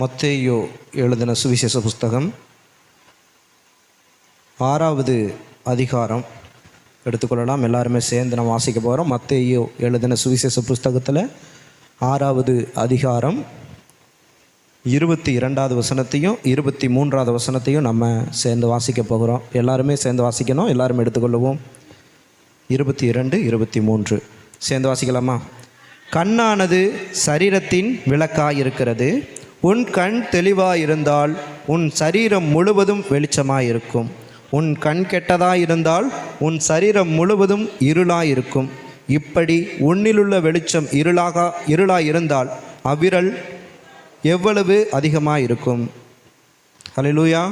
மத்தேயு எழுதின சுவிசேஷ புஸ்தகம் 6வது அதிகாரம் எடுத்துக்கொள்ளலாம். எல்லாருமே சேர்ந்து நம்ம வாசிக்க போகிறோம். மத்தேயு எழுதின சுவிசேஷ புஸ்தகத்தில் 6வது அதிகாரம் 22வது வசனத்தையும் 23வது வசனத்தையும் நம்ம சேர்ந்து வாசிக்க போகிறோம். எல்லாருமே சேர்ந்து வாசிக்கணும். எல்லாருமே எடுத்துக்கொள்ளுவோம். 22, 23 சேர்ந்து வாசிக்கலாமா? கண்ணானது சரீரத்தின் விளக்காயிருக்கிறது. உன் கண் தெளிவாயிருந்தால் உன் சரீரம் முழுவதும் வெளிச்சமாயிருக்கும். உன் கண் கெட்டதாயிருந்தால் உன் சரீரம் முழுவதும் இருளாயிருக்கும். இப்படி உன்னிலுள்ள வெளிச்சம் இருளாயிருந்தால் அவ்விரல் எவ்வளவு அதிகமாயிருக்கும். ஹல்லேலூயா.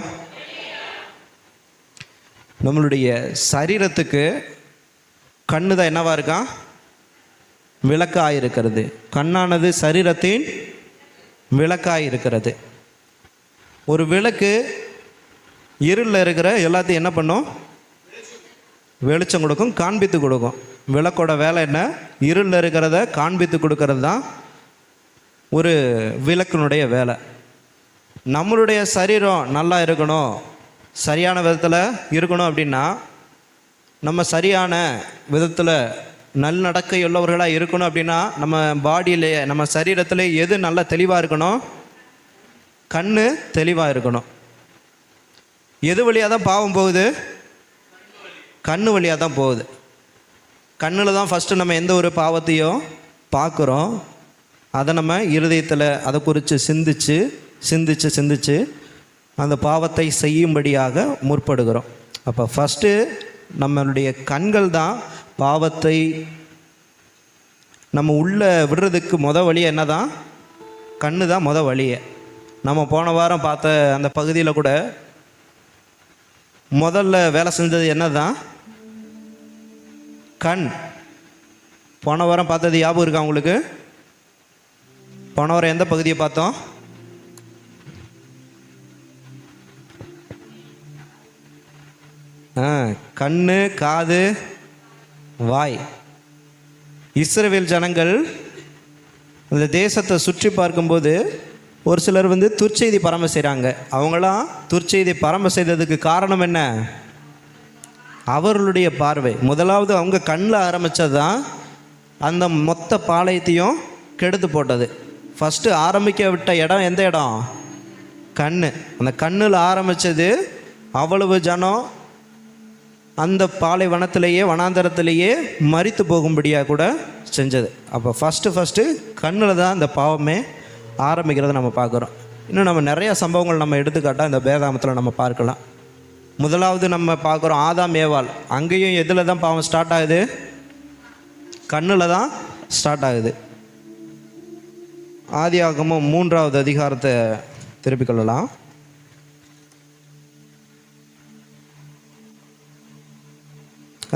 நம்மளுடைய சரீரத்துக்கு கண்ணு தான் என்னவா இருக்கா? விளக்காயிருக்கிறது. கண்ணானது சரீரத்தின் விளக்காயிருக்கிறது. ஒரு விளக்கு இருளில் இருக்கிற எல்லாத்தையும் என்ன பண்ணும்? வெளிச்சம் கொடுக்கும், காண்பித்து கொடுக்கும். விளக்கோட வேலை என்ன? இருளில் இருக்கிறத காண்பித்து கொடுக்கறது தான் ஒரு விளக்கினுடைய வேலை. நம்மளுடைய சரீரம் நல்லா இருக்கணும், சரியான விதத்தில் இருக்கணும் அப்படின்னா, நம்ம சரியான விதத்தில் நல்லடக்கை உள்ளவர்களாக இருக்கணும் அப்படின்னா, நம்ம பாடியிலேயே நம்ம சரீரத்தில் எது நல்லா தெளிவாக இருக்கணும்? கண்ணு தெளிவாக இருக்கணும். எது வழியாக தான் பாவம் போகுது? கண்ணு வழியாக தான் போகுது. கண்ணில் தான் ஃபஸ்ட்டு நம்ம எந்த ஒரு பாவத்தையும் பார்க்குறோம். அதை நம்ம இருதயத்தில் அதை குறித்து சிந்திச்சு அந்த பாவத்தை செய்யும்படியாக முற்படுகிறோம். அப்போ ஃபஸ்ட்டு நம்மளுடைய கண்கள் தான் பாவத்தை நம்ம உள்ளே விடுறதுக்கு வழி என்ன தான்? கண்ணு தான் வழியை. நம்ம போன வாரம் பார்த்த அந்த பகுதியில் கூட முதல்ல வேலை செஞ்சது என்ன தான்? கண். போன வாரம் பார்த்தது ஞாபகம் இருக்கா உங்களுக்கு? போன வாரம் எந்த பகுதியை பார்த்தோம்? கண்ணு, காது, வாய். இஸ்ரவேல் ஜனங்கள் அந்த தேசத்தை சுற்றி பார்க்கும்போது ஒரு சிலர் துர்ச்செய்தி பரம்ப செய்கிறாங்க. அவங்களாம் துர்ச்செய்தி பரம்ப செய்ததுக்கு காரணம் என்ன? அவர்களுடைய பார்வை. முதலாவது அவங்க கண்ணில் ஆரம்பித்தது தான் அந்த மொத்த பாளையத்தையும் கெடுத்து போட்டது. ஃபஸ்ட்டு ஆரம்பிக்க விட்ட இடம் எந்த இடம்? கண். அந்த கண்ணில் ஆரம்பித்தது அவ்வளவு ஜனம் அந்த பாலைவனத்திலேயே வனாந்தரத்திலேயே மரித்து போகும்படியாக கூட செஞ்சது. அப்போ ஃபஸ்ட்டு கண்ணில் தான் இந்த பாவமே ஆரம்பிக்கிறத நம்ம பார்க்குறோம். இன்னும் நம்ம நிறையா சம்பவங்கள் நம்ம எடுத்துக்காட்டால் இந்த வேதாகமத்தில் நம்ம பார்க்கலாம். முதலாவது நம்ம பார்க்குறோம் ஆதாம் ஏவாள். அங்கேயும் எதில் தான் பாவம் ஸ்டார்ட் ஆகுது? கண்ணில் தான் ஸ்டார்ட் ஆகுது. ஆதியாகமம் 3வது அதிகாரத்தை திருப்பிக் கொள்ளலாம்.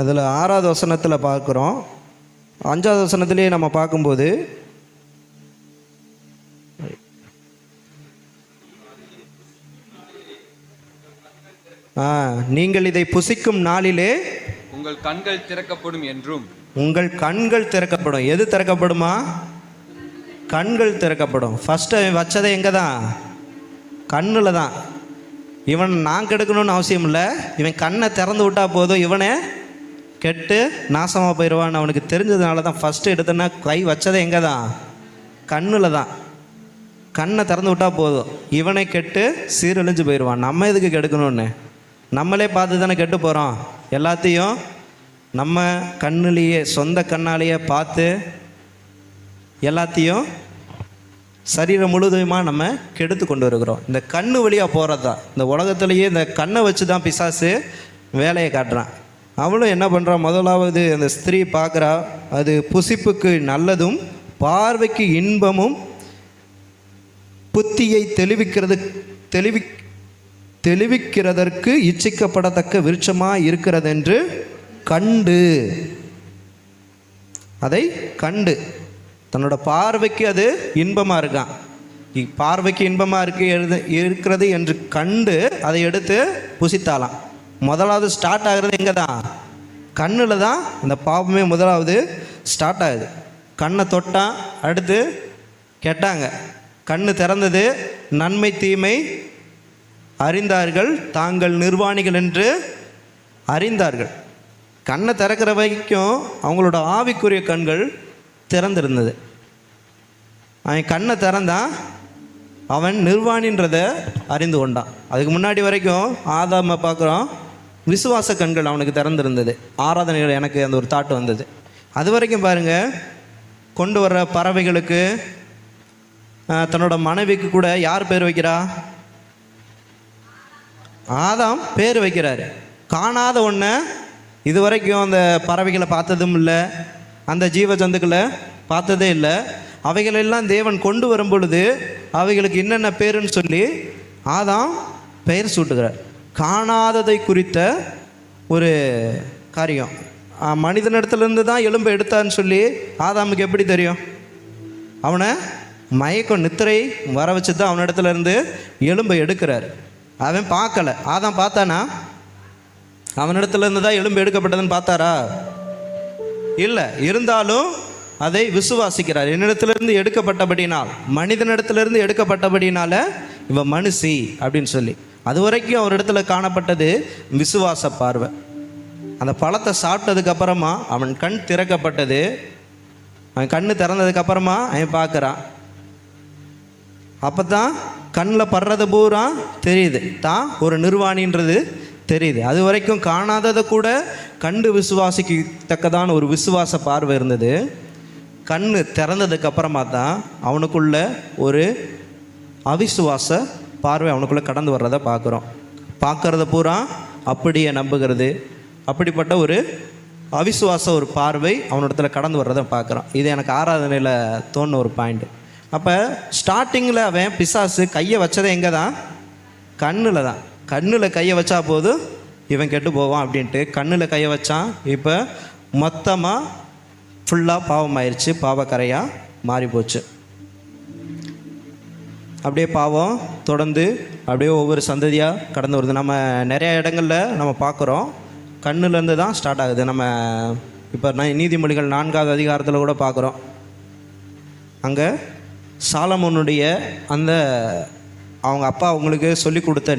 அதில் 6வது வசனத்தில் பார்க்குறோம். 5வது வசனத்திலேயே நம்ம பார்க்கும்போது நீங்கள் இதை புசிக்கும் நாளிலே உங்கள் கண்கள் திறக்கப்படும் என்றும். உங்கள் கண்கள் திறக்கப்படும். எது திறக்கப்படுமா? கண்கள் திறக்கப்படும். ஃபஸ்ட்டு வச்சதை எங்கே தான்? கண்ணில் தான். இவன் நான் கெடுக்கணும்னு அவசியம் இல்லை. இவன் கண்ணை திறந்து விட்டால் போதும், இவனே கெட்டு நாசமாக போயிடுவான்னு அவனுக்கு தெரிஞ்சதுனால தான் ஃபஸ்ட்டு எடுத்தோன்னா கை வச்சதை எங்கே தான்? கண்ணில் தான். கண்ணை திறந்து விட்டால் போதும், இவனை கெட்டு சீரழிஞ்சு போயிடுவான். நம்ம எதுக்கு கெடுக்கணும்னு? நம்மளே பார்த்து தானே கெட்டு போகிறோம். எல்லாத்தையும் நம்ம கண்ணிலேயே சொந்த கண்ணாலேயே பார்த்து எல்லாத்தையும் சரீரம் முழுவதுமாக நம்ம கெடுத்து கொண்டு வருகிறோம். இந்த கண்ணு வழியாக போகிறது தான். இந்த உலகத்துலேயே இந்த கண்ணை வச்சு தான் பிசாசு வேலையை காட்டுறான். அவளும் என்ன பண்ணுறா? முதலாவது அந்த ஸ்திரீ பார்க்குறா, அது புசிப்புக்கு நல்லதும் பார்வைக்கு இன்பமும் புத்தியை தெளிவிக்கிறதற்கு இச்சிக்கப்படத்தக்க விருட்சமாக இருக்கிறதென்று கண்டு, அதை கண்டு தன்னோட பார்வைக்கு அது இன்பமாக இருக்கான். பார்வைக்கு இன்பமாக இருக்கிறது என்று கண்டு அதை எடுத்து புசித்தாலாம். முதலாவது ஸ்டார்ட் ஆகிறது எங்கே தான்? கண்ணில் தான் அந்த பாவமே முதலாவது ஸ்டார்ட் ஆகுது. கண்ணை தொட்டான், அடுத்து கெட்டாங்க. கண்ணு திறந்தது, நன்மை தீமை அறிந்தார்கள், தாங்கள் நிர்வாணிகள் என்று அறிந்தார்கள். கண்ணை திறக்கிற வரைக்கும் அவங்களோட ஆவிக்குரிய கண்கள் திறந்திருந்தது. அவன் கண்ணை திறந்தான், அவன் நிர்வாணின்றதை அறிந்து கொண்டான். அதுக்கு முன்னாடி வரைக்கும் ஆதாமை பார்க்குறோம், விசுவாச கண்கள் அவனுக்கு திறந்திருந்தது. ஆராதனைகள் எனக்கு அந்த ஒரு தாட்டு வந்தது. அது வரைக்கும் பாருங்கள், கொண்டு வர்ற பறவைகளுக்கு தன்னோட மனைவிக்கு கூட யார் பேர் வைக்கிறா? ஆதாம் பேர் வைக்கிறாரு. காணாத ஒன்றை இது வரைக்கும் அந்த பறவைகளை பார்த்ததும் இல்லை, அந்த ஜீவ ஜந்துக்களை பார்த்ததே இல்லை. அவைகளெல்லாம் தேவன் கொண்டு வரும் பொழுது அவைகளுக்கு என்னென்ன பேருன்னு சொல்லி ஆதாம் பெயர் சூட்டுகிறார். காணாததை குறித்த ஒரு காரியம். மனிதனிடத்துலேருந்து தான் எலும்பை எடுத்தான்னு சொல்லி ஆதாமுக்கு எப்படி தெரியும்? அவனை மயக்கம் நித்திரை வர வச்சு தான் அவனிடத்துல இருந்து எலும்பை எடுக்கிறார். அவன் பார்க்கலை. ஆதாம் பார்த்தானா? அவனிடத்துல இருந்து தான் எலும்பு எடுக்கப்பட்டதுன்னு பார்த்தாரா? இல்லை. இருந்தாலும் அதை விசுவாசிக்கிறார். என்னிடத்திலிருந்து எடுக்கப்பட்டபடினால், மனிதனிடத்திலிருந்து எடுக்கப்பட்டபடினால இவன் மனுஷி அப்படின்னு சொல்லி. அது வரைக்கும் அவரிடத்துல காணப்பட்டது விசுவாச பார்வை. அந்த பழத்தை சாப்பிட்டதுக்கு அப்புறமா அவன் கண் திறக்கப்பட்டது. அவன் கண்ணு திறந்ததுக்கு அப்புறமா அவன் பார்க்குறான். அப்போ தான் கண்ணில் படுறது பூரா தெரியுது, தான் ஒரு நிர்வாணின்றது தெரியுது. அது வரைக்கும் காணாததை கூட கண்டு விசுவாசிக்கத்தக்கதான ஒரு விசுவாச பார்வை இருந்தது. கண்ணு திறந்ததுக்கு அப்புறமா தான் அவனுக்குள்ள ஒரு அவிசுவாச பார்வை அவனுக்குள்ளே கடந்து வர்றதை பார்க்குறோம். பார்க்குறத பூரா அப்படியே நம்புகிறது, அப்படிப்பட்ட ஒரு அவிசுவாச ஒரு பார்வை அவனிடத்துல கடந்து வர்றதை பார்க்குறான். இது எனக்கு ஆராதனையில் தோணுன ஒரு பாயிண்ட். அப்போ ஸ்டார்டிங்கில் அவன் பிசாசு கையை வச்சதை எங்கே தான்? கண்ணில் தான். கண்ணில் கையை வச்சா போதும் இவன் கெட்டு போவான் அப்படின்ட்டு கண்ணில் கையை வச்சான். இப்போ மொத்தமாக ஃபுல்லாக பாவம் ஆயிடுச்சு, பாவக்கரையாக மாறி போச்சு. அப்படியே பாவம் தொடர்ந்து அப்படியே ஒவ்வொரு சந்ததியாக கடந்து வருது. நம்ம நிறைய இடங்களில் நம்ம பார்க்குறோம், கண்ணுலேருந்து தான் ஸ்டார்ட் ஆகுது. நம்ம இப்போ நீதிமொழிகள் 4வது அதிகாரத்தில் கூட பார்க்குறோம். அங்கே சாலமோனுடைய அந்த அவங்க அப்பா அவங்களுக்கு சொல்லிக் கொடுத்த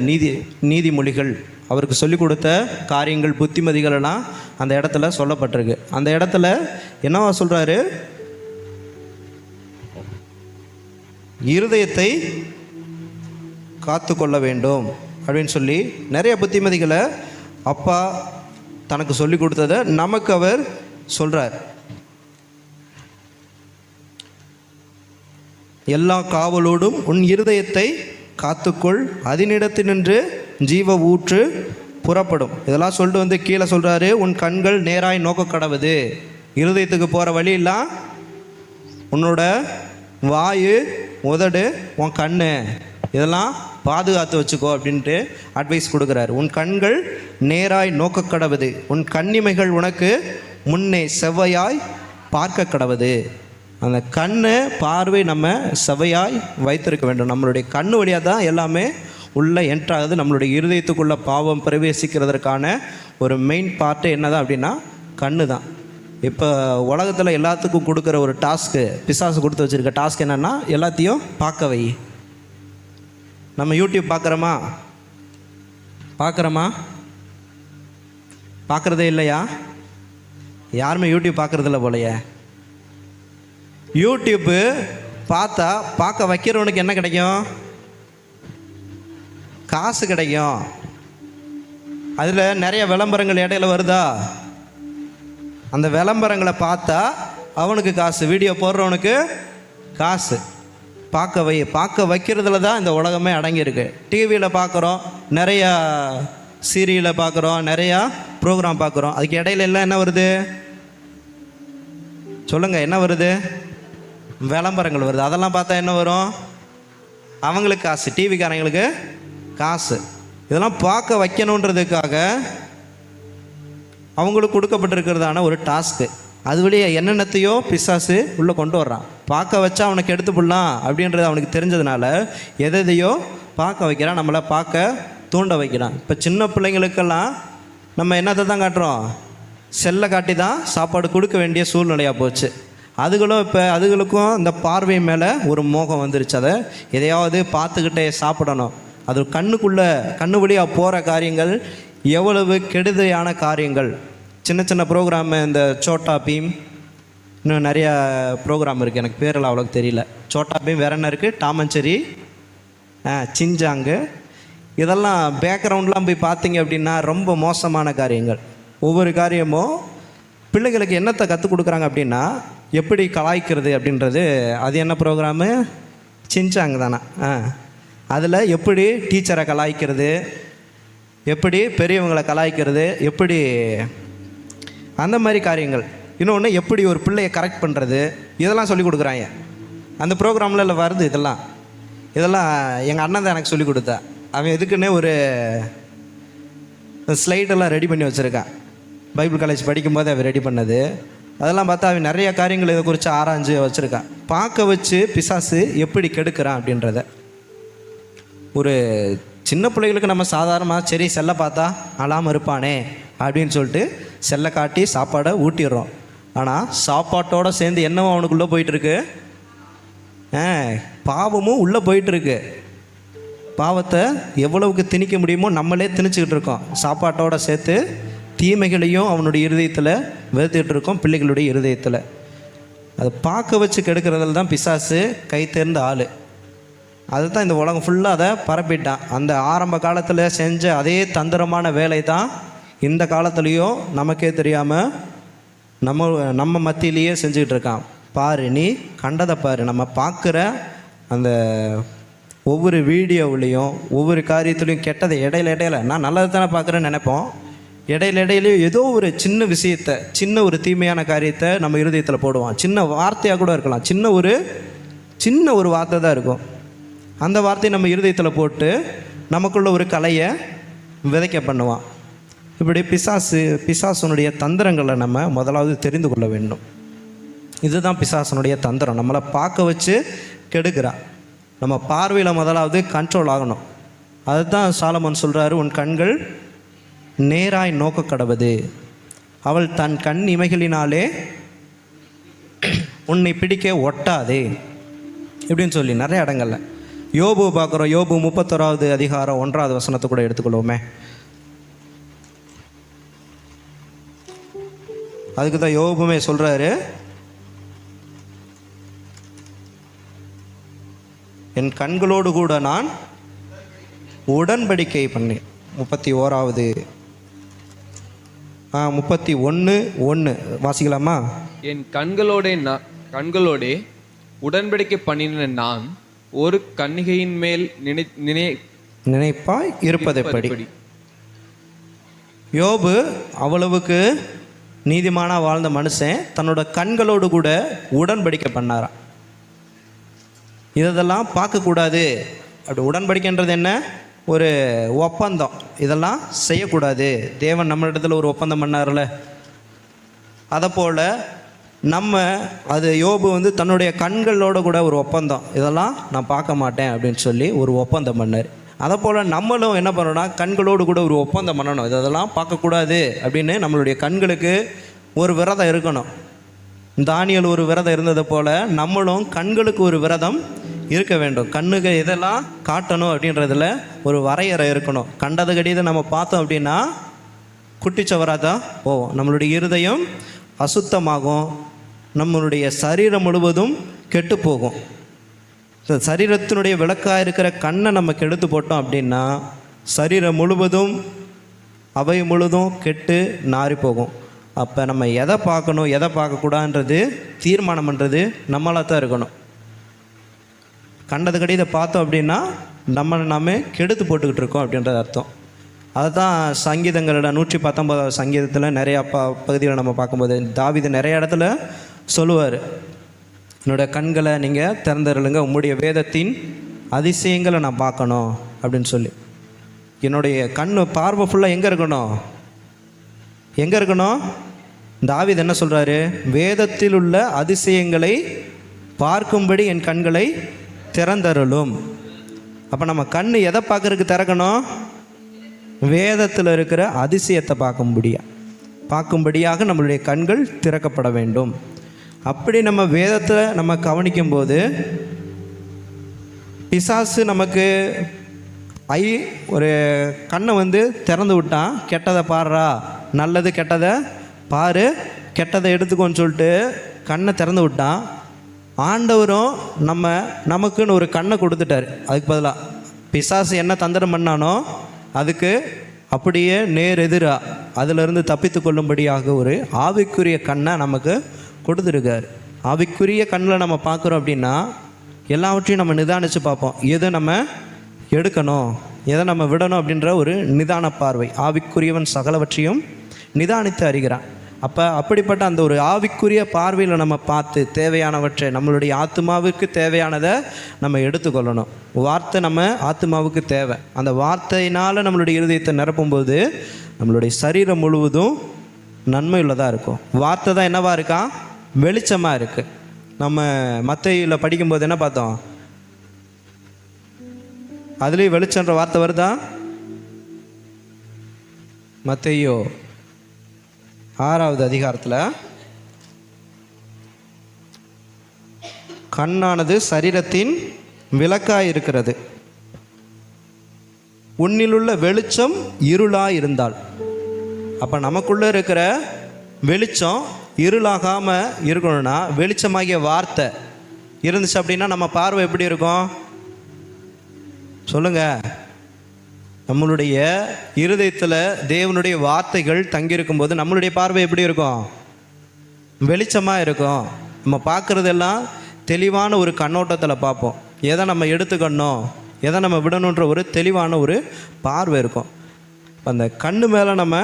நீதிமொழிகள், அவருக்கு சொல்லிக் கொடுத்த காரியங்கள், புத்திமதிகளெல்லாம் அந்த இடத்துல சொல்லப்பட்டிருக்கு. அந்த இடத்துல என்னவா சொல்கிறாரு? இருதயத்தை காத்து கொள்ள வேண்டும் அப்படின்னு சொல்லி நிறைய புத்திமதிகளை அப்பா தனக்கு சொல்லி கொடுத்ததை நமக்கு அவர் சொல்கிறார். எல்லா காவலோடும் உன் இருதயத்தை காத்துக்கொள், அதனிடத்தினின்று ஜீவ ஊற்று புறப்படும். இதெல்லாம் சொல்லிட்டு வந்து கீழே சொல்கிறாரு, உன் கண்கள் நேராய் நோக்க கடவுது. இருதயத்துக்கு போகிற வழியெல்லாம் உன்னோட வாயு, உதடு, உன் கண்ணு இதெல்லாம் பாதுகாத்து வச்சுக்கோ அப்படின்ட்டு அட்வைஸ் கொடுக்குறாரு. உன் கண்கள் நேராய் நோக்க கடவுது, உன் கண்ணிமைகள் உனக்கு முன்னே செவ்வையாய் பார்க்க கடவுது. அந்த கண்ணு பார்வை நம்ம செவ்வையாய் வைத்திருக்க வேண்டும். நம்மளுடைய கண்ணு வழியாக தான் எல்லாமே உள்ளே என்ட்ராகுது. நம்மளுடைய இருதயத்துக்குள்ளே பாவம் பிரவேசிக்கிறதுக்கான ஒரு மெயின் பார்ட்டு என்ன தான் அப்படின்னா கண்ணு தான். இப்போ உலகத்தில் எல்லாத்துக்கும் கொடுக்குற ஒரு டாஸ்க்கு, பிசாசு கொடுத்து வச்சுருக்க டாஸ்க் என்னென்னா எல்லாத்தையும் பார்க்க வை. நம்ம யூடியூப் பார்க்குறோமா? பார்க்குறதே இல்லையா? யாருமே யூடியூப் பார்க்குறதில்ல போலையே. யூடியூப்பு பார்த்தா பார்க்க வைக்கிறவனுக்கு என்ன கிடைக்கும்? காசு கிடைக்கும். அதில் நிறைய விளம்பரங்கள் இடையில வருதா? அந்த விளம்பரங்களை பார்த்தா அவனுக்கு காசு, வீடியோ போடுறவனுக்கு காசு. பார்க்க வைக்கிறதுல தான் இந்த உலகமே அடங்கியிருக்கு. டிவியில் பார்க்குறோம், நிறையா சீரியலை பார்க்குறோம், நிறையா ப்ரோக்ராம் பார்க்குறோம். அதுக்கு இடையில எல்லாம் என்ன வருது சொல்லுங்கள்? என்ன வருது? விளம்பரங்கள் வருது. அதெல்லாம் பார்த்தா என்ன வரும்? அவங்களுக்கு காசு, டிவிக்காரங்களுக்கு காசு. இதெல்லாம் பார்க்க வைக்கணுன்றதுக்காக அவங்களுக்கு கொடுக்கப்பட்டிருக்கிறதான ஒரு டாஸ்க்கு. அது வழியே என்னென்னத்தையோ பிசாசு உள்ளே கொண்டு வர்றான். பார்க்க வச்சா அவனுக்கு எடுத்து போடலாம் அப்படின்றது அவனுக்கு தெரிஞ்சதுனால எதையோ பார்க்க வைக்கிறான், நம்மளை பார்க்க தூண்ட வைக்கிறான். இப்போ சின்ன பிள்ளைங்களுக்கெல்லாம் நம்ம என்னத்தை தான் காட்டுறோம்? செல்லை காட்டி தான் சாப்பாடு கொடுக்க வேண்டிய சூழ்நிலையாக போச்சு. அதுகளும் இப்போ அதுகளுக்கும் இந்த பார்வை மேலே ஒரு மோகம் வந்துருச்சு. அதை எதையாவது பார்த்துக்கிட்டே சாப்பிடணும். அது கண்ணு வழியாக போகிற காரியங்கள் எவ்வளவு கெடுதலான காரியங்கள். சின்ன சின்ன ப்ரோக்ராமு, இந்த சோட்டா பீம், இன்னும் நிறையா ப்ரோக்ராம் இருக்குது, எனக்கு பேரெல்லாம் அவ்வளோக்கு தெரியல. சோட்டா பீம், வேற என்ன இருக்குது, டாம் அண்ட் ஜெர்ரி, சின்சாங்கு, இதெல்லாம் பேக்ரவுண்ட்லாம் போய் பார்த்தீங்க அப்படின்னா ரொம்ப மோசமான காரியங்கள். ஒவ்வொரு காரியமும் பிள்ளைகளுக்கு என்னத்தை கற்றுக் கொடுக்குறாங்க அப்படின்னா எப்படி கலாய்க்கிறது அப்படின்றது. அது என்ன ப்ரோக்ராமு, சின்சாங் தானே. அதில் எப்படி டீச்சரை கலாய்க்கிறது, எப்படி பெரியவங்களை கலாய்க்கிறது, எப்படி அந்த மாதிரி காரியங்கள். இன்னொன்று எப்படி ஒரு பிள்ளையை கரெக்ட் பண்ணுறது, இதெல்லாம் சொல்லிக் கொடுக்குறாங்க அந்த ப்ரோக்ராமில் வருது. இதெல்லாம் எங்கள் அண்ணன் தான் எனக்கு சொல்லிக் கொடுத்தா. அவன் எதுக்குன்னே ஒரு ஸ்லைடெல்லாம் ரெடி பண்ணி வச்சுருக்கான். பைபிள் காலேஜ் படிக்கும்போது அவன் ரெடி பண்ணது. அதெல்லாம் பார்த்தா அவன் நிறைய காரியங்கள் இதை குறித்து ஆராய்ஞ்சு வச்சுருக்கான். பார்க்க வச்சு பிசாசு எப்படி கெடுக்கிறான் அப்படின்றத. ஒரு சின்ன பிள்ளைகளுக்கு நம்ம சாதாரணமாக சரி செல்லை பார்த்தா அழாமல் இருப்பானே அப்படின்னு சொல்லிட்டு செல்லை காட்டி சாப்பாடை ஊட்டிடுறோம். ஆனால் சாப்பாட்டோடு சேர்ந்து என்னவும் அவனுக்குள்ளே போயிட்டுருக்கு, பாவமும் உள்ளே போயிட்டுருக்கு. பாவத்தை எவ்வளவுக்கு திணிக்க முடியுமோ நம்மளே திணிச்சிக்கிட்டு இருக்கோம். சாப்பாட்டோடு சேர்த்து தீமைகளையும் அவனுடைய இருதயத்தில் வெறுத்துக்கிட்டு இருக்கோம், பிள்ளைகளுடைய இருதயத்தில். அதை பார்க்க வச்சு கெடுக்கிறதுல தான் பிசாசு கை தேர்ந்த ஆள். அதுதான் இந்த உலகம் ஃபுல்லாக அதை பரப்பிட்டான். அந்த ஆரம்ப காலத்தில் செஞ்ச அதே தந்திரமான வேலை தான் இந்த காலத்துலேயும் நமக்கே தெரியாமல் நம்ம மத்தியிலேயே செஞ்சுக்கிட்டு இருக்கான். பாரு, நீ கண்டதை பாரு. நம்ம பார்க்குற அந்த ஒவ்வொரு வீடியோவிலையும் ஒவ்வொரு காரியத்துலையும் கெட்டதை இடையில நான் நல்லது தானே பார்க்குறேன்னு நினைப்போம். இடையிலையும் ஏதோ ஒரு சின்ன விஷயத்தை, சின்ன ஒரு தீமையான காரியத்தை நம்ம இருதயத்தில் போடுவோம். சின்ன வார்த்தையாக கூட இருக்கலாம், சின்ன ஒரு வார்த்தை தான் இருக்கும். அந்த வார்த்தையை நம்ம இருதயத்தில் போட்டு நமக்குள்ள ஒரு கலையை விதைக்க பண்ணுவான். இப்படி பிசாசனுடைய தந்திரங்களை நம்ம முதலாவது தெரிந்து கொள்ள வேண்டும். இதுதான் பிசாசனுடைய தந்திரம். நம்மளை பார்க்க வச்சு கெடுக்கிறான். நம்ம பார்வையில் முதலாவது கண்ட்ரோல் ஆகணும். அதுதான் சாலமோன் சொல்கிறாரு, உன் கண்கள் நேராய் நோக்க கடவுது, அவள் தன் கண் இமைகளினாலே உன்னை பிடிக்க ஒட்டாதே இப்படின்னு சொல்லி நிறைய இடங்கள்ல. யோபு பார்க்குறோம். யோபு 31வது அதிகாரம் 1வது வசனத்தை கூட எடுத்துக்கொள்வோமே. அதுக்கு தான் யோபுமே சொல்கிறாரு, என் கண்களோடு கூட நான் உடன்படிக்கை பண்ணேன். 31வது 31:1 வாசிக்கலாமா? என் கண்களோடே உடன்படிக்கை பண்ணின நான் ஒரு கன்னிகையின் மேல் நினைப்பாய் இருப்பதைப்படி. யோபு அவ்வளவுக்கு நீதிமானா வாழ்ந்த மனுஷன் தன்னோட கண்களோடு கூட உடன்படிக்கை பண்ணாராம். இதெல்லாம் பார்க்கக்கூடாது. அப்படி உடன்படிக்கைன்றது என்ன? ஒரு ஒப்பந்தம். இதெல்லாம் செய்யக்கூடாது. தேவன் நம்மளிடத்தில் ஒரு ஒப்பந்தம் பண்ணார்ல, அதை போல் அது யோபு தன்னுடைய கண்களோட கூட ஒரு ஒப்பந்தம், இதெல்லாம் நான் பார்க்க மாட்டேன் அப்படின்னு சொல்லி ஒரு ஒப்பந்தம் பண்ணார். அதை போல் நம்மளும் என்ன பண்ணணும்னா கண்களோடு கூட ஒரு ஒப்பந்தம் பண்ணணும். இதெல்லாம் பார்க்கக்கூடாது அப்படின்னு நம்மளுடைய கண்களுக்கு ஒரு விரதம் இருக்கணும். தானியேல் ஒரு விரதம் இருந்தது போல் நம்மளும் கண்களுக்கு ஒரு விரதம் இருக்க வேண்டும். கண்ணுக்கு இதெல்லாம் காட்டணும் அப்படின்றதுல ஒரு வரையறை இருக்கணும். கண்டது கடிதை நம்ம பார்த்தோம் அப்படின்னா குட்டிச்சவராக தான் போவோம். நம்மளுடைய இருதயம் அசுத்தமாகும். நம்மளுடைய சரீரம் முழுவதும் கெட்டு போகும். சரீரத்தினுடைய விளக்காக இருக்கிற கண்ணை நம்ம கெடுத்து போட்டோம் அப்படின்னா சரீரம் முழுவதும் அவை முழுதும் கெட்டு நாறி போகும். அப்போ நம்ம எதை பார்க்கணும் எதை பார்க்கக்கூடாதுன்றது தீர்மானம் பண்ணுறது நம்மளாக தான் இருக்கணும். கண்டது கடிதை பார்த்தோம் அப்படின்னா நாம கெடுத்து போட்டுக்கிட்டு இருக்கோம் அப்படின்றது அர்த்தம். அதுதான் சங்கீதங்களோட 119வது சங்கீதத்தில் நிறையா பகுதிகளை நம்ம பார்க்கும்போது தாவீது நிறைய இடத்துல சொல்லுவார், என்னோடய கண்களை நீங்கள் திறந்துருளுங்க, உம்முடைய வேதத்தின் அதிசயங்களை நான் பார்க்கணும் அப்படின்னு சொல்லி. என்னுடைய கண் பார்வை ஃபுல்லாக எங்கே இருக்கணும்? தாவீது என்ன சொல்கிறாரு? வேதத்தில் உள்ள அதிசயங்களை பார்க்கும்படி என் கண்களை திறந்தருளும். அப்போ நம்ம கண் எதை பார்க்கறதுக்கு திறக்கணும்? வேதத்தில் இருக்கிற அதிசயத்தை பார்க்கும்படியாக நம்மளுடைய கண்கள் திறக்கப்பட வேண்டும். அப்படி நம்ம வேதத்தை நம்ம கவனிக்கும்போது பிசாசு நமக்கு ஒரு கண்ணை வந்து திறந்து விட்டான். கெட்டதை பாடுறா, நல்லது கெட்டதை பாரு, கெட்டதை எடுத்துக்கோன்னு சொல்லிட்டு கண்ணை திறந்து விட்டான். ஆண்டவரும் நமக்குன்னு ஒரு கண்ணை கொடுத்துட்டார். அதுக்கு பதிலாக பிசாசு என்ன தந்திரம் பண்ணானோ அதுக்கு அப்படியே நேர் எதிராக அதிலிருந்து தப்பித்து கொள்ளும்படியாக ஒரு ஆவிக்குரிய கண்ணை நமக்கு கொடுத்துருக்கார். ஆவிக்குரிய கண்ணில் நம்ம பார்க்குறோம் அப்படின்னா எல்லாவற்றையும் நம்ம நிதானித்து பார்ப்போம். எதை நம்ம எடுக்கணும், எதை நம்ம விடணும் அப்படின்ற ஒரு நிதான பார்வை. ஆவிக்குரியவன் சகலவற்றையும் நிதானித்து அறிகிறான். அப்போ அப்படிப்பட்ட அந்த ஒரு ஆவிக்குரிய பார்வையில் நம்ம பார்த்து தேவையானவற்றை, நம்மளுடைய ஆத்மாவுக்கு தேவையானதை நம்ம எடுத்துக்கொள்ளணும். வார்த்தை நம்ம ஆத்மாவுக்கு தேவை. அந்த வார்த்தையினால் நம்மளுடைய இருதயத்தை நிரப்பும்போது நம்மளுடைய சரீரம் முழுவதும் நன்மையுள்ளதாக இருக்கும். வார்த்தை தான் என்னவாக இருக்கா? வெளிச்சமாக இருக்குது. நம்ம மத்தேயுல படிக்கும்போது என்ன பார்த்தோம்? அதுலேயும் வெளிச்சன்ற வார்த்தை வருதா? மத்தேயு 6வது அதிகாரத்தில் கண்ணானது சரீரத்தின் விளக்காய் இருக்கிறது, உன்னிலுள்ள வெளிச்சம் இருளாக இருந்தால். அப்போ நமக்குள்ளே இருக்கிற வெளிச்சம் இருளாகாமல் இருக்கணும்னா வெளிச்சமாகிய வார்த்தை இருந்துச்சு அப்படின்னா நம்ம பார்வை எப்படி இருக்கும் சொல்லுங்கள்? நம்மளுடைய இருதயத்தில் தேவனுடைய வார்த்தைகள் தங்கியிருக்கும்போது நம்மளுடைய பார்வை எப்படி இருக்கும்? வெளிச்சமாக இருக்கும். நம்ம பார்க்குறதெல்லாம் தெளிவான ஒரு கண்ணோட்டத்தில் பார்ப்போம். எதை நம்ம எடுத்துக்கணும், எதை நம்ம விடணுன்ற ஒரு தெளிவான ஒரு பார்வை இருக்கும். அந்த கண்ணு மேலே நம்ம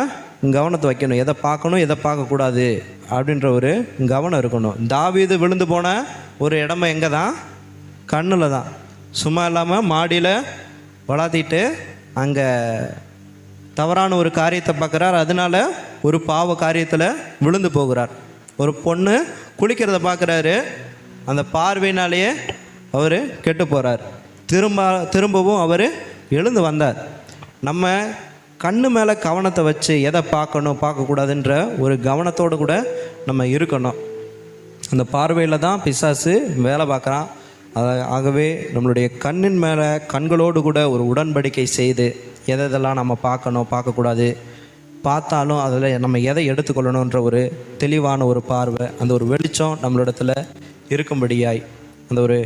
கவனத்தை வைக்கணும். எதை பார்க்கணும், எதை பார்க்கக்கூடாது அப்படின்ற ஒரு கவனம் இருக்கணும். தாவீது விழுந்து போன ஒரு இடமா எங்கே தான்? கண்ணில் தான். சும்மா இல்லாமல் மாடியில் வளாத்திட்டு அங்கே தவறான ஒரு காரியத்தை பார்க்குறார். அதனால ஒரு பாவ காரியத்தில் விழுந்து போகிறார். ஒரு பொண்ணு குளிக்கிறத பார்க்குறாரு. அந்த பார்வையினாலேயே அவர் கெட்டு போகிறார். திரும்பவும் அவர் எழுந்து வந்தார். நம்ம கண்ணு மேலே கவனத்தை வச்சு எதை பார்க்கணும் பார்க்கக்கூடாதுன்ற ஒரு கவனத்தோடு கூட நம்ம இருக்கணும். அந்த பார்வையில் தான் பிசாசு வேலை பார்க்குறான். ஆகவே நம்மளுடைய கண்ணின் மேலே கண்களோடு கூட ஒரு உடன்படிக்கை செய்து எதெல்லாம் நம்ம பார்க்கணும் பார்க்கக்கூடாது, பார்த்தாலும் அதில் நம்ம எதை எடுத்துக்கொள்ளணுன்ற ஒரு தெளிவான ஒரு பார்வை, அந்த ஒரு வெளிச்சம் நம்மளிடத்தில் இருக்கும்படியாய் அந்த ஒரு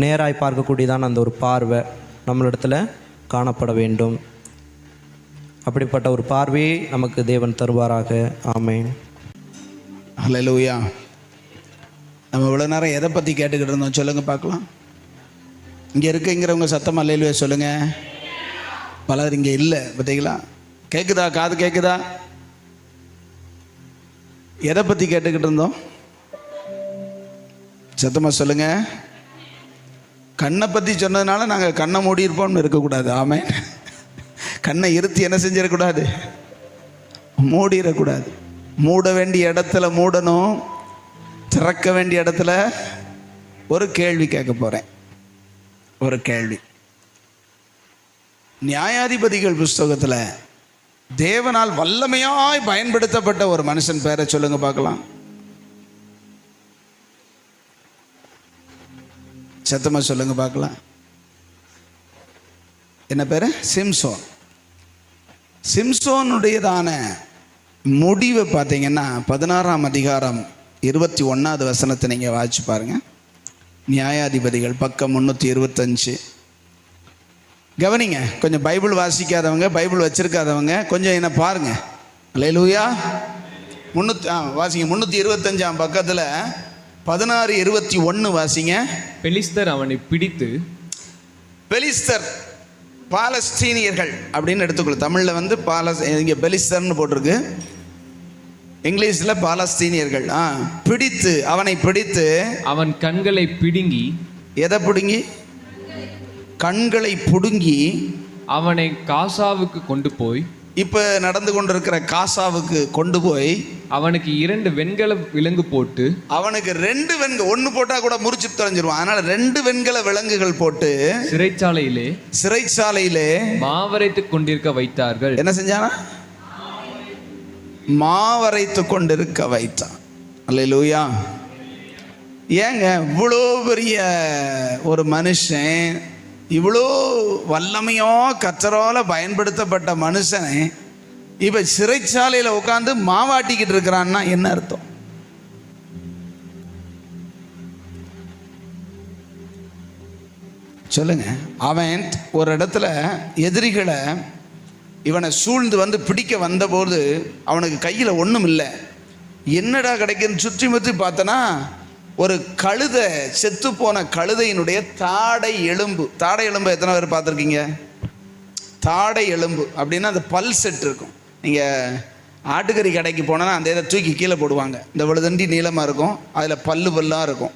நேராய் பார்க்கக்கூடியதான அந்த ஒரு பார்வை நம்மளிடத்தில் காணப்பட வேண்டும். அப்படிப்பட்ட ஒரு பார்வையை நமக்கு தேவன் தருவாராக. ஆமென். ஹல்லேலூயா. நம்ம இவ்வளோ நேரம் எதை பற்றி கேட்டுக்கிட்டு இருந்தோம் சொல்லுங்கள் பார்க்கலாம். இங்கே இருக்குங்கிறவங்க சத்தம் ஹல்லேலூயா சொல்லுங்கள். பலர் இங்கே இல்லை, பார்த்தீங்களா? கேட்குதா? காது கேட்குதா? எதை பற்றி கேட்டுக்கிட்டு இருந்தோம்? சத்தமாக சொல்லுங்கள். கண்ணை பற்றி சொன்னதுனால நாங்கள் கண்ணை மூடி இருப்போம்னு இருக்கக்கூடாது. ஆமென். கண்ணை இருத்தி என்ன செஞ்சிடக்கூடாது? மூடிடக்கூடாது. மூட வேண்டிய இடத்துல மூடணும், திறக்க வேண்டிய இடத்துல. ஒரு கேள்வி கேட்க போகிறேன். ஒரு கேள்வி. நியாயாதிபதிகள் புஸ்தகத்தில் தேவனால் வல்லமையாய் பயன்படுத்தப்பட்ட ஒரு மனுஷன் பேரை சொல்லுங்க பார்க்கலாம். சத்தமாக சொல்லுங்க பார்க்கலாம். என்ன பேரு? சிம்சோன். சிம்சோனுடையதான முடிவை பார்த்தீங்கன்னா 16ஆம் அதிகாரம் 21வது வசனத்தை நீங்கள் வாசிச்சு பாருங்க. நியாயாதிபதிகள் பக்கம் 325. கவனிங்க. கொஞ்சம் பைபிள் வாசிக்காதவங்க, பைபிள் வச்சிருக்காதவங்க கொஞ்சம் என்ன பாருங்க. அல்லேலூயா. வாசிங்க. 325ஆம் பக்கத்தில் 16:21 வாசிங்க. பெலிஸ்தர் அவனை பிடித்து, பெலிஸ்தர் பாலஸ்தீனியர்கள் அப்படின்னு எடுத்துக்கொள்ள. தமிழில் வந்து இங்கே பெலிஸ்தர்னு போட்டிருக்கு, இங்கிலீஷில் பாலஸ்தீனியர்கள். பிடித்து, அவனை பிடித்து, அவன் கண்களை பிடுங்கி. எதை பிடுங்கி? கண்களை பிடுங்கி அவனை காசாவுக்கு கொண்டு போய், இப்போ நடந்து கொண்டிருக்கிற காசாவுக்கு கொண்டு போய் அவனுக்கு 2 வெண்கல விலங்கு போட்டு, அவனுக்கு 2 வெண்கல, ஒன்று போட்டால் கூட முறிச்சு தொலைஞ்சிருவான். அதனால 2 வெண்கல விலங்குகள் போட்டு சிறைச்சாலையிலே மாவரைத்து கொண்டிருக்க வைத்தார்கள். என்ன செஞ்சானா? மாவரைத்து கொண்டிருக்க வைத்தான். அல்லேலூயா. ஏங்க இவ்வளோ பெரிய ஒரு மனுஷன், இவ்வளோ வல்லமையோ கர்த்தரால பயன்படுத்தப்பட்ட மனுஷனை இப்போ சிறைச்சாலையில் உட்காந்து மாவாட்டிக்கிட்டு இருக்கிறான்னா என்ன அர்த்தம்? சொல்லுங்க. அவன் ஒரு இடத்துல எதிரிகளை இவனை சூழ்ந்து வந்து பிடிக்க வந்தபோது அவனுக்கு கையில் ஒன்றும் இல்லை. என்னடா கிடைக்குன்னு சுற்றி முற்றி பார்த்தனா ஒரு கழுதை, செத்து போன கழுதையினுடைய தாடை எலும்பு. தாடை எலும்பு எத்தனை பேர் பார்த்துருக்கீங்க? தாடை எலும்பு அப்படின்னா அந்த பல் செட் இருக்கும். நீங்கள் ஆட்டுக்கறி கடைக்கு போனால் அந்த இதை தூக்கி கீழே போடுவாங்க. இந்த விழுதண்டி நீளமாக இருக்கும், அதில் பல்லாக இருக்கும்.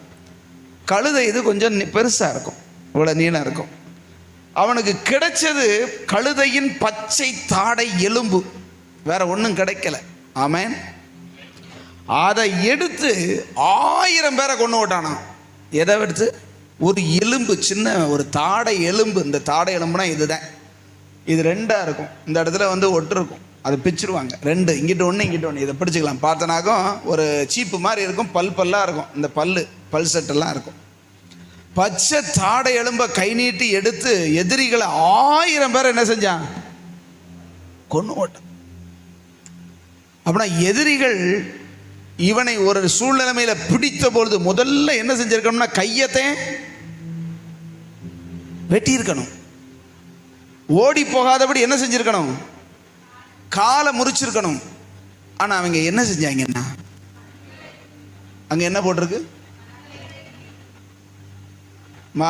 கழுதை இது கொஞ்சம் பெருசாக இருக்கும், இவ்வளோ நீளம் இருக்கும். அவனுக்கு கிடைச்சது கழுதையின் பச்சை தாடை எலும்பு, வேற ஒன்றும் கிடைக்கல. ஆமென். அதை எடுத்து 1000 பேரை கொண்டு விட்டானான். எதை எடுத்து? ஒரு எலும்பு, சின்ன ஒரு தாடை எலும்பு. இந்த தாடை எலும்புனா இதுதான். இது 2ஆக இருக்கும். இந்த இடத்துல வந்து ஒட்டு இருக்கும், அதை பிச்சிருவாங்க. 2 இங்கிட்ட ஒன்று இங்கிட்ட ஒன்று. இதை பிடிச்சிக்கலாம். பார்த்தனாக்கும் ஒரு சீப்பு மாதிரி இருக்கும், பல்லாக இருக்கும். இந்த பல் செட்டெல்லாம் இருக்கும். பச்சை தாடை எலும்பை கை நீட்டி எடுத்து எதிரிகளை 1000 பேர் என்ன செஞ்சான்? கொண்டு ஓட்டான். அப்படின்னா எதிரிகள் இவனை ஒரு சூழ்நிலைமையில பிடித்த பொழுது முதல்ல என்ன செஞ்சிருக்கணும்னா கையத்தை வெட்டி இருக்கணும். ஓடி போகாதபடி என்ன செஞ்சிருக்கணும்? காலை முறிச்சிருக்கணும். ஆனா அவங்க என்ன செஞ்சாங்கன்னா, அங்க என்ன போட்டிருக்கு?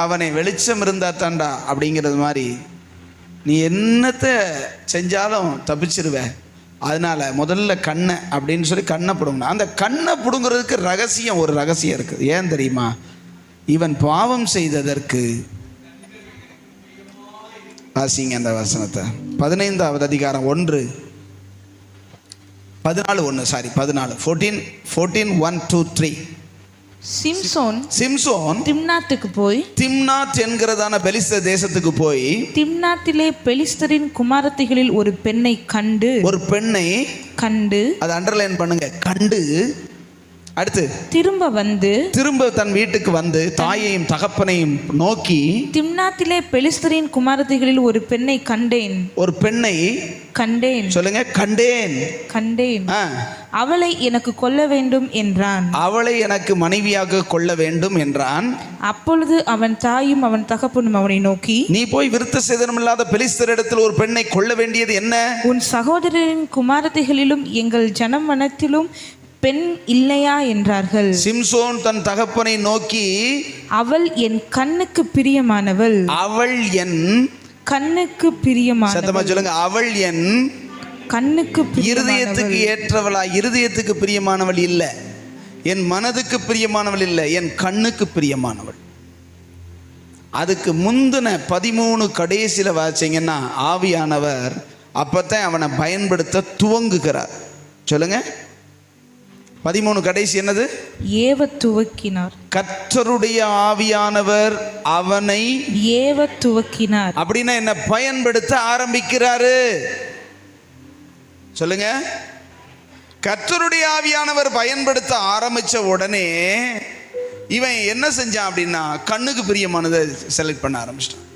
அவனை வெளிச்சம் இருந்தா தாண்டா அப்படிங்கிறது மாதிரி நீ என்னத்தை செஞ்சாலும் தப்பிச்சிருவ. அதனால முதல்ல கண்ணை அப்படின்னு சொல்லி கண்ணை பிடுங்கணும். அந்த கண்ணை பிடுங்கிறதுக்கு ரகசியம், ஒரு ரகசியம் இருக்குது. ஏன் தெரியுமா? இவன் பாவம் செய்ததற்கு, வாசிங்க அந்த வசனத்தை, 15வது அதிகாரம் 14:1-3. சிம்சோன் திம்னாத்துக்கு போய், திம்னாத் என்கிறதான பெலிஸ்த தேசத்துக்கு போய், திம்னாத்திலே பெலிஸ்தரின் குமாரத்திகளில் ஒரு பெண்ணை கண்டு, அதை அண்டர்லைன் பண்ணுங்க, கண்டு, அடுத்து திரும்ப தன் வீட்டுக்கு வந்து தாயையும் தகப்பனையும் நோக்கி, திம்னாத்திலே பெலிஸ்தரின் குமாரத்திகளில் ஒரு பெண்ணை கண்டேன். சொல்லுங்க, கண்டேன். அவளை எனக்கு கொல்ல வேண்டும் என்றான். அவளை எனக்கு மனைவியாக கொள்ள வேண்டும் என்றான். அப்பொழுது அவன் தாயும் அவன் தகப்பனும் அவனை நோக்கி, நீ போய் விருத்த சேதனமில்லாத பெலிஸ்தரிடத்தில் ஒரு பெண்ணை கொள்ள வேண்டியது என்ன? உன் சகோதரரின் குமாரத்திகளிலும் எங்கள் ஜனமனத்திலும் பெண் இல்லையா என்றார்கள். சிம்சோன் தன் தகப்பனை நோக்கி, அவள் என் கண்ணுக்கு பிரியமானவள். சத்தமா சொல்லுங்க, அவள் என் கண்ணுக்கு இருதயத்துக்கு ஏற்றவளா? இருதயத்துக்கு பிரியமானவள் இல்ல, என் மனதுக்கு பிரியமானவள் இல்ல, என் கண்ணுக்கு பிரியமானவள். அதுக்கு முந்தின 13 கடைசியில வாசிங்கன்னா ஆவியானவர் அப்பத்தான் அவனை பயன்படுத்த துவங்குகிறார். சொல்லுங்க, 13 கடைசி என்னது? ஏவ துவக்கினார். கர்த்தருடைய ஆவியானவர் அவனை ஏவ துவக்கினார். அப்படின்னா என்ன? பயன்படுத்த ஆரம்பிக்கிறாரு. சொல்லுங்க, கர்த்தருடைய ஆவியானவர் பயன்படுத்த ஆரம்பிச்ச உடனே இவன் என்ன செஞ்சான் அப்படின்னா கண்ணுக்கு பிரியமானதை செலக்ட் பண்ண ஆரம்பிச்சிட்டான்.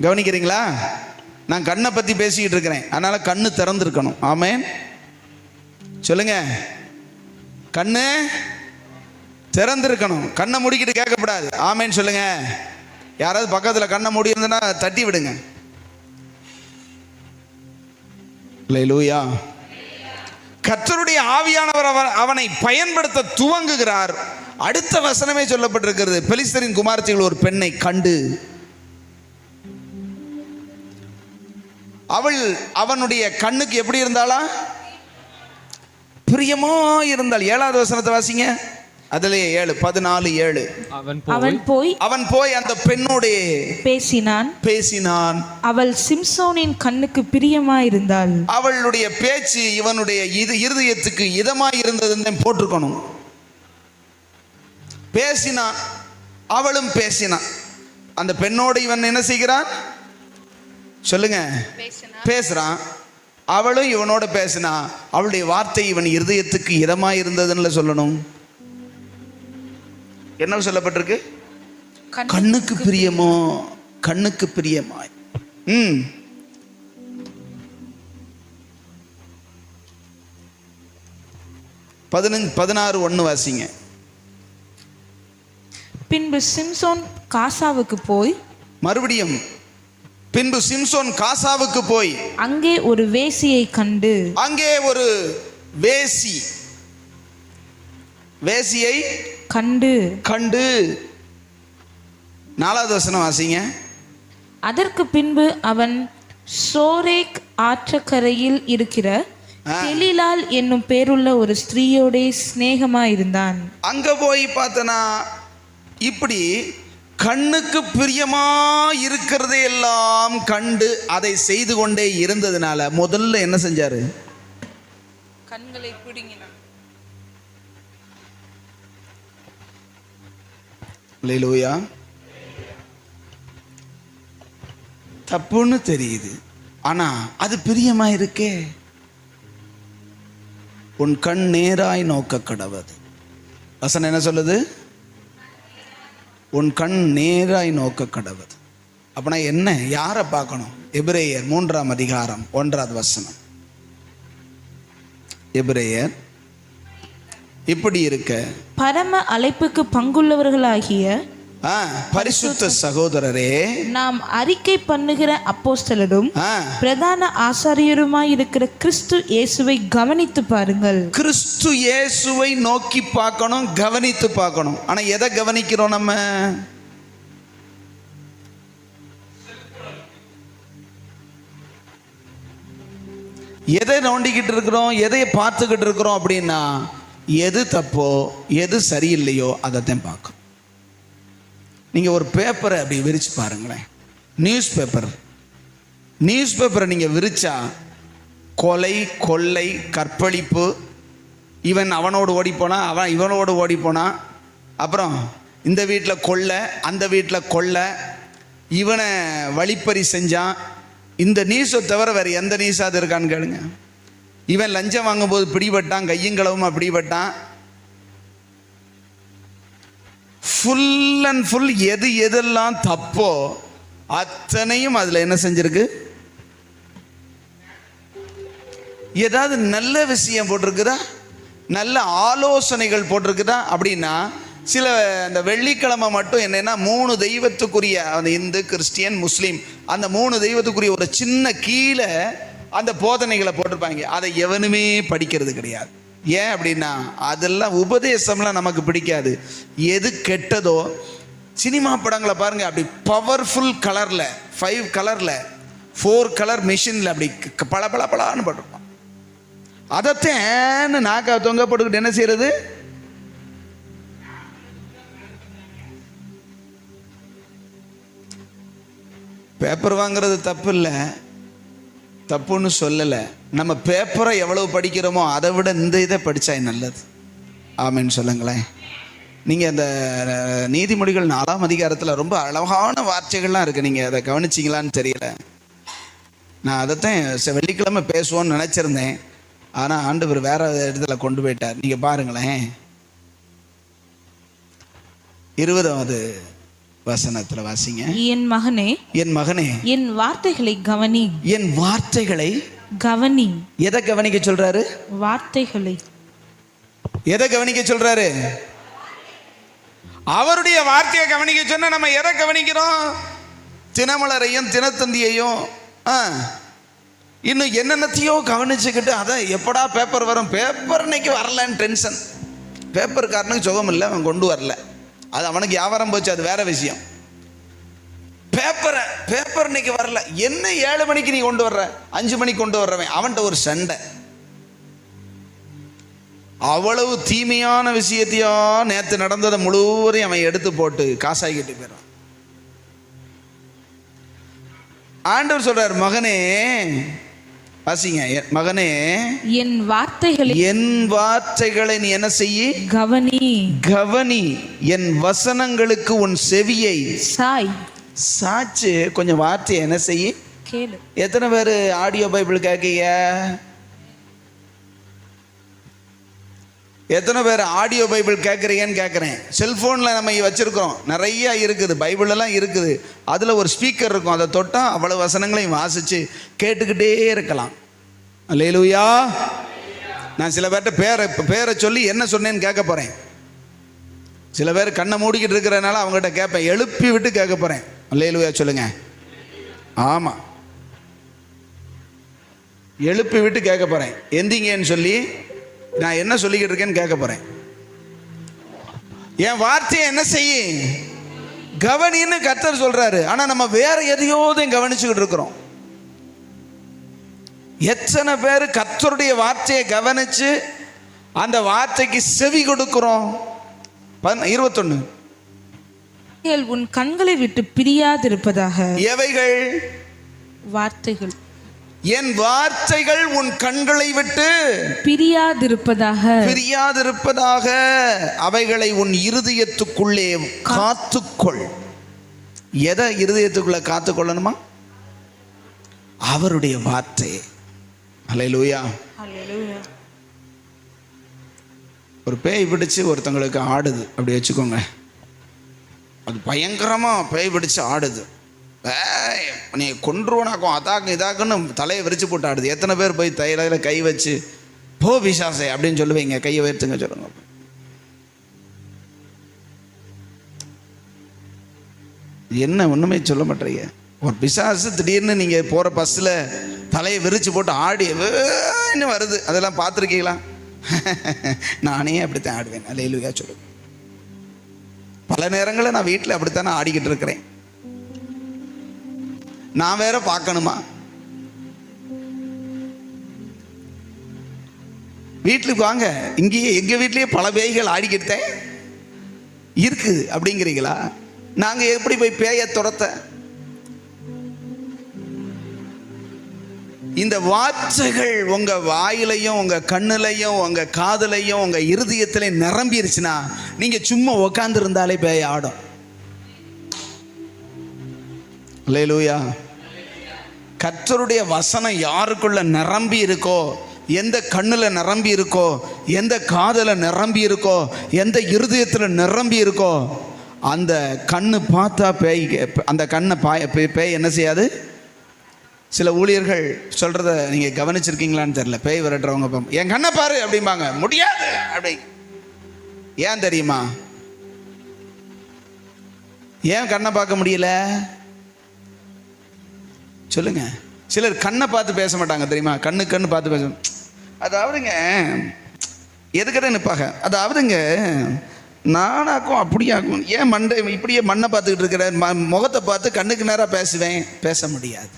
கவனிக்கிறீங்களா? நான் கண்ணை பத்தி பேசிக்கிட்டு இருக்கிறேன், அதனால கண்ணு திறந்திருக்கணும். ஆமென். சொல்லுங்க, கண்ணு திறந்திருக்கணும். கண்ணை மூடிக்கிட்டு கேட்கக்கூடாது. ஆமென் சொல்லுங்க. யாராவது பக்கத்தில் கண்ணை மூடி இருந்தனா தட்டி விடுங்க. அல்லேலூயா. கர்த்தருடைய ஆவியானவர் அவனை பயன்படுத்த துவங்குகிறார். அடுத்த வசனமே சொல்லப்பட்டிருக்கிறது, பெலிஸ்தரின் குமாரத்திகள் ஒரு பெண்ணை கண்டு, அவள் அவனுடைய கண்ணுக்கு எப்படி இருந்தாளா? பிரியமா இருந்தாள். 7வது வசனத்தை வாசிங்க. அதிலே 14:7. அவன் போய் அந்த பெண்ணோடு பேசினான். அவள் சிம்சோனின் கண்ணுக்கு பிரியமாயிருந்தாள். அவளுடைய பேச்சு இவனுடைய இருதயத்துக்கு இதமாய் இருந்ததுன்னு போட்டிருக்கணும். பேசினான், அவளும் பேசினான். அந்த பெண்ணோடு இவன் என்ன செய்கிறான்? சொல்லுங்க, பேசுறான். அவளும் இவனோட பேசினா அவளுடைய வார்த்தை இவன் இருதயத்துக்கு இதமாக இருந்ததுன்னு சொல்லணும். என்ன சொல்லப்பட்டிருக்கு? கண்ணுக்கு பிரியமோ, கண்ணுக்கு பிரியமாய். 16:1 வாசிங்க. பின்பு சிம்சோன் காசாவுக்கு போய், மறுபடியும் பின்பு சிம்சோன் காசாவுக்கு போய் அங்கே ஒரு வேசியை கண்டு, அங்கே ஒரு வேசியை கண்டு கண்டு. 4வது வசனம் வாசிங்க. அதற்கு பின்பு அவன் சோரேக் ஆற்றக்கரையில் இருக்கிற தெலிலால் என்னும் பேருள்ள ஒரு ஸ்திரீயோட சிநேகமாயிருந்தான். அங்க போய் பார்த்தனா இப்படி கண்ணுக்கு பிரியமா இருக்கிறதை எல்லாம் கண்டு அதை செய்து கொண்டே இருந்ததுனால முதல்ல என்ன செஞ்சாரு? கண்களை பிடுங்கினான். அல்லேலூயா. தப்புன்னு தெரியுது, ஆனா அது பிரியமா இருக்கே. உன் கண் நேராய் நோக்க கடவது. வசனம் என்ன சொல்லுது? உன் கண் நேராய் நோக்க கடவது. அப்படின்னா என்ன? யாரை பார்க்கணும்? எபிரேயர் 3ஆம் அதிகாரம் 1வது வசனம். எபிரேயர் இப்படி இருக்க பரம அழைப்புக்கு பங்குள்ளவர்களாகிய பரிசுத்த சகோதரரே, நாம் அறிக்கை பண்ணுகிற அப்போஸ்தலரும் பிரதான ஆசாரியருமாய் இருக்கிற கிறிஸ்து இயேசுவை கவனித்து பாருங்கள். கிறிஸ்து இயேசுவை நோக்கி பார்க்கணும், கவனித்து பார்க்கணும். ஆனா எதை கவனிக்கிறோம்? நம்ம எதை நோண்டிக்கிட்டு இருக்கிறோம், எதை பார்த்துக்கிட்டு இருக்கிறோம் அப்படின்னா, எது தப்போ எது சரியில்லையோ அதைத்தான் பார்க்கணும். நீங்கள் ஒரு பேப்பரை அப்படி விரித்து பாருங்களேன். நியூஸ் பேப்பரை நீங்கள் விரிச்சா கொலை, கொள்ளை, கற்பழிப்பு, இவன் அவனோடு ஓடிப்போனா, அவன் இவனோடு ஓடிப்போனான், அப்புறம் இந்த வீட்டில் கொள்ளை, அந்த வீட்டில் கொள்ளை, இவனை வழிப்பறி செஞ்சான். இந்த நியூஸை தவிர வேறு எந்த நியூஸாவது இருக்கான்னு கேளுங்க. இவன் லஞ்சம் வாங்கும்போது பிடிபட்டான், கையும் களவுமா பிடிபட்டான். ஃபுல் அண்ட் ஃபுல் எது எதெல்லாம் தப்போ அத்தனையும் அதில் என்ன செஞ்சிருக்கு? ஏதாவது நல்ல விஷயம் போட்டிருக்குதா? நல்ல ஆலோசனைகள் போட்டிருக்குதா? அப்படின்னா சில இந்த வெள்ளிக்கிழமை மட்டும் என்னென்னா 3 தெய்வத்துக்குரிய, அந்த இந்து, கிறிஸ்டியன், முஸ்லீம், அந்த 3 தெய்வத்துக்குரிய ஒரு சின்ன கீழே அந்த போதனைகளை போட்டிருப்பாங்க. அதை எவனுமே படிக்கிறது கிடையாது. ஏன் அப்படின்னா அதெல்லாம் உபதேசம்லாம் நமக்கு பிடிக்காது. எது கெட்டதோ, சினிமா படங்களை பாருங்க, அப்படி பவர்ஃபுல் கலரில் 5 கலரில் 4 கலர் மிஷினில் அப்படி பல பல பலான்னு போட்டிருப்பான். அதைத்தேன்னு நாக்கா தொங்க போட்டுக்கிட்டு என்ன செய்யறது? பேப்பர் வாங்குறது தப்பு இல்லை, தப்புன்னு சொல்லலை. நம்ம பேப்பரை எவ்வளவு படிக்கிறோமோ அதை விட இந்த இதை படித்தா நல்லது. ஆமேன்னு சொல்லுங்களேன். நீங்கள் அந்த நீதிமொழிகள் 4ஆம் அதிகாரத்தில் ரொம்ப அழகான வார்த்தைகள்லாம் இருக்குது. நீங்கள் அதை கவனிச்சிங்களான்னு தெரியல. நான் அதைத்தான் வெள்ளிக்கிழமை பேசுவோன்னு நினச்சிருந்தேன், ஆனால் ஆண்டவர் வேற இடத்துல கொண்டு போயிட்டார். நீங்கள் பாருங்களேன், 20வது வசனத்துல வாசிங்க. என் மகனே, என் மகனே, என் வார்த்தைகளை கவனி. என் வார்த்தைகளை கவனி. எதை கவனிக்க சொல்றாரு? வார்த்தைகளை. எதை கவனிக்க சொல்றாரு? அவருடைய வார்த்தையை கவனிக்க சொன்னா நம்ம எதை கவனிக்கிறோம்? தினமலரையும் தினத்தந்தியையும் இன்னும் என்னென்னத்தையோ கவனிச்சுக்கிட்டு அதை எப்படா பேப்பர் வரும், பேப்பர் இன்னைக்கு வரலன்னு டென்ஷன். பேப்பர்காரனுக்கு சுகம் இல்லை, அவன் கொண்டு வரல, அது அவனுக்கு வியாபாரம் போச்சு, அது வேற விஷயம். பேப்பர் இன்னைக்கு வரல, என்ன 7 மணிக்கு நீ கொண்டு வர்ற, 5 மணிக்கு கொண்டு வர்றவன் அவன்கிட்ட ஒரு சண்டை. அவ்வளவு தீமையான விஷயத்தையோ நேற்று நடந்ததை முழுவதையும் அவன் எடுத்து போட்டு காசாகிட்டு போயிடும். ஆண்டவர் சொல்றார், மகனே வாசிங்க, மகனே என் வார்த்தைகளை நீ என்ன செய்ய? கவனி. என் வசனங்களுக்கு உன் செவியை சாய்ச்சு கொஞ்சம் வார்த்தையை என்ன செய்ய? கேளு. எத்தனை பேர் ஆடியோ பைபிள் கேட்கீங்க? எத்தனை பேர் ஆடியோ பைபிள் கேட்குறீங்கன்னு கேட்குறேன். செல்ஃபோனில் நம்ம வச்சுருக்கோம், நிறையா இருக்குது, பைபிளெல்லாம் இருக்குது. அதில் ஒரு ஸ்பீக்கர் இருக்கும், அதை தொட்டால் அவ்வளோ வசனங்களையும் வாசித்து கேட்டுக்கிட்டே இருக்கலாம். அல்லேலூயா. நான் சில பேர்கிட்ட பேரை சொல்லி என்ன சொன்னேன்னு கேட்க போகிறேன். சில பேர் கண்ணை மூடிக்கிட்டு இருக்கிறதுனால அவங்ககிட்ட கேட்பேன், எழுப்பி விட்டு கேட்க போகிறேன். அல்லேலூயா சொல்லுங்க. ஆமாம், எழுப்பி விட்டு கேட்க போகிறேன். எந்திங்கன்னு சொல்லி நான் என்ன சொல்லிக்கிட்டு இருக்கேன்னு கேட்க போகிறேன். என் வார்த்தையை என்ன செய்ய கவனின்னு கர்த்தர் சொல்கிறாரு. ஆனால் நம்ம வேற எதையோதையும் கவனிச்சுக்கிட்டு இருக்கிறோம். எத்தனை பேர் கர்த்தருடைய வார்த்தையை கவனித்து அந்த வார்த்தைக்கு செவி கொடுக்கிறோம்? 21 உன் கண்களை விட்டு பிரியாதிருப்பதாக. எவைகள்? வார்த்தைகள். என் வார்த்தைகள் உன் கண்களை விட்டு பிரியாதிருப்பதாக. பிரியாதிருப்பதாக. அவைகளை உன் இருதயத்துக்குள்ளே காத்துக்கொள். எதை இருதயத்துக்குள்ள காத்துக்கொள்ளணுமா? அவருடைய வார்த்தை. அல்லேலூயா. ஹல்லேலூயா. ஒரு பேய் பிடிச்சு ஒருத்தங்களுக்கு ஆடுது அப்படி வச்சுக்கோங்க. அது பயங்கரமாக பேய் பிடிச்சு ஆடுது. நீ கொன்றுவனாக்கும் அதாக்கும் இதாக்குன்னு தலையை விரிச்சு போட்டு ஆடுது. எத்தனை பேர் போய் தையில கை வச்சு போ பிசாசே அப்படின்னு சொல்லுவீங்க? கையை வைத்துங்க சொல்லுங்க. என்ன ஒன்றுமே சொல்ல மாட்டீங்க. ஒரு பிசாசு திடீர்னு நீங்கள் போகிற பஸ்ஸில் தலையை விரிச்சு போட்டு ஆடி இன்னும் வருது. அதெல்லாம் பார்த்துருக்கீங்களா? நானே அப்படித்தான் ஆடுவேன். அல்லேலூயா சொல்லுங்க. பல நேரங்களில் நான் வீட்டில் அப்படித்தானே ஆடிக்கிட்டு இருக்கிறேன். நான் வேற பார்க்கணுமா? வீட்டுக்கு வாங்க, இங்கேயே எங்கள் வீட்லேயே பல பேய்கள் ஆடிக்கிட்டேன் இருக்குது அப்படிங்கிறீங்களா? நாங்கள் எப்படி போய் பேயை துரத்த? இந்த வார்த்தைகள் உங்கள் வாயிலையும் உங்கள் கண்ணுலையும் உங்கள் காதுலையும் உங்கள் இருதயத்திலையும் நிரம்பிருச்சுன்னா நீங்கள் சும்மா உக்காந்து இருந்தாலே பேய் ஆடும். அல்லேலூயா. கர்த்தருடைய வசனம் யாருக்குள்ள நிரம்பி இருக்கோ, எந்த கண்ணில் நிரம்பி இருக்கோ, எந்த காதில் நிரம்பி இருக்கோ, எந்த இருதயத்தில் நிரம்பி இருக்கோ, அந்த கண்ணு பார்த்தா பேய், அந்த கண்ணை பேய் என்ன செய்யாது? சில ஊழியர்கள் சொல்கிறத நீங்கள் கவனிச்சிருக்கீங்களான்னு தெரியல. பேய் விரட்டுறவங்க என் கண்ணை பாரு அப்படிம்பாங்க. முடியாது அப்படி. ஏன் தெரியுமா? ஏன் கண்ணை பார்க்க முடியல சொல்லுங்க. சிலர் கண்ணை பார்த்து பேச மாட்டாங்க தெரியுமா? கண்ணு பார்த்து பேச, அதாவதுங்க எதுக்கிட்ட நிற்பாங்க. அதாவதுங்க நானாக்கும் அப்படியாக்கும். ஏன் மண்டை இப்படியே மண்ணை பார்த்துக்கிட்டு இருக்கிற? முகத்தை பார்த்து கண்ணுக்கு நேராக பேசுவேன். பேச முடியாது.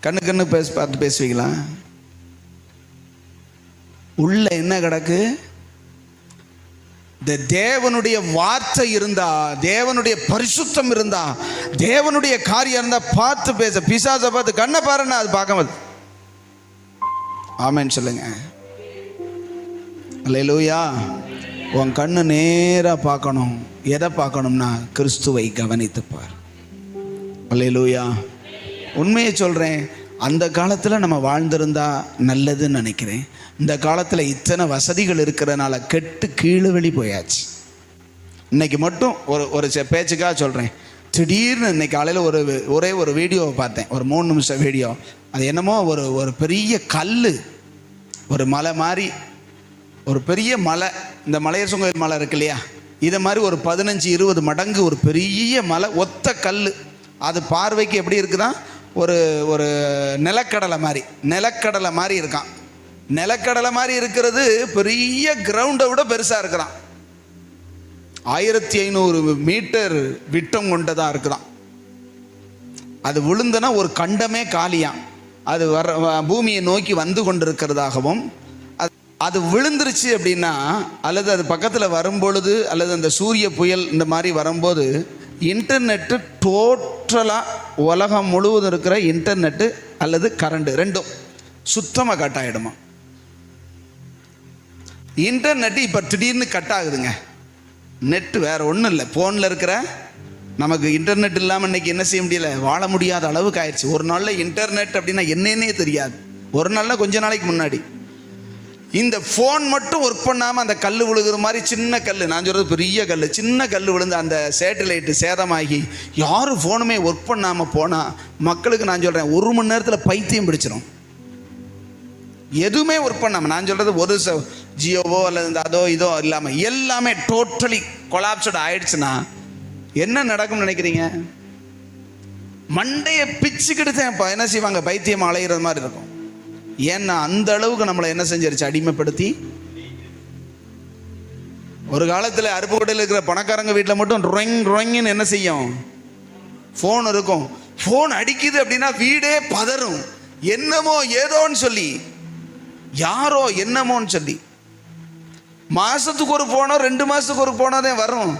கண்ணு பார்த்து பேசுவீங்களா? உள்ள என்ன கிடக்கு? இந்த தேவனுடைய வார்த்தை இருந்தா, தேவனுடைய பரிசுத்தம் இருந்தா, தேவனுடைய காரியம் இருந்தா பார்த்து பேச. பிசாசை பார்த்து கண்ணை பாருன்னா அது பார்க்க. ஆமென் சொல்லுங்க. அல்லேலூயா. உன் கண்ணு நேரா பார்க்கணும். எதை பார்க்கணும்னா கிறிஸ்துவை கவனித்துப்பார். அல்லேலூயா. உண்மையை சொல்கிறேன். அந்த காலத்தில் நம்ம வாழ்ந்திருந்தா நல்லதுன்னு நினைக்கிறேன். இந்த காலத்தில் இத்தனை வசதிகள் இருக்கிறதுனால கெட்டு கீழே வெளி போயாச்சு. இன்னைக்கு மட்டும் ஒரு பேச்சுக்காக சொல்கிறேன். திடீர்னு இன்னைக்கு காலையில் ஒரே ஒரு வீடியோவை பார்த்தேன், ஒரு 3 நிமிஷம் வீடியோ. அது என்னமோ ஒரு பெரிய கல், ஒரு மலை மாதிரி, ஒரு பெரிய மலை, இந்த மலையரசன் கோயில் மலை இருக்கு இல்லையா, இதை மாதிரி ஒரு 15-20 மடங்கு ஒரு பெரிய மலை, ஒத்த கல். அது பார்வைக்கு எப்படி இருக்குதான்? ஒரு நிலக்கடலை மாதிரி இருக்கான். நிலக்கடலை மாதிரி இருக்கிறது பெரிய கிரவுண்டை விட பெருசாக இருக்கிறான். 1500 மீட்டர் விட்டம் கொண்டதாக இருக்கிறான். அது விழுந்தனா ஒரு கண்டமே காலியாம். அது பூமியை நோக்கி வந்து கொண்டிருக்கிறதாகவும், அது விழுந்துருச்சு அப்படின்னா, அல்லது அது பக்கத்தில் வரும்பொழுது, அல்லது அந்த சூரிய புயல் இந்த மாதிரி வரும்போது, இன்டர்நெட்டு டோட்டலாக உலகம் முழுவதும் இருக்கிற இன்டர்நெட்டு அல்லது கரண்ட் ரெண்டும் சுத்தமாக கட் ஆகிடுமா. இன்டர்நெட்டு இப்போ திடீர்னு கட் ஆகுதுங்க. நெட்டு வேறு ஒன்றும் இல்லை, ஃபோனில் இருக்கிற நமக்கு இன்டர்நெட் இல்லாமல் இன்னைக்கு என்ன செய்ய முடியல, வாழ முடியாத அளவுக்கு ஆயிடுச்சு. ஒரு நாளில் இன்டர்நெட் அப்படின்னா என்னன்னே தெரியாது. ஒரு நாளில் கொஞ்ச நாளைக்கு முன்னாடி இந்த ஃபோன் மட்டும் ஒர்க் பண்ணாமல் அந்த கல் விழுகிற மாதிரி சின்ன கல், நான் சொல்கிறது பெரிய கல், சின்ன கல் விழுந்து அந்த சேட்டலைட்டு சேதமாகி யாரும் ஃபோனுமே ஒர்க் பண்ணாமல் போனால் மக்களுக்கு நான் சொல்கிறேன் 1 மணி நேரத்தில் பைத்தியம் பிடிச்சிடும். எதுவுமே ஒர்க் பண்ணாமல், நான் சொல்கிறது ஒரு ஜியோவோ அல்லது இந்த அதோ இதோ இல்லாமல் எல்லாமே டோட்டலி கொலாப்ஸ்டு ஆயிடுச்சுன்னா என்ன நடக்கும்னு நினைக்கிறீங்க? மண்டையை பிச்சுக்கிட்டு தான் இப்போ என்ன செய்வாங்க, பைத்தியம் அலைகிறது மாதிரி இருக்கும். ஏன்னா அந்த அளவுக்கு நம்மளை என்ன செஞ்சிருச்சு, அடிமைப்படுத்தி. ஒரு காலத்தில் அருப்புக்கோட்டையில் இருக்கிற பணக்காரங்க வீட்டில் மட்டும் ரொங்கன்னு என்ன செய்யும், ஃபோன் இருக்கும். ஃபோன் அடிக்குது அப்படின்னா வீடே பதறும். என்னமோ ஏதோன்னு சொல்லி, யாரோ என்னமோன்னு சொல்லி. மாதத்துக்கு ஒரு ஃபோனோ 2 மாதத்துக்கு ஒரு ஃபோனோ தான் வரும்.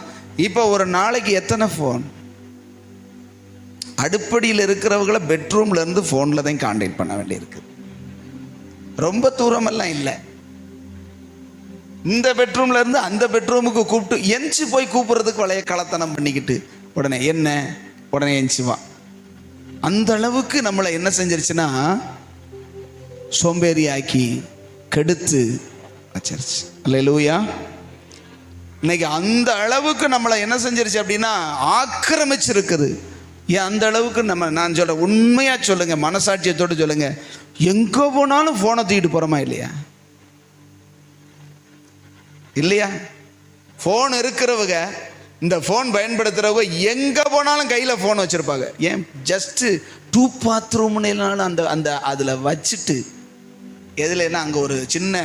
இப்போ ஒரு நாளைக்கு எத்தனை ஃபோன்? அடுப்படியில் இருக்கிறவங்களை பெட்ரூம்ல இருந்து ஃபோனில் தான் கான்டாக்ட் பண்ண வேண்டியிருக்கு. ரொம்ப தூரமெல்லாம் இல்லை. இந்த பெட்ரூம்ல இருந்து அந்த பெட்ரூமுக்கு கூப்பிட்டு எஞ்சி போய் கூப்பிட்றதுக்கு வளைய கலத்தனம் பண்ணிக்கிட்டு உடனே என்ன, உடனே எஞ்சி வா. அந்த அளவுக்கு நம்மளை என்ன செஞ்சிருச்சுன்னா சோம்பேறியாக்கி கெடுத்து வச்சிருச்சு. அல்லேலூயா. இன்னைக்கு அந்த அளவுக்கு நம்மளை என்ன செஞ்சிருச்சு அப்படின்னா ஆக்கிரமிச்சிருக்குது. ஏன் அந்த அளவுக்கு நான் சொல்கிறேன், உண்மையாக சொல்லுங்க, மனசாட்சியத்தோடு சொல்லுங்க, எங்கே போனாலும் ஃபோனை தூக்கிட்டு போகிறோமா இல்லையா? இல்லையா? ஃபோன் இருக்கிறவங்க, இந்த ஃபோன் பயன்படுத்துகிறவங்க எங்கே போனாலும் கையில் ஃபோன் வச்சுருப்பாங்க. ஏன் ஜஸ்ட்டு 2 பாத்ரூம்னாலும் அந்த அந்த அதில் வச்சுட்டு, எதுலன்னா அங்கே ஒரு சின்ன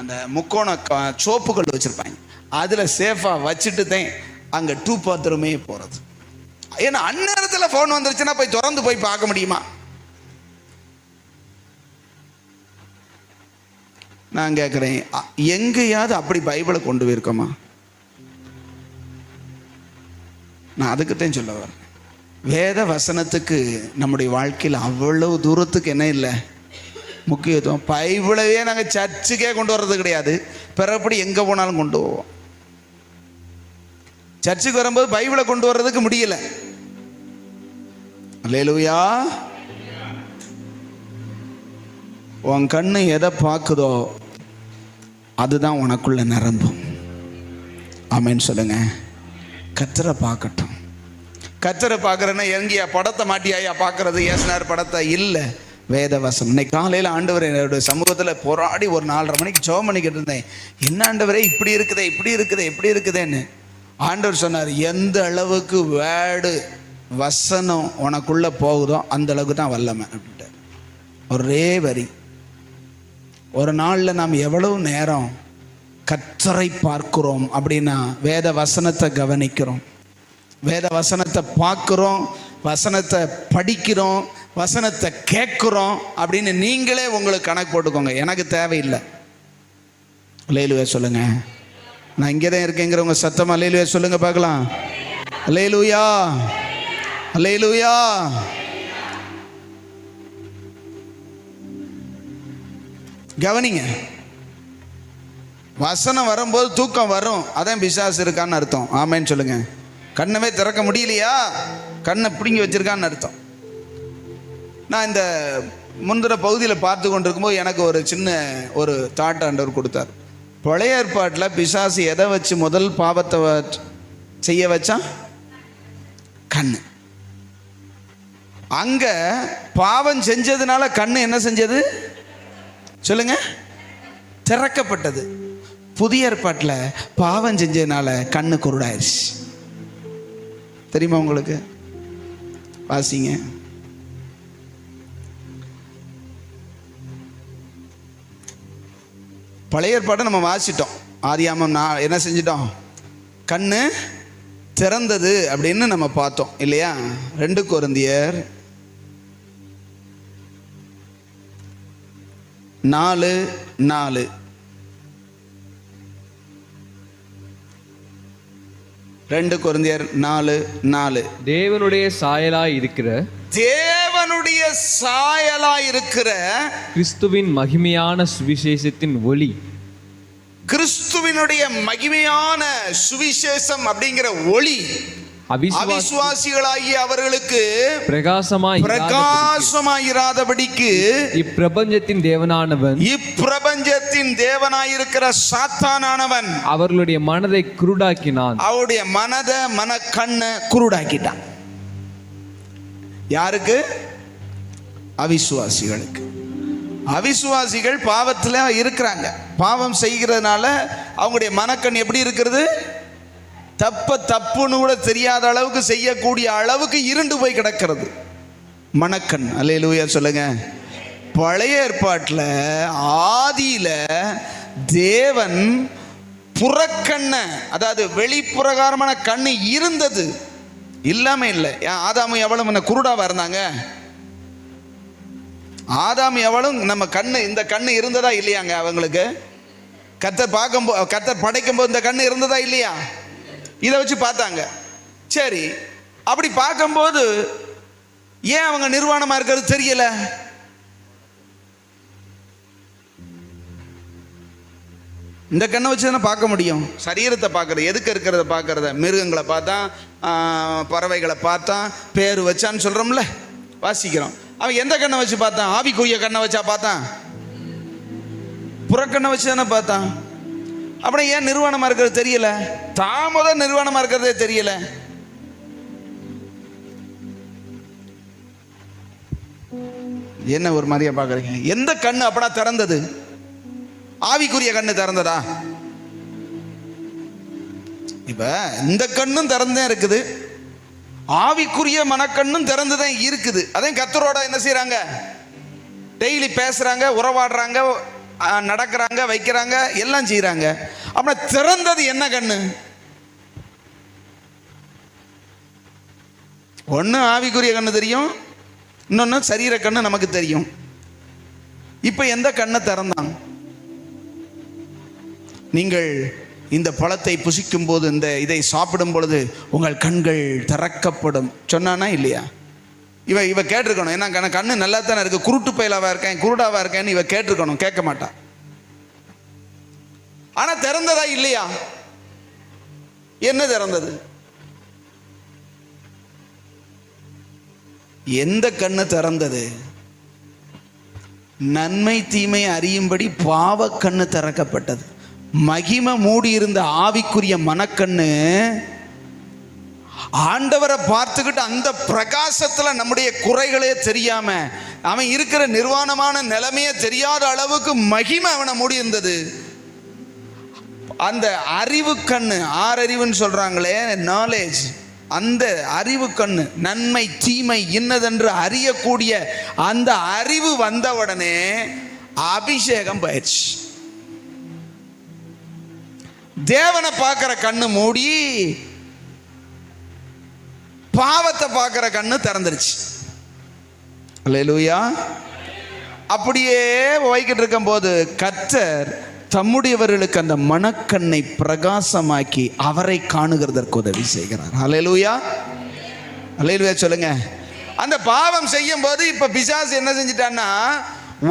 அந்த முக்கோண சோப்புகள் வச்சுருப்பாங்க, அதில் சேஃபாக வச்சுட்டு தான் அங்கே 2 பாத்ரூமே போகிறது. ஏன்னா அந்நேரத்தில் ஃபோன் வந்துருச்சுன்னா போய் திறந்து போய் பார்க்க முடியுமா? நான் கேட்குறேன், எங்கேயாவது அப்படி பைபிளை கொண்டு போயிருக்கோமா? நான் அதுக்குத்தான் சொல்ல வரேன். வேத வசனத்துக்கு நம்முடைய வாழ்க்கையில் அவ்வளவு தூரத்துக்கு என்ன இல்லை முக்கியத்துவம். பைபிளவே நாங்கள் சர்ச்சுக்கே கொண்டு வர்றது கிடையாது, பிறப்படி எங்கே போனாலும் கொண்டு போவோம். சர்ச்சுக்கு வரும்போது பைபிளை கொண்டு வர்றதுக்கு முடியல. அல்லேலூயா. உன் கண்ணு எதை பார்க்குதோ அதுதான் உனக்குள்ள நிரம்பும். ஆமென் சொல்லுங்க. கர்த்தரை பார்க்கட்டும். கர்த்தரை பார்க்குறேன்னா எங்கேயா படத்தை மாட்டியாயா பார்க்கறது, ஏசுனார் படத்தை இல்லை, வேதவசனம். இன்னைக்கு காலையில் ஆண்டவர் என்னுடைய சமூகத்தில் போராடி ஒரு 4:30 மணிக்கு ஜெபம் பண்ணிக்கிட்டு இருந்தேன். என்ன ஆண்டவரே இப்படி இருக்குதே, இப்படி இருக்குதே, இப்படி இருக்குதேன்னு. ஆண்டவர் சொன்னார், எந்த அளவுக்கு வேர்டு வசனம் உனக்குள்ளே போகுதோ அந்த அளவுக்கு தான் வல்லமை அப்படின்ட்டு. ஒரே வரி. ஒரு நாளில் நாம் எவ்வளவு நேரம் கர்த்தரை பார்க்கிறோம் அப்படின்னா வேத வசனத்தை கவனிக்கிறோம், வேத வசனத்தை பார்க்குறோம், வசனத்தை படிக்கிறோம், வசனத்தை கேட்குறோம் அப்படின்னு நீங்களே உங்களுக்கு கணக்கு போட்டுக்கோங்க. எனக்கு தேவையில்லை. அல்லேலூயா சொல்லுங்க. நான் இங்கே தான் இருக்கேங்கிறவங்க சத்தம் அல்லேலூயா சொல்லுங்க பார்க்கலாம். அல்லேலூயா, அல்லேலூயா. கவனிங்க, வசனம் வரும்போது தூக்கம் வரும், அதான் பிசாசு இருக்கான்னு அர்த்தம். ஆமேன்னு சொல்லுங்க. கண்ணவே திறக்க முடியலையா, கண்ணை பிடுங்கி வச்சிருக்கான்னு அர்த்தம். நான் இந்த முந்திர பகுதியில் பார்த்து கொண்டிருக்கும்போது எனக்கு ஒரு சின்ன ஒரு தாட் ஆண்டவர் கொடுத்தார். பழைய ஏற்பாட்டில் பிசாசு எதை வச்சு முதல் பாவத்தை செய்ய வச்சான்? கண்ணு. அங்க பாவம் செஞ்சதுனால கண்ணு என்ன செஞ்சது சொல்லுங்க? திறக்கப்பட்டது. புதிய ஏற்பாட்டில் பாவம் செஞ்சதுனால கண்ணு குருடாயிருச்சு. தெரியுமா உங்களுக்கு? வாசிங்க. பழைய ஏற்பாட்டை நம்ம வாசிட்டோம். ஆதியாமம் நான் என்ன செஞ்சிட்டோம்? கண்ணு திறந்தது அப்படின்னு நம்ம பார்த்தோம் இல்லையா? 2 கொரிந்தியர் 4:4. 2 கொரிந்தியர் 4:4. தேவனுடைய சாயலாய் இருக்கிற கிறிஸ்துவின் மகிமையான சுவிசேஷத்தின் ஒளி. கிறிஸ்துவினுடைய மகிமையான சுவிசேஷம் அப்படிங்கிற ஒளி அவிசுவாசிகளாகிய அவர்களுக்கு பிரகாசமாயிராதபடிக்கு இப்பிரபஞ்சத்தின் தேவனாயிருக்கிற சாத்தானானவன் அவர்களுடைய மனதை குருடாக்கினான். அவருடைய மனக்கண்ணை குருடாக்கிட்டான். யாருக்கு? அவிசுவாசிகளுக்கு. அவிசுவாசிகள் பாவத்தில் இருக்கிறாங்க. பாவம் செய்கிறதுனால அவங்களுடைய மனக்கண் எப்படி இருக்கிறது? தப்புன்னு கூட தெரியாத அளவுக்கு செய்யக்கூடிய அளவுக்கு இருண்டு போய் கிடக்கிறது மனக்கண். அல்லேலூயா சொல்லுங்க. பழைய ஏற்பாட்டில் ஆதியில தேவன் புறக்கண்ண, அதாவது வெளிப்புறகாரமான கண்ணு இருந்தது, இல்லாம இல்லை. ஆதாமும் எவளும் என்ன குருடாவா இருந்தாங்க? ஆதாம் எவளும் நம்ம கண்ணு, இந்த கண்ணு இருந்ததா இல்லையாங்க அவங்களுக்கு? கர்த்தர் படைக்கும் போது இந்த கண்ணு இருந்ததா இல்லையா? இதை வச்சு பார்த்தாங்க. சரி, அப்படி பார்க்கும்போது ஏன் அவங்க நிர்வாணமா இருக்கிறது தெரியல? இந்த கண்ணை வச்சு தானே பார்க்க முடியும். சரீரத்தை பார்க்கறது, எதுக்கு இருக்கிறத பார்க்கறத, மிருகங்களை பார்த்தா, பறவைகளை பார்த்தா, பேர் வச்சான்னு சொல்றோம்ல, வாசிக்கிறோம். அவன் எந்த கண்ணை வச்சு பார்த்தான்? ஆவிக்குரிய கண்ணை வச்சா பார்த்தான்? புறக்கண்ணை வச்சு தானே பார்த்தான். அப்புறம் ஏன் நிர்வாணமா இருக்கிறது தெரியல? தாமதம் நிர்வாணமா இருக்கிறதே தெரியல. என்ன ஒரு மாதிரியா பாக்குறீங்க? எந்த கண்ணு அப்படா திறந்தது? ஆவிக்குரிய கண்ணு திறந்ததா? இப்ப இந்த கண்ணும் திறந்தே இருக்குது, ஆவிக்குரிய மனக்கண்ணும் திறந்துதான் இருக்குது. அதையும் கர்த்தரோட என்ன செய்யறாங்க? டெய்லி பேசுறாங்க, உறவாடுறாங்க, நடக்கிறாங்க, வைக்கிறாங்க, எல்லாம் செய்யறாங்க. அப்ப திறந்தது என்ன கண்ணு? ஒன்னு ஆவிக்குரிய கண்ணு தெரியும், இன்னொன்னு சரீர கண்ணு நமக்கு தெரியும். இப்ப எந்த கண்ணை திறந்தான்? நீங்கள் இந்த பழத்தை புசிக்கும் போது, இதை சாப்பிடும் பொழுது உங்கள் கண்கள் திறக்கப்படும் சொன்னானா இல்லையா? இவ கேட்டிருக்கணும். ஏன்னா கண்ணு நல்லா தானே இருக்கு, குருட்டு பயிலாவா இருக்கேன், குருடாவா இருக்கேன்னு இவ கேட்டிருக்கணும். கேட்க மாட்டா. ஆனா திறந்ததா இல்லையா? என்ன திறந்தது? எந்த கண்ணு திறந்தது? நன்மை தீமை அறியும்படி பாவ கண்ணு திறக்கப்பட்டது. மகிமை மூடி இருந்த ஆவிக்குரிய மனக்கண்ணு ஆண்டவரை பார்த்துக்கிட்டு அந்த பிரகாசத்துல நம்முடைய குறைகளே தெரியாம, அவன் இருக்கிற நிர்வாணமான நிலைமையே தெரியாத அளவுக்கு மகிமை அவனை மூடி இருந்தது. அந்த அறிவு கண்ணு, ஆறறிவுன்னு சொல்றாங்களே, நாலேஜ், அந்த அறிவு கண்ணு, நன்மை தீமை இன்னதென்று அறியக்கூடிய அந்த அறிவு வந்தவுடனே அபிஷேகம் பயிற்சி. தேவனை பார்க்கிற கண்ணு மூடி பாவத்தை பார்க்கிற கண்ணு திறந்துருச்சு. அல்லேலூயா. அப்படியே வைக்கிட்டு இருக்கும் போது கர்த்தர் தம்முடையவர்களுக்கு அந்த மனக்கண்ணை பிரகாசமாக்கி அவரை காணுகிறதற்கு உதவி செய்கிறார். அல்லேலூயா. அல்லேலூயா சொல்லுங்க. அந்த பாவம் செய்யும் போது இப்ப பிசாசு என்ன செஞ்சிட்டான்னா,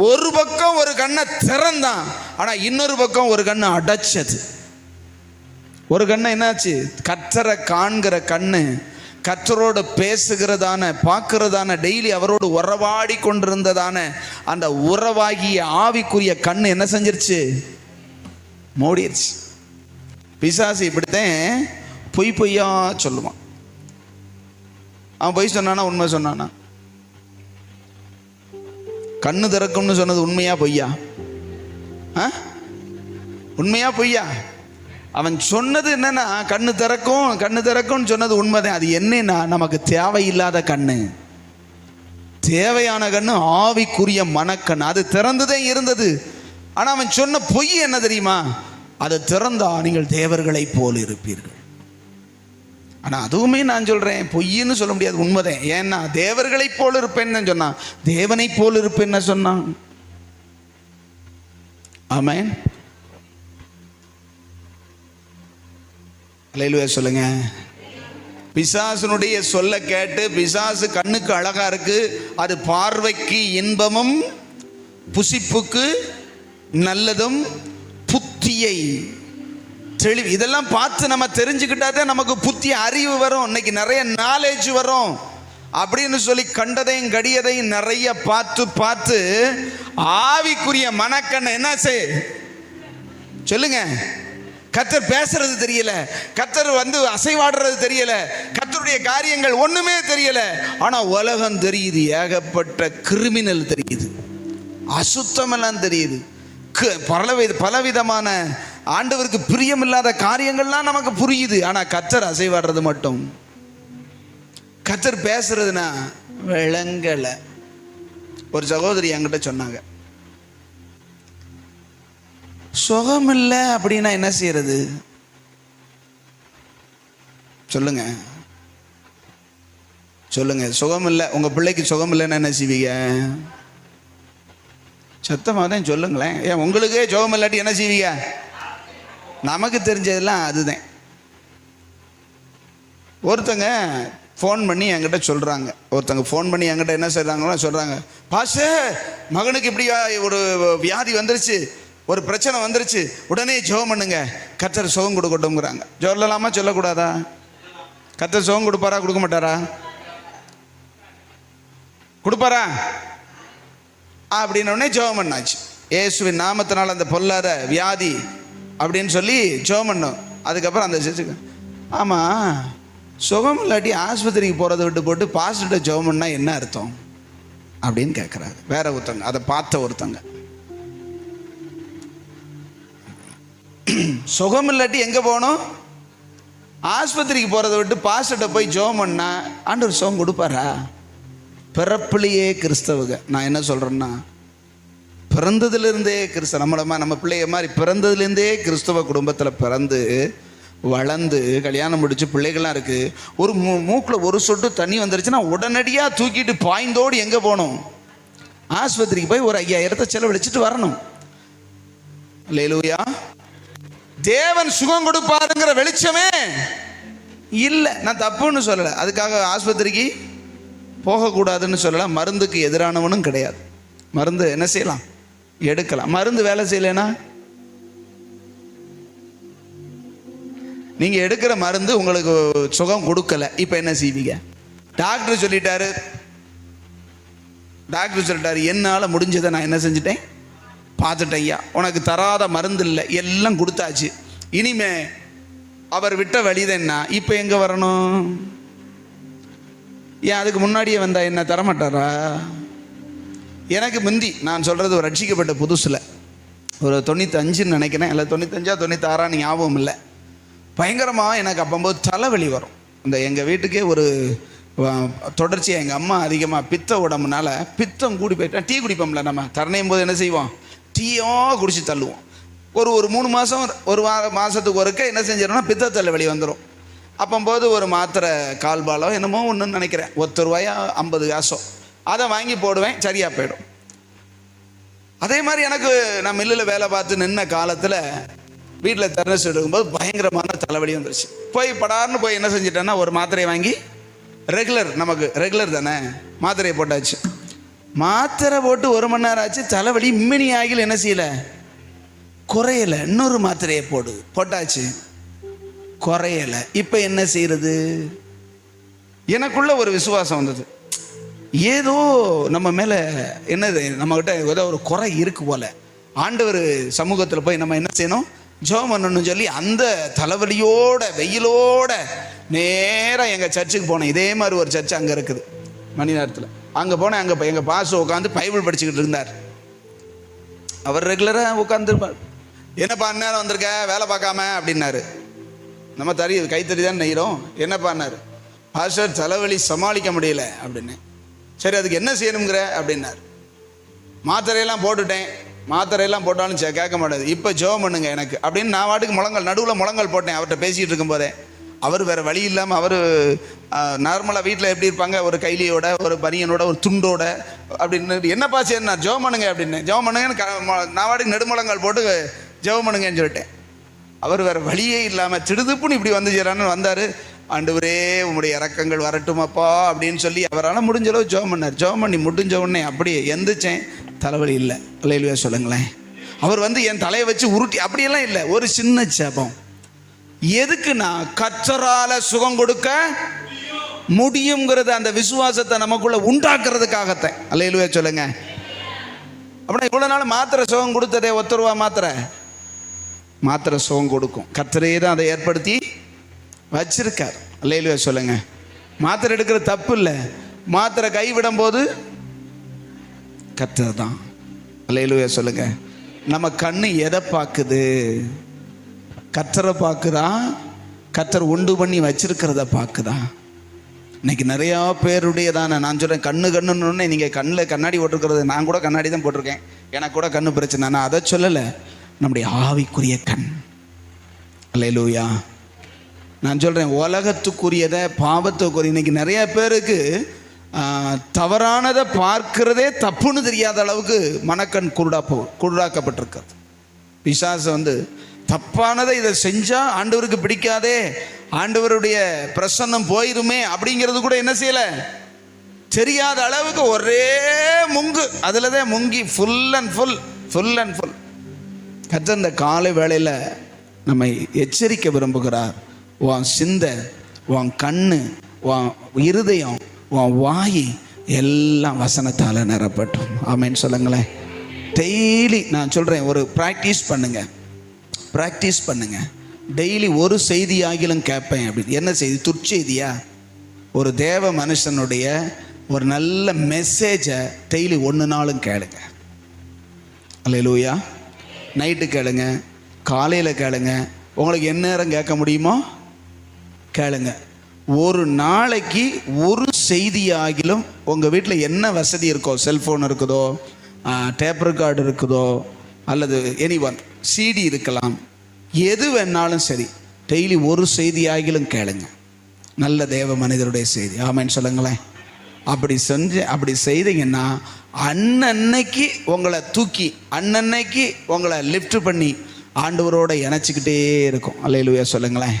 ஒரு பக்கம் ஒரு கண்ணை திறந்தான், ஆனா இன்னொரு பக்கம் ஒரு கண்ணை அடைச்சது. ஒரு கண்ணை என்னாச்சு? கர்த்தரை காண்கிற கண்ணு, கர்த்தரோடு பேசுகிறதான, பார்க்கிறதான, டெய்லி அவரோடு உறவாடி கொண்டிருந்ததான அந்த உறவாகிய ஆவிக்குரிய கண்ணு என்ன செஞ்சிருச்சு? மூடிடுச்சு. பிசாசு இப்படித்தான் பொய்யா சொல்லுவான். அவன் பொய் சொன்னானா உண்மை சொன்னானா? கண்ணு திறக்கும்னு சொன்னது உண்மையா பொய்யா? உண்மையா பொய்யா? அவன் சொன்னது என்னன்னா, கண்ணு திறக்கும் சொன்னது உண்மைதான். அது என்னன்னா, நமக்கு தேவையில்லாத கண்ணு. தேவையான கண்ணு ஆவிக்குரிய மனக்கண். அது திறந்துதே இருந்தது. ஆனா அவன் சொன்ன பொய் என்ன தெரியுமா? அதை திறந்தா நீங்கள் தேவர்களை போல் இருப்பீர்கள். ஆனா அதுவுமே நான் சொல்றேன், பொய்ன்னு சொல்ல முடியாது, உண்மைதான். ஏன்னா தேவர்களை போல் இருப்பேன்னு சொன்னான், தேவனை போல் இருப்பேன்னு சொன்னான். ஆமென். அல்லேலூயா சொல்லுங்க. பிசாசுனுடைய சொல்ல கேட்டு, பிசாசு கண்ணுக்கு அழகா இருக்கு, அது பார்வைக்கு இன்பமும் புசிப்புக்கு நல்லதும் புத்தியை தெளிவு. இதெல்லாம் பார்த்து நம்ம தெரிஞ்சுக்கிட்டாதான் நமக்கு புத்தி அறிவு வரும். இன்னைக்கு நிறைய நாலேஜ் வரும் அப்படின்னு சொல்லி கண்டதையும் கடியதையும் நிறைய பார்த்து பார்த்து ஆவிக்குரிய மனக்கண்ணை என்ன செய் சொல்லுங்க. கர்த்தர் பேசுறது தெரியல, கர்த்தர் அசைவாடுறது தெரியல, கர்த்தருடைய காரியங்கள் ஒண்ணுமே தெரியல. ஆனா உலகம் தெரியுது, ஏகப்பட்ட கிரிமினல் தெரியுது, அசுத்தமெல்லாம் தெரியுது, பலவிதமான ஆண்டவருக்கு பிரியமில்லாத காரியங்கள்லாம் நமக்கு புரியுது. ஆனா கர்த்தர் அசைவாடுறது மட்டும், கர்த்தர் பேசுறதுனா விளங்கல. ஒரு சகோதரி என்கிட்ட சொன்னாங்க, சுகம் இல்லை அப்படின்னா என்ன செய்யறது சொல்லுங்க சொல்லுங்க. சுகம் இல்லை, உங்க பிள்ளைக்கு சுகம் இல்லைன்னா என்ன செய்வீங்க? சத்தமாக தான் சொல்லுங்களேன். ஏன் உங்களுக்கே சுகம் இல்லாட்டி என்ன செய்வீங்க? நமக்கு தெரிஞ்சதெல்லாம் அதுதான். ஒருத்தங்க ஃபோன் பண்ணி என்கிட்ட சொல்கிறாங்க, என்ன சொல்கிறாங்க, பாஸ்டர் மகனுக்கு இப்படி ஒரு வியாதி வந்துருச்சு, ஒரு பிரச்சனை வந்துருச்சு, உடனே ஜெபம் பண்ணுங்க, கர்த்தர் சுகம் கொடுக்கட்டும்ங்கிறாங்க. சொல்லலாமா சொல்லக்கூடாதா? கர்த்தர் சுகம் கொடுப்பாரா கொடுக்க மாட்டாரா? கொடுப்பாரா? அப்படின்னோடனே ஜெபம் பண்ணாச்சு. இயேசுவின் நாமத்தினால் அந்த பொல்லாத வியாதி அப்படின்னு சொல்லி ஜெபம் பண்ணோம். அதுக்கப்புறம் அந்த சேர்ச்சுக்கு, ஆமாம் சுகம் இல்லாட்டி ஆஸ்பத்திரிக்கு போகிறத விட்டு போட்டு பாஸ்டர்கிட்ட ஜெபம் பண்ணா என்ன அர்த்தம் அப்படின்னு கேட்குறாங்க வேற ஒருத்தங்க. அதை பார்த்த ஒருத்தங்க, சுகம் இல்லாட்டி எங்கே போகணும்? ஆஸ்பத்திரிக்கு போகிறத விட்டு பாஸ்டர்கிட்ட போய் ஜெபம் பண்ணா ஆண்டவர் சுகம் கொடுப்பாரா? பிறப்பிலேயே கிறிஸ்தவங்க. நான் என்ன சொல்கிறேன்னா, பிறந்ததுலேருந்தே நம்ம பிள்ளைய மாதிரி பிறந்ததுலேருந்தே கிறிஸ்தவ குடும்பத்தில் பிறந்து வளர்ந்து கல்யாணம் முடிச்சு பிள்ளைகள்லாம் இருக்குது. ஒரு மூக்கில் ஒரு சொட்டு தண்ணி வந்துருச்சுன்னா உடனடியாக தூக்கிட்டு பாய்ந்தோடு எங்கே போகணும்? ஆஸ்பத்திரிக்கு போய் ஒரு 5000 செலவழிச்சிட்டு வரணும். அல்லேலூயா. தேவன் சுகம் கொடுப்பாருங்கிற வெளிச்சமே இல்லை. நான் தப்புன்னு சொல்லலை, அதுக்காக ஆஸ்பத்திரிக்கு போகக்கூடாதுன்னு சொல்லலை. மருந்துக்கு எதிரானவனும் கிடையாது. மருந்து என்ன செய்யலாம்? எடுக்கலாம். மருந்து வேலை செய்யலைன்னா நீங்கள் எடுக்கிற மருந்து உங்களுக்கு சுகம் கொடுக்கல, இப்போ என்ன செய்வீங்க? டாக்டர் சொல்லிட்டாரு, என்னால் முடிஞ்சதை நான் என்ன செஞ்சுட்டேன், பார்த்துட்டேன் ஐயா, உனக்கு தராத மருந்து இல்லை, எல்லாம் கொடுத்தாச்சு, இனிமே அவர் விட்ட வழிதன்னா இப்போ எங்கே வரணும்? ஏன் அதுக்கு முன்னாடியே வந்தா என்ன தரமாட்டாரா? எனக்கு முந்தி நான் சொல்கிறது ஒரு ரட்சிக்கப்பட்ட புதுசில் ஒரு 95 நினைக்கிறேன், இல்லை 95 96 ஞாபகம் இல்லை. பயங்கரமாக எனக்கு அப்போது தலைவலி வரும். இந்த எங்கள் வீட்டுக்கே ஒரு தொடர்ச்சியாக எங்கள் அம்மா அதிகமாக பித்த உடம்புனால பித்தம் கூடி போயிட்டா, டீ குடிப்போம்ல நம்ம தரணையும் போது என்ன செய்வோம், டீயோ குடிச்சு தள்ளுவோம். ஒரு 3 மாதம் ஒரு மாதத்துக்கு ஒருக்க என்ன செஞ்சிடணும்னா பித்த தலைவலி வந்துடும். அப்போது ஒரு மாத்திரை கால்பாலோ என்னமோ ஒன்றுன்னு நினைக்கிறேன், ₹1 50 காசோ, அதை வாங்கி போடுவேன், சரியாக போயிடும். அதே மாதிரி எனக்கு நான் மில்லில் வேலை பார்த்து நின்ன காலத்தில் வீட்டில் தெர்னஸ் எடுக்கும்போது பயங்கரமான தலைவலி வந்துருச்சு. போய் படார்னு போய் என்ன செஞ்சிட்டேன்னா ஒரு மாத்திரையை வாங்கி, நமக்கு ரெகுலர் தானே, மாத்திரையை போட்டாச்சு. மாத்திரை போட்டு 1 மணி நேரம் ஆச்சு, தலைவலி இம்மினி ஆகில் என்ன செய்யலை, குறையலை. இன்னொரு மாத்திரையை போட்டாச்சு, குறையலை. இப்போ என்ன செய்யறது? எனக்குள்ள ஒரு விசுவாசம் வந்தது, ஏதோ நம்ம மேலே என்னது, நம்மகிட்ட ஏதோ ஒரு குறை இருக்கு போல. ஆண்டவர் சமூகத்தில் போய் நம்ம என்ன செய்யணும், ஜெபம் பண்ணணும்னு சொல்லி அந்த தலைவலியோட வெயிலோட நேராக எங்கள் சர்ச்சுக்கு போனேன். இதே மாதிரி ஒரு சர்ச்சு அங்கே இருக்குது மணி நேரத்தில். அங்கே போனேன். அங்கே எங்கள் பாஸ் உட்காந்து பைபிள் படிச்சுக்கிட்டு இருந்தார். அவர் ரெகுலராக உட்காந்துருப்பார். என்னப்பா அந்நேரம் வந்திருக்க வேலை பார்க்காம அப்படின்னாரு. நம்ம கைத்தறி தான் நெய்கிறோம். என்னப்பான்னாரு, பாஸ்டர் தலைவலி சமாளிக்க முடியல அப்படின்னு. சரி அதுக்கு என்ன செய்யணுங்கிற அப்படின்னாரு. மாத்திரையெல்லாம் போட்டுட்டேன், மாத்திரையெல்லாம் போட்டாலும் கேட்க மாட்டாது, இப்போ ஜெபம் பண்ணுங்க எனக்கு அப்படின்னு நான் வாட்டுக்கு நடுவில் முழங்கால் போட்டேன். அவர்கிட்ட பேசிகிட்டு இருக்கும்போதே அவர் வேறு வழி இல்லாமல், அவர் நார்மலாக வீட்டில் எப்படி இருப்பாங்க, ஒரு கைலியோட ஒரு பனியனோட ஒரு துண்டோட அப்படின்னு, என்னப்பா சரி நான் ஜெபம் பண்ணுங்க அப்படின்னு. ஜெபம் பண்ணுங்கன்னு நான் வாட்டுக்கு நெடுமுழங்கால் போட்டு ஜெபம் பண்ணுங்கன்னு சொல்லிட்டேன். அவர் வேறு வழியே இல்லாமல் திடுதுப்புன்னு இப்படி வந்து சேரான்னு வந்தார். ஆண்டவரே உங்களுடைய இறக்கங்கள் வரட்டுமாப்பா அப்படின்னு சொல்லி அவரால் முடிஞ்ச அளவு ஜெபம் பண்ணார். ஜெபம் பண்ணி முடிஞ்ச உடனே அப்படியே எந்திரிச்சேன், தலைவலி இல்லை. அல்லேலூயா சொல்லுங்களேன். அவர் என் தலையை வச்சு உருட்டி அப்படியெல்லாம் இல்லை, ஒரு சின்ன ஜெபம், எதுக்குன்னா கர்த்தரால சுகம் கொடுக்க முடியுங்கிறது அந்த விசுவாசத்தை நமக்குள்ள உண்டாக்குறதுக்காகத்தான். அல்லேலூயா சொல்லுங்க. அப்படின்னா இவ்வளவு நாள் மாத்திரை சுகம் கொடுத்ததே, ₹1 மாத்திரை சுகம் கொடுக்கும். கர்த்தரே தான் அதை ஏற்படுத்தி வச்சிருக்கார். அல்லேலூயா சொல்லுங்க. மாத்திரை எடுக்கிறது தப்பு இல்லை, மாத்திரை கைவிடும் போது கர்த்தர் தான். அல்லேலூயா சொல்லுங்க. நம்ம கண்ணு எதை பார்க்குது? கர்த்தரை பார்க்குதா, கர்த்தர் உண்டு பண்ணி வச்சிருக்கிறத பார்க்குதா? இன்னைக்கு நிறையா பேருடையதான, நான் சொல்கிறேன் கண்ணுன்னு நீங்கள் கண்ணில் கண்ணாடி போட்டிருக்கிறது, நான் கூட கண்ணாடி தான் போட்டிருக்கேன், எனக்கு கூட கண்ணு பிரச்சனை. நான் அதை சொல்லலை, நம்முடைய ஆவிக்குரிய கண். அல்லேலூயா. நான் சொல்கிறேன் உலகத்துக்குரியதை பாவத்துக்குரிய, இன்னைக்கு நிறைய பேருக்கு தவறானதை பார்க்கிறதே தப்புன்னு தெரியாத அளவுக்கு மனக்கண் குருடாக்கப்பட்டிருக்கிறது. பிசாசு தப்பானதை இதை செஞ்சால் ஆண்டவருக்கு பிடிக்காதே, ஆண்டவருடைய பிரசன்னம் போயிருமே அப்படிங்கிறது கூட என்ன செய்யலை, தெரியாத அளவுக்கு ஒரே முங்கு, அதில் தான் முங்கி ஃபுல் அண்ட் ஃபுல். கர்த்தர் இந்த காலை வேளையில் நம்மை எச்சரிக்க விரும்புகிறார். உன் சிந்தை, உன் கண்ணு, உன் இருதயம், உன் வாய் எல்லாம் வசனத்தால் நிரப்பட்டும். ஆமேன்னு சொல்லுங்களேன். டெய்லி நான் சொல்கிறேன், ஒரு ப்ராக்டிஸ் பண்ணுங்க. டெய்லி ஒரு செய்தி ஆகிலும் கேட்பேன். அப்படி என்ன செய்தி? துர்ச்செய்தியா? ஒரு தேவ மனுஷனுடைய ஒரு நல்ல மெசேஜை டெய்லி 1 நாளும் கேளுங்க. அல்லேலூயா. நைட்டு கேளுங்க, காலையில் கேளுங்க, உங்களுக்கு என்ன நேரம் கேட்க முடியுமோ கேளுங்க. ஒரு நாளைக்கு ஒரு செய்தியாகிலும் உங்கள் வீட்டில் என்ன வசதி இருக்கோ, செல்ஃபோன் இருக்குதோ, டேப் ரெக்கார்டு இருக்குதோ, அல்லது எனிஒன் சிடி இருக்கலாம், எது வேணாலும் சரி, டெய்லி ஒரு செய்தியாகிலும் கேளுங்க. நல்ல தேவ மனிதருடைய செய்தி. ஆமேன்னு சொல்லுங்களேன். அப்படி செய்தீங்கன்னா அன்னன்னைக்கு உங்களை தூக்கி, அன்னன்னைக்கு உங்களை லிஃப்ட் பண்ணி ஆண்டவரோட இணைச்சிக்கிட்டே இருக்கும். அல்லேலூயா சொல்லுங்களேன்.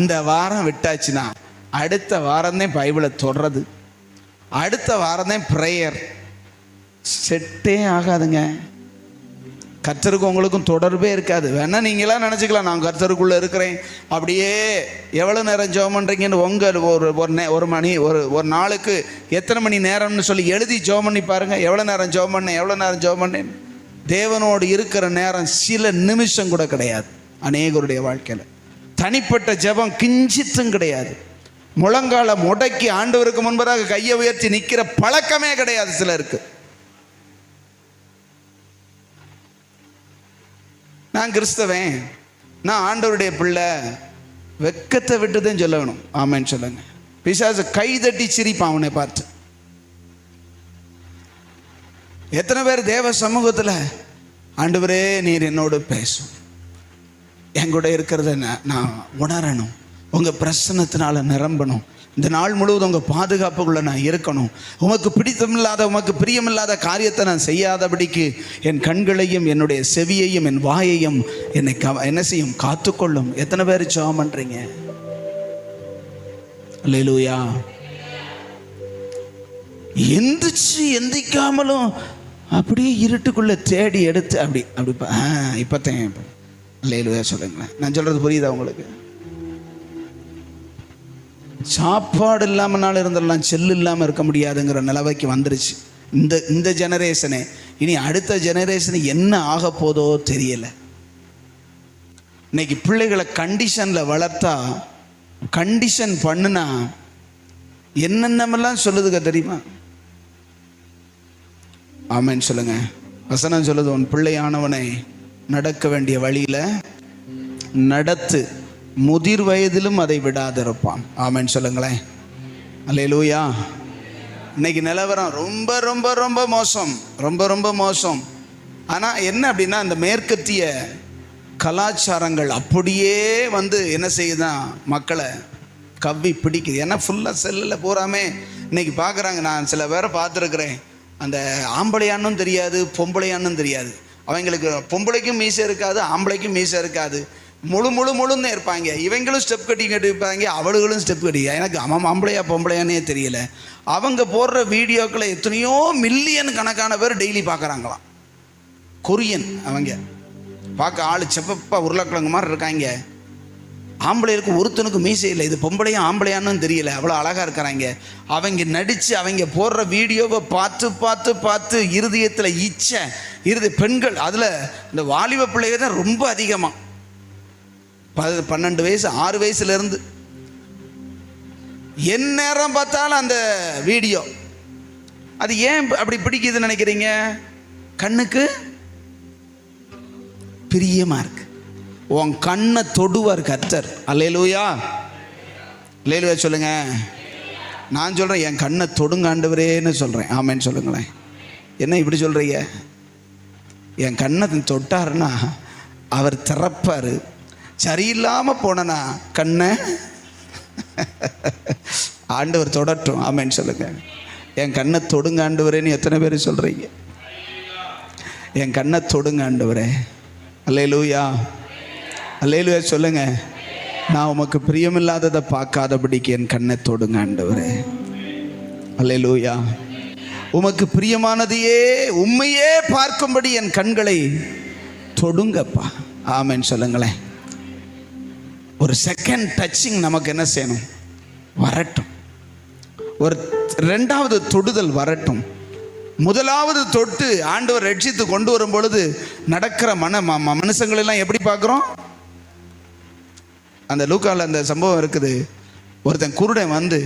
இந்த வாரம் விட்டாச்சுன்னா அடுத்த வாரம்தான் பைபிளை தொடர்றது, அடுத்த வாரம்தான் ப்ரேயர். செட்டே ஆகாதுங்க. கர்த்தருக்கும் உங்களுக்கும் தொடர்பே இருக்காது. வேணா நீங்களாம் நினச்சிக்கலாம் நான் கர்த்தருக்குள்ளே இருக்கிறேன், அப்படியே எவ்வளோ நேரம் ஜெபம் பண்ணுறீங்கன்னு உங்கள் ஒரு மணி ஒரு நாளுக்கு எத்தனை மணி நேரம்னு சொல்லி எழுதி ஜெபம் பண்ணி பாருங்கள். எவ்வளோ நேரம் ஜெபம் பண்ணேன். தேவனோடு இருக்கிற நேரம் சில நிமிஷம் கூட கிடையாது அநேகருடைய வாழ்க்கையில். தனிப்பட்ட ஜெபம் கிஞ்சித்தும் கிடையாது. முழங்கால முடக்கி ஆண்டவருக்கு முன்பதாக கையை உயர்த்தி நிற்கிற பழக்கமே கிடையாது சிலருக்கு. நான் கிறிஸ்தவன், நான் ஆண்டவருடைய பிள்ளை, வெக்கத்தை விட்டுதான் சொல்ல வேணும். ஆமேன்னு சொல்லுங்க. பிசாசு கை தட்டி சிரிப்பான் அவனை பார்த்து. எத்தனை பேர் தேவ சமூகத்தில் ஆண்டவரே நீர் என்னோடு பேசும், என் கூட இருக்கிறத நான் உணரணும், உங்கள் பிரசன்னத்தினால நிரம்பணும், இந்த நாள் முழுவதும் உங்கள் பாதுகாப்புக்குள்ளே நான் இருக்கணும், உமக்கு பிடித்தமில்லாத உமக்கு பிரியமில்லாத காரியத்தை நான் செய்யாதபடிக்கு என் கண்களையும் என்னுடைய செவியையும் என் வாயையும் என்னை என்ன செய்யும், காத்துக்கொள்ளும். எத்தனை பேர் ஜெபம் பண்ணுறீங்க? அல்லேலூயா. எந்திக்காமலும் அப்படியே இருட்டுக்குள்ளே தேடி எடுத்து அப்படி இப்போத்தான். அல்லேலூயா சொல்லுங்களேன். நான் சொல்கிறது புரியுதா உங்களுக்கு? சாப்பாடு இல்லாமனாலும் இருந்துடலாம், செல்லு இல்லாமல் இருக்க முடியாதுங்கிற நிலவைக்கு வந்துருச்சு இந்த ஜெனரேஷனே. இனி அடுத்த ஜெனரேஷன் என்ன ஆக போதோ தெரியலை. இன்னைக்கு பிள்ளைகளை கண்டிஷனில் வளர்த்தா, கண்டிஷன் பண்ணுனா என்னென்னமெல்லாம் சொல்லுதுங்க தெரியுமா? ஆமேன்னு சொல்லுங்க. வசனம் சொல்லுது, உன் பிள்ளையானவனை நடக்க வேண்டிய வழியில் நடத்து, முதிர் வயதிலும் அதை விடாதிருப்பான். ஆமேன்னு சொல்லுங்களேன். அல்லேலூயா. இன்னைக்கு நிலவரம் ரொம்ப ரொம்ப ரொம்ப மோசம், ரொம்ப மோசம். ஆனால் என்ன அப்படின்னா, இந்த மேற்கத்திய கலாச்சாரங்கள் அப்படியே என்ன செய்யுதான், மக்களை கவ்வி பிடிக்குது. ஏன்னா ஃபுல்லாக செல்லில் பூராமே இன்னைக்கு பார்க்குறாங்க. நான் சில பேரை பார்த்துருக்குறேன், அந்த ஆம்பளையானும் தெரியாது பொம்பளையானும் தெரியாது. அவங்களுக்கு பொம்பளைக்கும் மீசை இருக்காது, ஆம்பளைக்கும் மீசை இருக்காது, முழுன்னு இருப்பாங்க. இவங்களும் ஸ்டெப் கட்டி இருப்பாங்க, அவளுகளும் ஸ்டெப் கட்டி. எனக்கு அவன் ஆம்பளையா பொம்பளையானே தெரியல. அவங்க போடுற வீடியோக்களை எத்தனையோ மில்லியன் கணக்கான பேர் டெய்லி பார்க்குறாங்களாம். கொரியன் அவங்க பார்க்க ஆள் செப்பப்பா உருளைக்கிழங்கு மாதிரி இருக்காங்க. ஆம்பளைகளுக்கு ஒருத்தனுக்கு மீசை இல்லை. இது பொம்பளையும் ஆம்பளையான்னு தெரியல, அவ்வளோ அழகாக இருக்கிறாங்க. அவங்க நடித்து அவங்க போடுற வீடியோவை பார்த்து பார்த்து பார்த்து இருதயத்தில் பெண்கள், அதில் இந்த வாலிப பிள்ளைகள் தான் ரொம்ப அதிகமாக. 12 வயசு 6 வயசுலேருந்து என் நேரம் பார்த்தாலும் அந்த வீடியோ. அது ஏன் அப்படி பிடிக்குதுன்னு நினைக்கிறீங்க? கண்ணுக்கு பிரியமாக இருக்கு. உன் கண்ணை தொடுவார் கர்த்தர். அல்லேலூயா, அல்லேலூயா சொல்லுங்க. நான் சொல்கிறேன், என் கண்ணை தொடுங்க ஆண்டவரேன்னு சொல்கிறேன். ஆமேன்னு சொல்லுங்களேன். என்ன இப்படி சொல்கிறீங்க? என் கண்ணை தொட்டாருன்னா அவர் திறப்பார். சரியில்லாமல் போனனா கண்ணை ஆண்டவர் தொடட்டும். ஆமேன்னு சொல்லுங்க. என் கண்ணை தொடுங்க ஆண்டவரேன்னு எத்தனை பேர் சொல்கிறீங்க? என் கண்ணை தொடுங்க ஆண்டவரே. அல்லேலூயா, அல்லேலூயா சொல்லுங்க. நான் உமக்கு பிரியமில்லாததை பார்க்காதபடிக்கு என் கண்ணை தொடுங்க ஆண்டவரே. அல்லேலூயா. உமக்கு பிரியமானதையே உண்மையே பார்க்கும்படி என் கண்களை தொடுங்கப்பா. ஆமென் சொல்லுங்களேன். ஒரு செகண்ட் டச்சிங் நமக்கு என்ன செய்யணும்? வரட்டும். ஒரு 2வது தொடுதல் வரட்டும். முதலாவது தொட்டு ஆண்டவர் ரட்சித்து கொண்டு வரும் பொழுது நடக்கிற மனுஷங்களெல்லாம் எப்படி பார்க்குறோம்? அந்த லூக்காவில் அந்த சம்பவம் இருக்குது. ஒருத்தன் குருடன் வந்து,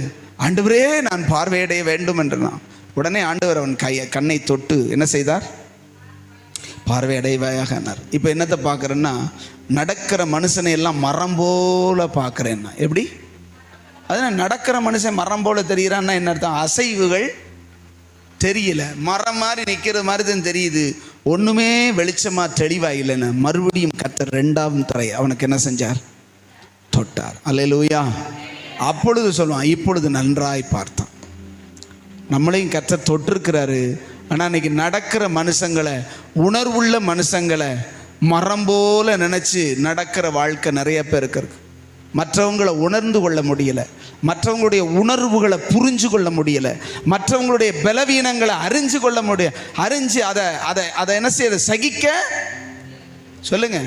ஆண்டவரே நான் பார்வையடைய வேண்டும் என்றான். உடனே ஆண்டவர் அவன் கண்ணை தொட்டு என்ன செய்தார்? பார்வையடைவாயாகனார். இப்போ என்னத்தை பார்க்குறேன்னா, நடக்கிற மனுஷனை எல்லாம் மரம் போல பார்க்குறேன்னா. எப்படி? அதனால் நடக்கிற மனுஷன் மரம் போல தெரிகிறான்னா என்ன அர்த்தம்? அசைவுகள் தெரியல, மரம் மாதிரி நிற்கிற மாதிரி தான் தெரியுது, ஒன்றுமே வெளிச்சமாக தெளிவாக இல்லைன்னு. மறுபடியும் கர்த்தர் 2ஆம் தடவை அவனுக்கு என்ன செஞ்சார்? தொட்டார். அல்லேலூயா. அப்பொழுது சொல்லுவான், இப்பொழுது நன்றாய் பார்த்தான். நம்மளையும் கர்த்தர் தொட்டிருக்கிறாரு. ஆனால் இன்னைக்கு நடக்கிற மனுஷங்களை, உணர்வுள்ள மனுஷங்களை மரம் போல நினச்சி நடக்கிற வாழ்க்கை நிறைய பேருக்கு இருக்கு. மற்றவங்களை உணர்ந்து கொள்ள முடியலை, மற்றவங்களுடைய உணர்வுகளை புரிஞ்சு கொள்ள முடியலை, மற்றவங்களுடைய பலவீனங்களை அறிஞ்சு கொள்ள அறிஞ்சு அதை என்ன செய்ய சகிக்க சொல்லுங்க.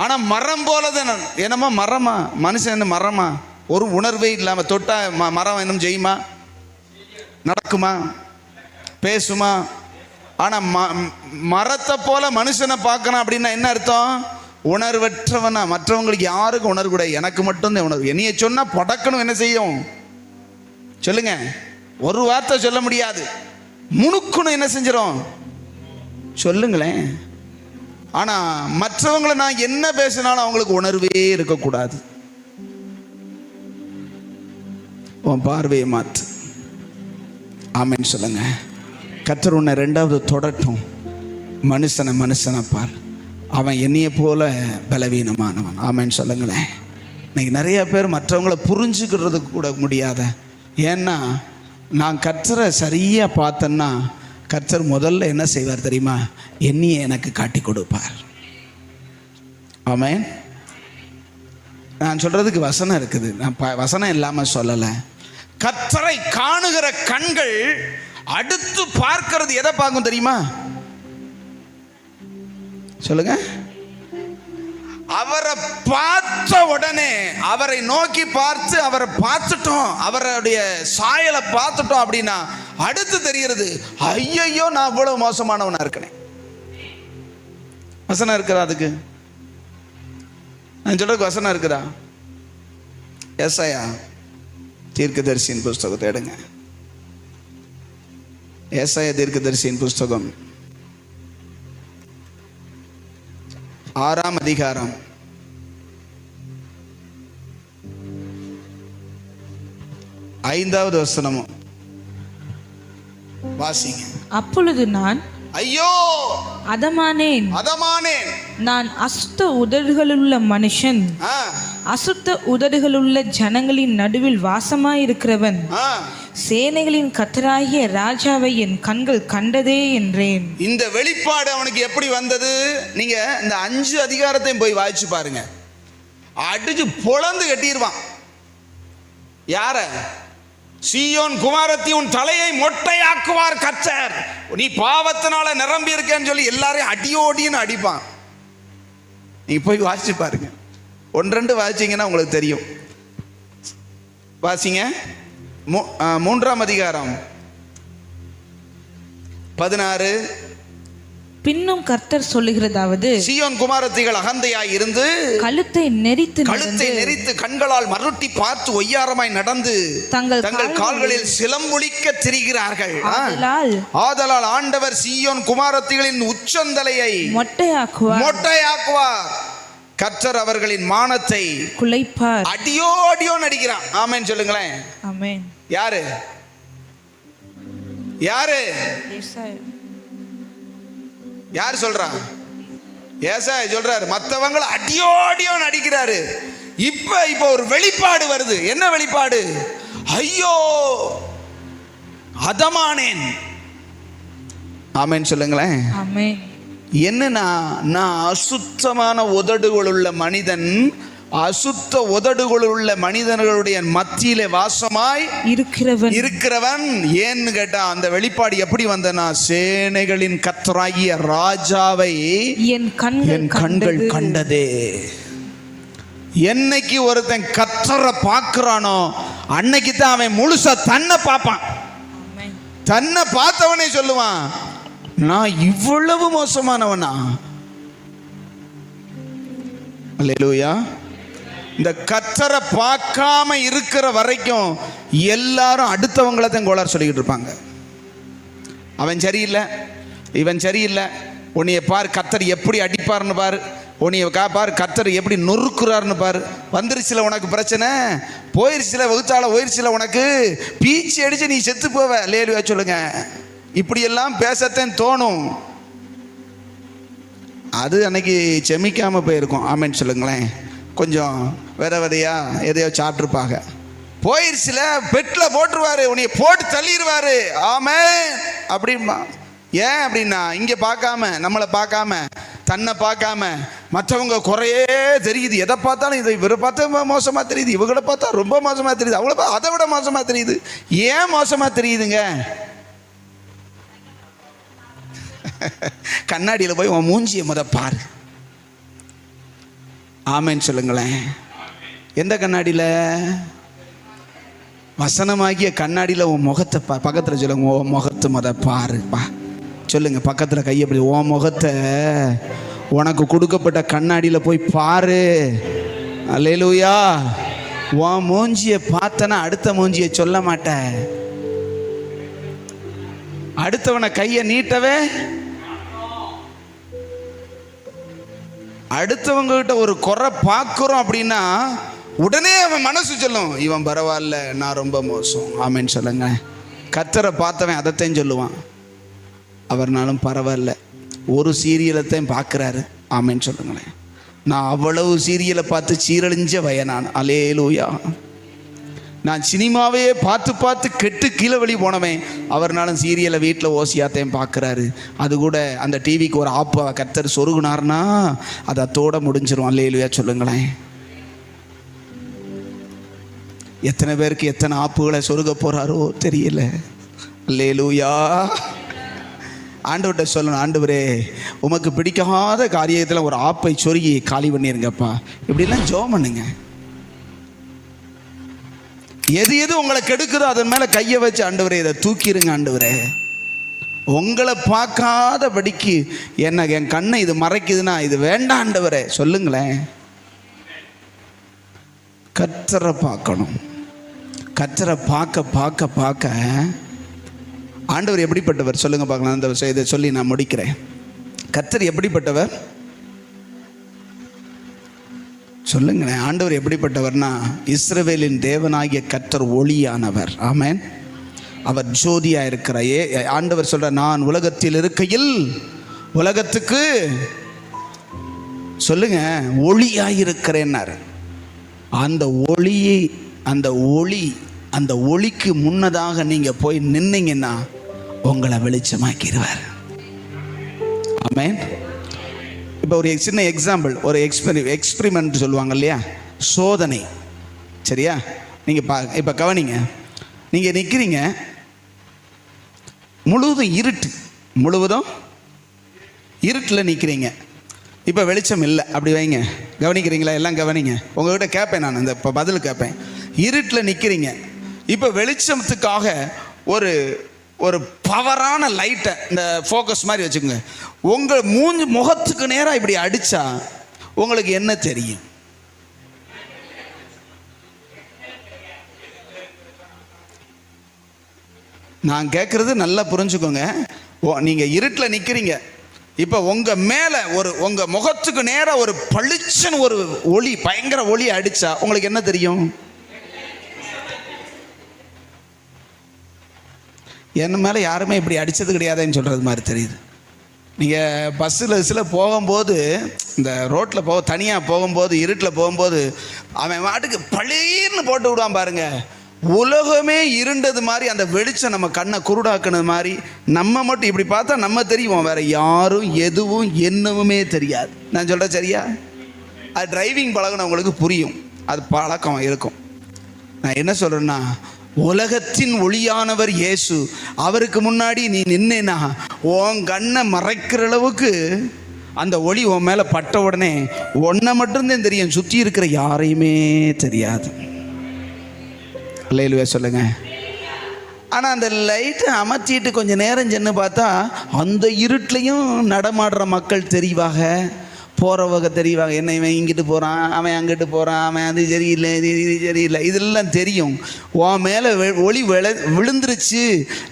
ஆனால் மரம் போல தான். என்னமோ மரமா? மனுஷன் என்ன மரமா? ஒரு உணர்வே இல்லாமல் தொட்டா மரம் என்ன செய்யுமா? நடக்குமா? பேசுமா? ஆனால் மரத்தை போல மனுஷனை பார்க்கணும் அப்படின்னா என்ன அர்த்தம்? உணர்வற்றவனா. மற்றவங்களுக்கு யாருக்கும் உணர்வு கூட, எனக்கு மட்டும்தான் உணர்வு. என்னைய சொன்னால் படக்கணும் என்ன செய்யும்? சொல்லுங்க. ஒரு வார்த்தை சொல்ல முடியாது, முணுக்கணும் என்ன செஞ்சிடும்? சொல்லுங்களேன். ஆனால் மற்றவங்களை நான் என்ன பேசினாலும் அவங்களுக்கு உணர்வே இருக்கக்கூடாது. உன் பார்வையை மாற்று. ஆமென் சொல்லுங்க. கர்த்தர் உன்னை 2வது தொடட்டும். மனுஷனை பார், அவன் என்னைய போல பலவீனமானவன். ஆமென் சொல்லுங்களேன். இன்னைக்கு நிறைய பேர் மற்றவங்களை புரிஞ்சுக்கிறதுக்கு கூட முடியாத. ஏன்னா நான் கர்த்தரை சரியாக பார்த்தேன்னா கர்த்தர் முதல்ல என்ன செய்வார் தெரியுமா? என்னையே எனக்கு காட்டி கொடுப்பார். ஆமென். நான் சொல்கிறதுக்கு வசனம் இருக்குது, நான் வசனம் இல்லாமல் சொல்லலை. கர்த்தரை காணுகிற கண்கள் அடுத்து பார்க்கிறது எதை பார்க்கும் தெரியுமா? சொல்லுங்க. அவரை பார்த்த உடனே, அவரை நோக்கி பார்த்து அவரை பார்த்துட்டோம், அவருடைய சாயலை பார்த்துட்டோம் அப்படின்னா அடுத்து தெரிகிறது, ஐயையோ நான் இவ்வளவு மோசமானவனா இருக்கேன். வசனம் இருக்குதா அதுக்கு? நான் சொல்றதுக்கு வசனம் இருக்குதா? ஏசாயா தீர்க்கதரிசியின் புஸ்தகத்தை எடுங்க. ஏசாயா தீர்க்கதரிசியின் புஸ்தகம் 6ஆம் அதிகாரம் 5வது வசனமும் வாசிங்க. அப்பொழுது நான், ஐயோ அதமானேன், நான் அசுத்த உதடுகளுள்ள மனுஷன், அசுத்த உதடுகளுள்ள ஜனங்களின் நடுவில் வாசமாயிருக்கிறவன், சேனைகளின் கர்த்தராகிய ராஜாவை என் கண்கள் கண்டதே என்றேன். இந்த வெளிப்பாடு அவனுக்கு எப்படி வந்தது? நீங்க இந்த 5 அதிகாரத்தையும் போய் வாசிச்சு பாருங்க. அடிச்சு பொளந்து கட்டிடுவான். யார? சீயோன் குமாரத்தி, உன் தலையை மொட்டையாக்குவார் கர்த்தர், நீ பாவத்தினால நிரம்பி இருக்கேன்னு சொல்லி எல்லாரையும் அடியோடின்னு அடிப்பான். நீங்க போய் வாசிச்சு பாருங்க. 1-2 வாசிச்சிங்கன்னா உங்களுக்கு தெரியும். வாசிங்க. 3ஆம் அதிகாரம் 16. பின்னும் கர்த்தர் சொல்லுகிறதாவது, சீயோன் குமாரத்திகள் அகந்தையாய் இருந்து கழுத்தை நெரித்து கண்களால் மருட்டி பார்த்து ஒய்யாரமாய் நடந்து தங்கள் கால்களில் சிலம்பொலிக்க திரிகிறார்கள். ஆதலால் ஆண்டவர் சீயோன் குமாரத்திகளின் உச்சந்தலையை மொட்டையாக்குவார். கர்த்தர் அவர்களின் மானத்தை குலைப்பார். அடியோ நடிக்கிறான். ஆமென் சொல்லுங்களேன். ஆமென். யாரு? யார் சொல்றா? ஏசாயா சொல்றாரு. மற்றவங்களை அடியோ நடிக்கிறாரு. இப்ப ஒரு வெளிப்பாடு வருது. என்ன வெளிப்பாடு? ஐயோ அதமானேன். ஆமென் சொல்லுங்களேன். ஆமென். என்னன்னா, நான் அசுத்தமான உதடுகள் உள்ள மனிதன், அசுத்த உதடுகள் உள்ள மனிதர்களுடைய மத்தியிலே வாசமாய் இருக்கிறவன். ஏன்னு கேட்டா, அந்த வெளிப்பாடு எப்படி வந்தனா, சேனைகளின் கர்த்தராகிய ராஜாவை என் கண்கள் கண்டதே. என்னைக்கு ஒருத்தன் கர்த்தரை பார்க்கிறானோ அன்னைக்கு தான் அவன் முழுசா தன்னை பார்ப்பான். தன்னை பார்த்தவனே சொல்லுவான், நான் இவ்வளவு மோசமானவனா? அல்லேலூயா. இந்த கர்த்தரை பார்க்காம இருக்கிற வரைக்கும் எல்லாரும் அடுத்தவங்களை தான் கோளாறு சொல்லிக்கிட்டு இருப்பாங்க. அவன் சரியில்லை, இவன் சரியில்லை, உன்னைய பார் கர்த்தர் எப்படி அடிப்பார்னு பாரு, உன்னைய பார் கர்த்தர் எப்படி நொறுக்குறாருன்னு பாரு. வந்துருச்சுல உனக்கு பிரச்சனை, போயிருச்சுல வகுத்தால போயிருச்சுல உனக்கு, பீச்சு அடிச்சு நீ செத்து போவ. அல்லேலூயா சொல்லுங்க. இப்படியெல்லாம் பேசத்தான் தோணும். அது அன்னைக்கு செமிக்காம போயிருக்கும். ஆமென் சொல்லுங்களேன். கொஞ்சம் விதையா எதையோ சாப்பிட்ருப்பாங்க. போயிருச்சுல பெட்டில் போட்டுருவாரு, உன்னைய போட்டு தள்ளிடுவாரு. ஆமென் அப்படிமா. ஏன் அப்படின்னா, இங்கே பார்க்காம, நம்மளை பார்க்காம, தன்னை பார்க்காம, மற்றவங்க குறையே தெரியுது. எதை பார்த்தாலும் இதை இவரை பார்த்தா மோசமாக தெரியுது, இவங்களை பார்த்தா ரொம்ப மோசமாக தெரியுது, அவங்கள அதை விட மோசமாக தெரியுது. ஏன் மோசமாக தெரியுதுங்க? கண்ணாடியில் போய் உன் மூஞ்சியை பாரு. ஆமென் சொல்லுங்களேன். எந்த கண்ணாடியில்? வசனமாகிய கண்ணாடியில் உன் முகத்தை பக்கத்தில் சொல்லுங்க. உன் முகத்தை பாருப்பா சொல்லுங்க. பக்கத்தில் கையப்படி உன் முகத்தை உனக்கு கொடுக்கப்பட்ட கண்ணாடியில் போய் பாரு. அல்லேலூயா. உன் மூஞ்சியை பார்த்தனா அடுத்த மூஞ்சியை சொல்ல மாட்டேன். அடுத்தவனை கையை நீட்டவே, அடுத்தவங்க கிட்ட ஒரு குறை பார்க்குறோம் அப்படின்னா உடனே அவன் மனசு சொல்லும், இவன் பரவாயில்ல, நான் ரொம்ப மோசம். ஆமென் சொல்லுங்க. கர்த்தரை பார்த்தவன் அதைத்தான் சொல்லுவான். அவர்னாலும் பரவாயில்ல, ஒரு சீரியலைத்தான் பார்க்குறாரு. ஆமென் சொல்லுங்களேன். நான் அவ்வளவு சீரியலை பார்த்து சீரழிஞ்ச வயனான். அல்லேலூயா. நான் சினிமாவே பார்த்து கெட்டு கீழே வழி போனவன். அவர்னாலும் சீரியலை வீட்டில் ஓசியாத்தையும் பார்க்குறாரு. அது கூட அந்த டிவிக்கு ஒரு ஆப்பை கர்த்தர் சொருகுனார்னா அது அத்தோட முடிஞ்சிடும். அல்லேலூயா சொல்லுங்களேன். எத்தனை பேருக்கு எத்தனை ஆப்புகளை சொருக போகிறாரோ தெரியல. அல்லேலூயா. ஆண்டவர்கிட்ட சொல்லணும், ஆண்டவரே உமக்கு பிடிக்காத காரியத்தில் ஒரு ஆப்பை சொருகி காலி பண்ணிருங்கப்பா. இப்படிலாம் ஜெபம் பண்ணுங்க. எது உங்களை கெடுக்குதோ அதன் மேலே கையை வச்சு, ஆண்டவரே இதை தூக்கிடுங்க ஆண்டவரே. உங்களை பார்க்காதபடிக்கு என் கண்ணை இது மறைக்குதுன்னா இது வேண்டாம் ஆண்டவரே சொல்லுங்களேன். கர்த்தரை பார்க்கணும். கர்த்தரை பார்க்க ஆண்டவர் எப்படிப்பட்டவர் சொல்லுங்க பார்க்கலாம். அந்த இதை சொல்லி நான் முடிக்கிறேன். கர்த்தர் எப்படிப்பட்டவர் சொல்லுங்களேன். ஆண்டவர் எப்படிப்பட்டவர்னா, இஸ்ரவேலின் தேவனாகிய கர்த்தர் ஒளியானவர். ஆமென். அவர் ஜோதியா இருக்கிற ஆண்டவர் சொல்ற, நான் உலகத்தில் இருக்கையில் உலகத்துக்கு சொல்லுங்க ஒளியாயிருக்கிறேன்னாரு. அந்த ஒளிக்கு முன்னதாக நீங்க போய் நின்னீங்கன்னா உங்களை வெளிச்சமாக்கிடுவார். ஆமென். இப்போ ஒரு சின்ன எக்ஸாம்பிள், ஒரு எக்ஸ்பிரிமெண்ட் சொல்லுவாங்க இல்லையா, சோதனை. சரியா? நீங்கள் இப்போ கவனிங்க. நீங்கள் நிற்கிறீங்க, முழுவதும் இருட்டில் நிற்கிறீங்க. இப்போ வெளிச்சம் இல்லை, அப்படி வைங்க. கவனிக்கிறீங்களா? எல்லாம் கவனிங்க. உங்ககிட்ட கேட்பேன் நான், இந்த இப்போ பதில் கேட்பேன். இருட்டில் நிற்கிறீங்க. இப்போ வெளிச்சத்துக்காக ஒரு ஒரு பவரான லைட்டை இந்த ஃபோக்கஸ் மாதிரி வச்சுக்கோங்க. உங்கள் முகத்துக்கு நேராக இப்படி அடித்தா உங்களுக்கு என்ன தெரியும்? நான் கேட்குறது நல்லா புரிஞ்சுக்கோங்க. நீங்கள் இருட்டில் நிற்கிறீங்க. இப்போ உங்கள் மேலே உங்கள் முகத்துக்கு நேராக ஒரு பளிச்சுன்னு ஒரு ஒளி, பயங்கர ஒளி அடித்தா உங்களுக்கு என்ன தெரியும்? என் மேலே யாருமே இப்படி அடித்தது கிடையாதுன்னு சொல்கிறது மாதிரி தெரியுது. நீங்கள் பஸ்ஸில் போகும்போது, இந்த ரோட்டில் தனியாக போகும்போது, இருட்டில் போகும்போது அவன் வாட்டுக்கு பளீர்னு போட்டு விடுவான் பாருங்க. உலகமே இருண்டது மாதிரி, அந்த வெளிச்சம் நம்ம கண்ணை குருடாக்குனது மாதிரி நம்ம மட்டும் இப்படி பார்த்தா நம்ம தெரியும், வேற யாரும் எதுவும் என்னவுமே தெரியாது. நான் சொல்கிறேன் சரியா? அது டிரைவிங் பழகினவங்களுக்கு புரியும், அது பழக்கம் இருக்கும். நான் என்ன சொல்கிறேன்னா, உலகத்தின் ஒளியானவர் இயேசு, அவருக்கு முன்னாடி நீ நின்னேனா உன் கண்ணை மறைக்கிற அளவுக்கு அந்த ஒளி உன் மேலே பட்ட உடனே ஒன்றை மட்டும்தான் தெரியும், சுற்றி இருக்கிற யாரையுமே தெரியாது. அல்லேலூயா சொல்லுங்க. ஆனால் அந்த லைட்டை அமர்த்திட்டு கொஞ்சம் நேரம் சென்று பார்த்தா அந்த இருட்லையும் நடமாடுற மக்கள் தெரிவாக, போகிறவங்க தெரிவாங்க. என்ன இவன் இங்கிட்டு போகிறான், அவன் அங்கிட்டு போகிறான், அவன் அது சரியில்லை, இது சரியில்லை, இதெல்லாம் தெரியும். உன் மேலே ஒளி விழுந்துருச்சு,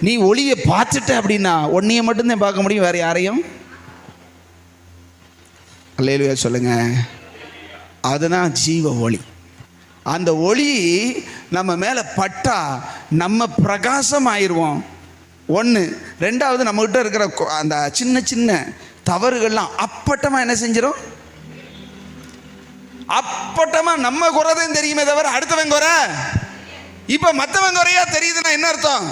நீ ஒளியை பார்த்துட்ட அப்படின்னா ஒன்றையை மட்டும்தான் பார்க்க முடியும், வேறு யாரையும். அல்லேலூயா சொல்லுங்க. அதுதான் ஜீவ ஒளி. அந்த ஒளி நம்ம மேலே பட்டா நம்ம பிரகாசம் ஆயிடுவோம். ஒன்று. ரெண்டாவது, நம்மகிட்ட இருக்கிற அந்த சின்ன சின்ன தவறுகள்லாம் அப்பட்டமாக என்ன செஞ்சிடும்? அப்பட்டமாக நம்ம குறைதான் தெரியுமே தவிர அடுத்தவன் குறை. இப்போ மற்றவன் குறையா தெரியுதுன்னா என்ன அர்த்தம்?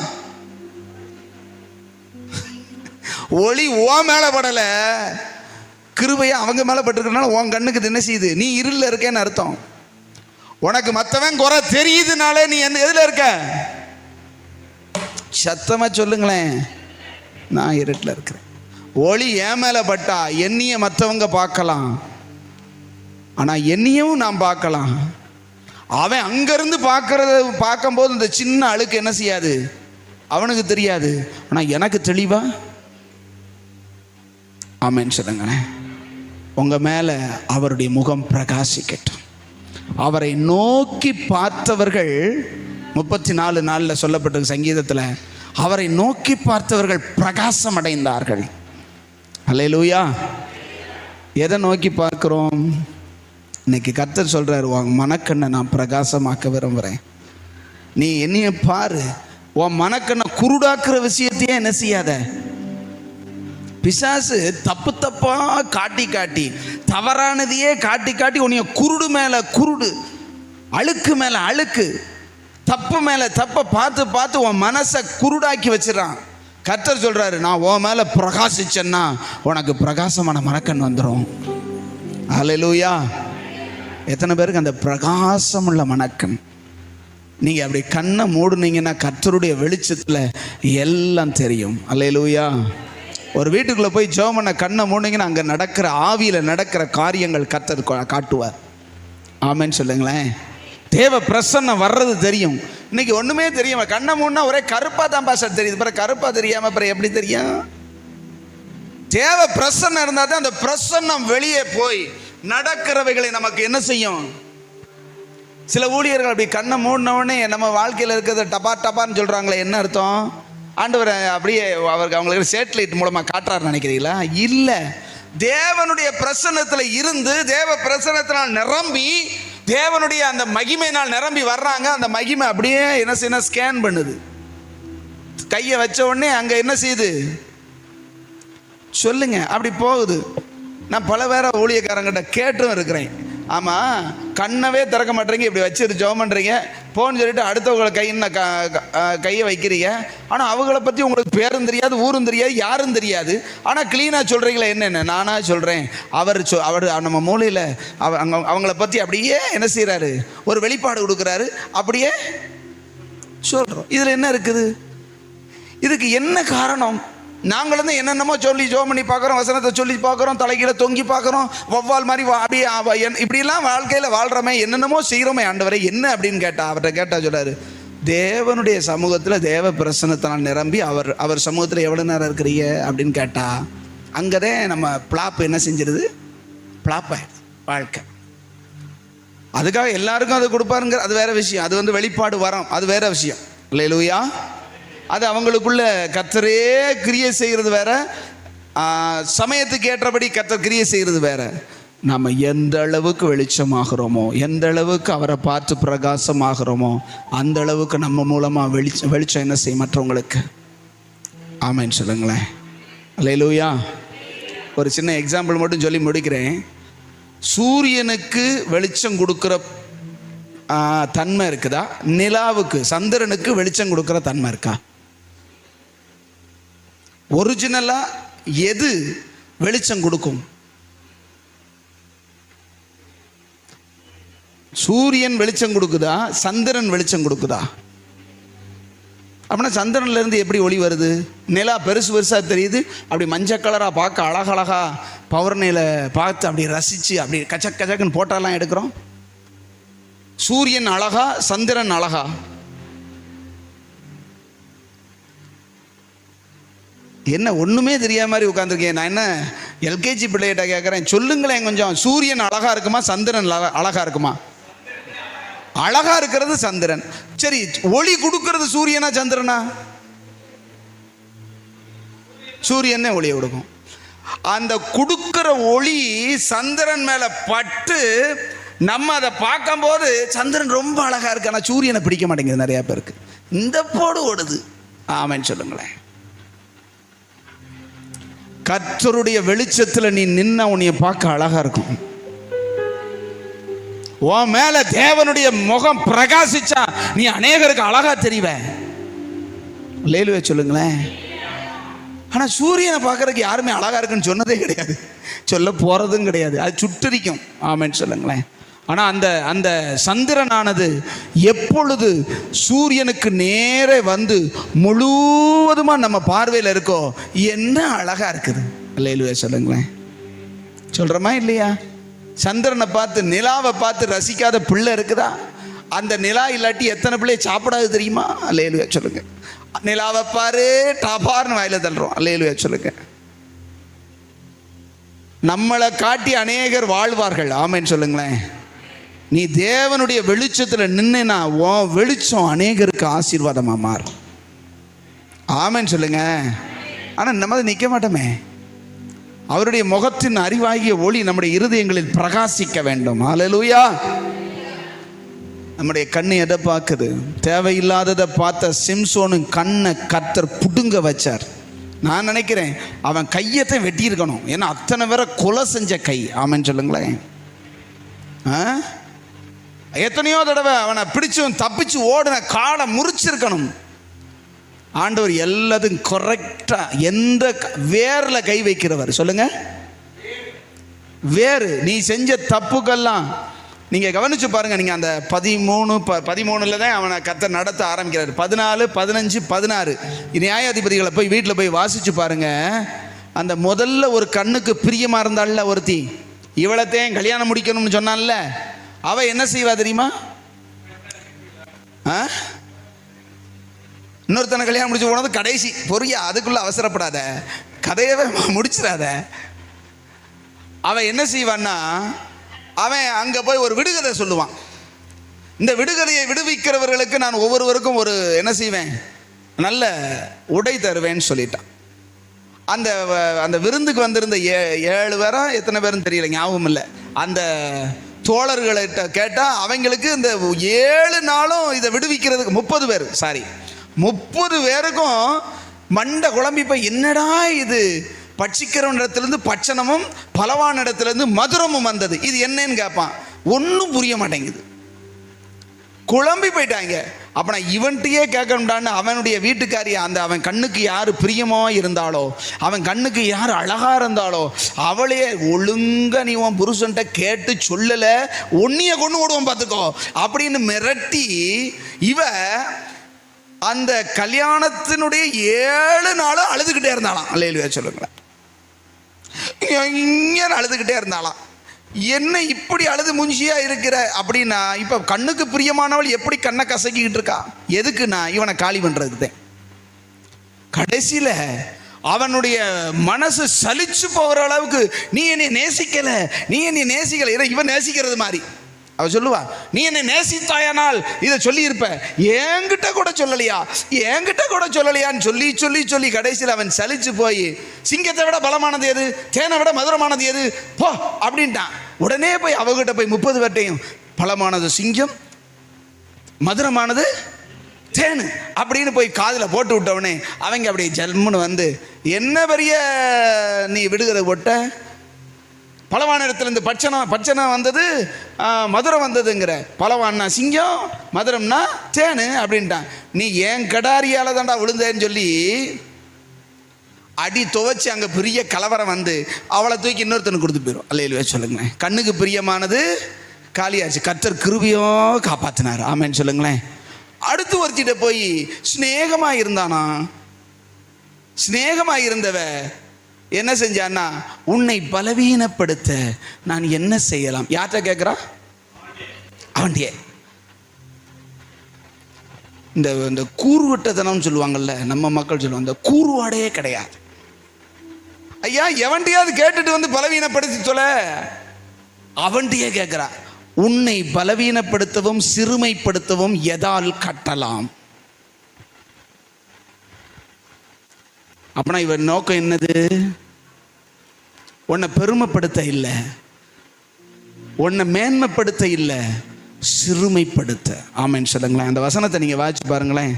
ஒளி ஓ மேலே படலை, கிருபையா அவங்க மேலே பட்டிருக்கிறனால உன் கண்ணுக்கு என்ன செய்யுது? நீ இருளில் இருக்கேன்னு அர்த்தம். உனக்கு மற்றவன் குறை தெரியுதுனாலே நீ என்ன எதில் இருக்க? சத்தமாக சொல்லுங்களேன், நான் இருட்டில் இருக்கிறேன். ஒளி என் மேலே பட்டா என்னைய மற்றவங்க பார்க்கலாம், ஆனால் என்னையும் நான் பார்க்கலாம். அவன் அங்கேருந்து பார்க்கும்போது இந்த சின்ன அழுக்கு என்ன செய்யாது, அவனுக்கு தெரியாது, ஆனால் எனக்கு தெளிவா. ஆமென் சொல்லுங்களேன். உங்கள் மேலே அவருடைய முகம் பிரகாசிக்கட்டும். அவரை நோக்கி பார்த்தவர்கள் 34 நாளில் சொல்லப்பட்ட சங்கீதத்தில், அவரை நோக்கி பார்த்தவர்கள் பிரகாசம் அடைந்தார்கள். அல்லேலூயா. எதை நோக்கி பார்க்குறோம்? இன்னைக்கு கர்த்தர் சொல்கிறார், உன் மனக்கண்ணை நான் பிரகாசமாக்க விரும்புகிறேன். நீ என்னைய பாரு. உன் மனக்கண்ணை குருடாக்குற விஷயத்தையே என்ன செய்யாத. பிசாசு தப்பு தப்பாக காட்டி காட்டி, தவறானதையே காட்டி காட்டி உன்னைய குருடு மேலே குருடு, அழுக்கு மேலே அழுக்கு, தப்பு மேலே தப்பை பார்த்து பார்த்து உன் மனசை குருடாக்கி வச்சிடறான். கர்த்தர் சொல்கிறாரு, நான் உன் மேலே பிரகாசிச்சேன்னா உனக்கு பிரகாசமான மனக்கண் வந்துடும். அல்லேலூயா. எத்தனை பேருக்கு அந்த பிரகாசமுள்ள மனக்கண்? நீங்கள் அப்படி கண்ணை மூடுனீங்கன்னா கர்த்தருடைய வெளிச்சத்தில் எல்லாம் தெரியும். அல்லேலூயா. ஒரு வீட்டுக்குள்ளே போய் ஜெபம் பண்ண கண்ணை மூடினீங்கன்னா அங்கே நடக்கிற ஆவியில் நடக்கிற காரியங்கள் கர்த்தர் காட்டுவார். ஆமென்னு சொல்லுங்களேன். தேவ பிரசன்னம் வர்றது தெரியும். இன்னைக்கு ஒன்றுமே தெரியும், கண்ணை மூடினா ஒரே கருப்பாக தான் பாஸ்டர் தெரியுது. பிறகு கருப்பாக தெரியாமல் அப்புறம் எப்படி தெரியும்? தேவ பிரசன்னம் இருந்தால் தான் அந்த பிரசன்னம் வெளியே போய் நடக்கிறவைகளை நமக்கு என்ன செய்யும்? சில ஊழியர்கள் அப்படி கண்ணை மூடினவுடனே நம்ம வாழ்க்கையில் இருக்கிறத டபா டபான்னு சொல்கிறாங்களே, என்ன அர்த்தம்? ஆண்டவர் அப்படியே அவங்களுக்கு சேட்டலைட் மூலமாக காட்டுறாரு நினைக்கிறீங்களா? இல்லை. தேவனுடைய பிரசன்னத்தில் இருந்து, தேவ பிரசன்னத்தினால் நிரம்பி, தேவனுடைய அந்த மகிமையினால் நிரம்பி வர்றாங்க. அந்த மகிமை அப்படியே என்ன செய்யணும்? ஸ்கேன் பண்ணுது. கையை வச்ச உடனே அங்கே என்ன செய்யுது சொல்லுங்க, அப்படி போகுது. நான் பல பேர ஊழியக்காரங்கிட்ட கேட்டும் இருக்கிறேன். ஆமாம், கண்ணவே திறக்க மாட்டேறீங்க, இப்படி வச்சுட்டு ஜெபம் பண்ணுறீங்க, போன்னு சொல்லிட்டு அடுத்தவங்களை கையை வைக்கிறீங்க. ஆனால் அவங்கள பற்றி உங்களுக்கு பேரும் தெரியாது, ஊரும் தெரியாது, யாரும் தெரியாது. ஆனால் க்ளீனாக சொல்கிறீங்களா? என்னென்ன நானாக சொல்கிறேன். அவர் நம்ம மூலையில் அவங்கள பற்றி அப்படியே என்ன செய்கிறாரு? ஒரு வெளிப்பாடு கொடுக்குறாரு, அப்படியே சொல்கிறோம். இதில் என்ன இருக்குது? இதுக்கு என்ன காரணம்? நாங்களும் தான் என்னென்னமோ சொல்லி ஜோம் பண்ணி பார்க்குறோம், வசனத்தை சொல்லி பார்க்குறோம், தலைகீழ தொங்கி பார்க்குறோம், வவ்வால் மாதிரி அப்படியே இப்படிலாம் வாழ்க்கையில் வாழ்கிறோமே, என்னென்னமோ செய்கிறோமே ஆண்டவரே என்ன அப்படின்னு கேட்டா அவர்கிட்ட கேட்டால் சொல்கிறாரு, தேவனுடைய சமூகத்தில் தேவ பிரசன்னத்தினால் நிரம்பி அவர் சமூகத்தில் எவ்வளோ நேரம் இருக்கிறீங்க அப்படின்னு கேட்டால் அங்கே தான் நம்ம பிளாப் என்ன செஞ்சிருது, பிளாப் ஆயிடுது வாழ்க்கை. அதுக்காக எல்லாருக்கும் அது கொடுப்பாருங்கிற அது வேற விஷயம், அது வந்து வெளிப்பாடு வரம், அது வேற விஷயம். அல்லேலூயா. அது அவங்களுக்குள்ள கர்த்தரே கிரியை செய்கிறது வேற, சமயத்துக்கு ஏற்றபடி கர்த்தர் கிரியை செய்கிறது வேற. நம்ம எந்த அளவுக்கு வெளிச்சமாகிறோமோ, எந்த அளவுக்கு அவரை பார்த்து பிரகாசமாகிறோமோ, அந்த அளவுக்கு நம்ம மூலமாக வெளிச்சம் என்ன செய்யும் மற்றவங்களுக்கு. ஆமேன்னு சொல்லுங்களேன். அல்லேலூயா. ஒரு சின்ன எக்ஸாம்பிள் மட்டும் சொல்லி முடிக்கிறேன். சூரியனுக்கு வெளிச்சம் கொடுக்குற தன்மை இருக்குதா, நிலாவுக்கு சந்திரனுக்கு வெளிச்சம் கொடுக்குற தன்மை இருக்கா? ஒரிஜினலா எது வெளிச்சம் கொடுக்கும்? சூரியன் வெளிச்சம் கொடுக்குதா, சந்திரன் வெளிச்சம் கொடுக்குதா? அப்படின்னா சந்திரன்ல இருந்து எப்படி ஒளி வருது? நிலா பெருசு பெருசாக தெரியுது, அப்படி மஞ்சள் கலராக பார்க்க அழகழகா பௌர்ணமியில பார்த்து அப்படி ரசித்து அப்படி கச்சக் கச்சக்குன்னு போட்டாலாம் எடுக்கிறோம். சூரியன் அழகா, சந்திரன் அழகா? என்ன ஒன்றுமே தெரியாத மாதிரி உட்காந்துருக்கேன். நான் என்ன எல்கேஜி பிள்ளைகிட்ட கேட்குறேன், சொல்லுங்களேன் கொஞ்சம், சூரியன் அழகா இருக்குமா, சந்திரன் அழகா இருக்குமா? அழகா இருக்கிறது சந்திரன். சரி, ஒளி கொடுக்கிறது சூரியனா சந்திரனா? சூரியனே ஒளியை கொடுக்கும். அந்த கொடுக்கிற ஒளி சந்திரன் மேல பட்டு நம்ம அதை பார்க்கும்போது சந்திரன் ரொம்ப அழகா இருக்கு, ஆனால் சூரியனை பிடிக்க மாட்டேங்குது நிறைய பேருக்கு. இந்த போடு ஓடுது. ஆமென் சொல்லுங்களேன். கர்த்தருடைய வெளிச்சத்தில் நீ நின்ன உன்னைய பார்க்க அழகா இருக்கும். உன் மேல தேவனுடைய முகம் பிரகாசிச்சா நீ அநேகருக்கு அழகா தெரிவ. லேலுவே சொல்லுங்களேன். ஆனா சூரியனை பார்க்கறதுக்கு யாருமே அழகா இருக்குன்னு சொன்னதே கிடையாது, சொல்ல போறதும் கிடையாது, அது சுட்டரிக்கும். ஆமென் சொல்லுங்களேன். ஆனா அந்த அந்த சந்திரனானது எப்பொழுது சூரியனுக்கு நேரே வந்து முழுவதுமா நம்ம பார்வையில் இருக்கோ, என்ன அழகா இருக்குது. லேலுவே சொல்லுங்களேன். சொல்றோமா இல்லையா? சந்திரனை பார்த்து நிலாவை பார்த்து ரசிக்காத பிள்ளை இருக்குதா? அந்த நிலா இல்லாட்டி எத்தனை பிள்ளைய சாப்பிடாது தெரியுமா? அல்லேலூயா சொல்லுங்க. நிலாவை பாரு டாபார்னு வாயில தள்ளுறோம். அல்லேலூயா சொல்லுங்க. நம்மளை காட்டி அநேகர் வாழ்வார்கள். ஆமென் சொல்லுங்களேன். நீ தேவனுடைய வெளிச்சத்தில் நின்னா உன் வெளிச்சம் அநேகருக்கு ஆசீர்வாதமா மாறும். ஆமென் சொல்லுங்க. ஆனா நம்ம நிற்க மாட்டோமே. அவருடைய முகத்தின் அறிவாகிய ஒளி நம்முடைய இருதயங்களில் பிரகாசிக்க வேண்டும். ஹல்லேலூயா. நம்முடைய கண்ணு எதை பார்க்குது? தேவையில்லாததை பார்த்த சிம்சோனின் கண்ணை கர்த்தர் புடுங்க வச்சார். நான் நினைக்கிறேன் அவன் கையத்தை வெட்டியிருக்கணும், ஏன்னா அத்தனை பேரை கொலை செஞ்ச கை. ஆமென் சொல்லுங்களேன். எத்தனையோ தடவை அவனை பிடிச்சும் தப்பிச்சு ஓடின காலை முறிச்சிருக்கணும். ஆண்டவர் எல்லாத்தையும் கரெக்டா எந்த வேர்ல கை வைக்கிறவர் சொல்லுங்க. வேறு நீ செஞ்ச தப்புக்கெல்லாம் நீங்க கவனிச்சு பாருங்க. நீங்க அந்த 13 தான் அவனை கர்த்தர் நடத்த ஆரம்பிக்கிறார். 14, 15, 16 நியாயாதிபதிகளை போய் வீட்டில் போய் வாசிச்சு பாருங்க. அந்த முதல்ல ஒரு கண்ணுக்கு பிரியமா இருந்தால ஒருத்தி, இவளத்தையும் கல்யாணம் முடிக்கணும்னு சொன்னான்ல, அவ என்ன செய்வா தெரியுமா? இன்னொருத்தனை கல்யாணம் முடிச்சு போனது கடைசி பொறியா, அதுக்குள்ள அவசரப்படாத, கதையவே முடிச்சிடாத. அவன் என்ன செய்வான்னா, அவன் அங்க போய் ஒரு விடுகதை சொல்லுவான். இந்த விடுகதையை விடுவிக்கிறவர்களுக்கு நான் ஒவ்வொருவருக்கும் ஒரு என்ன செய்வேன், நல்ல உடை தருவேன்னு சொல்லிட்டான். அந்த அந்த விருந்துக்கு வந்திருந்த 7 பேரா எத்தனை பேருன்னு தெரியல, ஞாபகம் இல்லை. அந்த தோழர்கள்கிட்ட கேட்டால் அவங்களுக்கு இந்த 7 நாளும் இதை விடுவிக்கிறதுக்கு 30 பேர் 30 பேருக்கும் மண்டை குழம்பி போய் என்னடா இது, பட்சிக்கிறவன் இடத்துலேருந்து பட்சணமும் பலவான இடத்துலேருந்து மதுரமும் வந்தது, இது என்னன்னு கேட்பான். ஒன்றும் புரிய மாட்டேங்குது, குழம்பி போயிட்டாங்க. அப்போ நான் இவன்கிட்டயே கேட்கணும்டான்னு அவனுடைய வீட்டுக்காரி அந்த அவன் கண்ணுக்கு யார் பிரியமோ இருந்தாலோ, அவன் கண்ணுக்கு யார் அழகா இருந்தாலோ அவளே ஒழுங்கா நீ உன் புருஷன்ட்ட கேட்டு சொல்லலை, ஒன்னிய கொண்டு ஓடுவோம் பார்த்துக்கோ அப்படின்னு மிரட்டி இவ அந்த கல்யாணத்தினுடைய 7 நாளும் அழுதுகிட்டே இருந்தாலாம். அல்லேலூயா சொல்லுங்களேன். இங்கே அழுதுகிட்டே இருந்தாலாம். என்ன இப்படி அழுது முஞ்சியா இருக்கிற அப்படின்னா, இப்போ கண்ணுக்கு பிரியமானவள் எப்படி கண்ணை கசக்கிக்கிட்டு இருக்கா? எதுக்குன்னா இவனை காலி பண்ணுறதுக்கு தான். கடைசியில் அவனுடைய மனசு சலிச்சு போகிற அளவுக்கு, நீ என்னை நேசிக்கல, நீ என்னை நேசிக்கல. ஏன்னா இவன் நேசிக்கிறது மாதிரி அவ சொல்லுவா, நீ என்னை நேசித்தாயானால் இதை சொல்லியிருப்ப, என்கிட்ட கூட சொல்லலையா, என்கிட்ட கூட சொல்லலையான்னு சொல்லி சொல்லி சொல்லி கடைசியில் அவன் சலிச்சு போய், சிங்கத்தை விட பலமானது எது, தேனை விட மதுரமானது எது, போ அப்படின்ட்டான். உடனே போய் அவகிட்ட போய் 30 பேர்ட்டையும், பலமானது சிங்கம், மதுரமானது தேனு அப்படின்னு போய் காதில் போட்டு விட்டவனே அவங்க அப்படியே ஜல்முன்னு வந்து, என்ன பெரிய நீ விடுகிற ஒட்ட, பலவான இடத்துலேருந்து பச்சனை வந்தது, மதுரம் வந்ததுங்கிற, பலவான்னா சிங்கம், மதுரம்னா தேனு அப்படின்ட்டான். நீ ஏன் கடாரியால் தாண்டா விழுந்தேன்னு சொல்லி அடி துவைச்சி அங்கே பெரிய கலவரம் வந்து அவளை தூக்கி இன்னொருத்தனுக்கு கொடுத்து போயிடும். அல்லேலூயா சொல்லுங்களேன். கண்ணுக்கு பிரியமானது காலியாச்சு, கர்த்தர் கிருபையோ காப்பாற்றினார். ஆமேன்னு சொல்லுங்களேன். அடுத்து ஒருத்திட்ட போய் ஸ்நேகமாக இருந்தானா, ஸ்நேகமாக இருந்தவ என்ன செஞ்சான்னா, உன்னை பலவீனப்படுத்த நான் என்ன செய்யலாம்? யார்கிட்ட கேட்குறான்? அவன்டியே. இந்த கூறுவட்டத்தனம் சொல்லுவாங்கல்ல, நம்ம மக்கள் சொல்லுவாங்க, இந்த கூறுவாடையே கிடையாது. ஐயா எவன்டியாவது கேட்டுட்டு வந்து பலவீனப்படுத்தி சொல்ல, அவன்டியே கேட்குறா, உன்னை பலவீனப்படுத்தவும் சிறுமைப்படுத்தவும் எதால் கட்டலாம்? அப்பனா இவன் நோக்கம் என்னது? உன்னை பெருமைப்படுத்த இல்லை, உன்னை மேன்மைப்படுத்த இல்லை, சிறுமைப்படுத்த. ஆமென் சொல்லுங்களேன். அந்த வசனத்தை நீங்கள் வாசிச்சு பாருங்களேன்.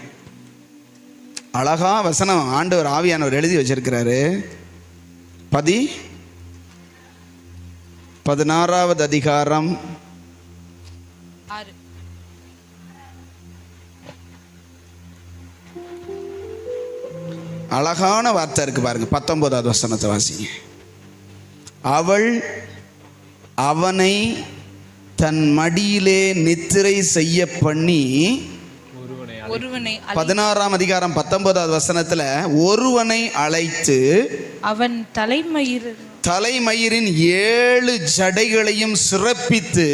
அழகா வசனம் ஆண்டவர் ஆவியானவர் எழுதி வச்சிருக்கிறாரு. 16வது அதிகாரம் 6. அழகான வார்த்தை இருக்கு பாருங்க. 19வது வசனத்தை வாசிங்க. அவள் அவனை தன் மடியிலே நித்திரை செய்ய பண்ணி, 16ஆம் அதிகாரம் 19வது வசனத்துல, ஒருவனை அழைத்து அவன் தலைமயிரின் 7 ஜடைகளையும் சிறப்பித்து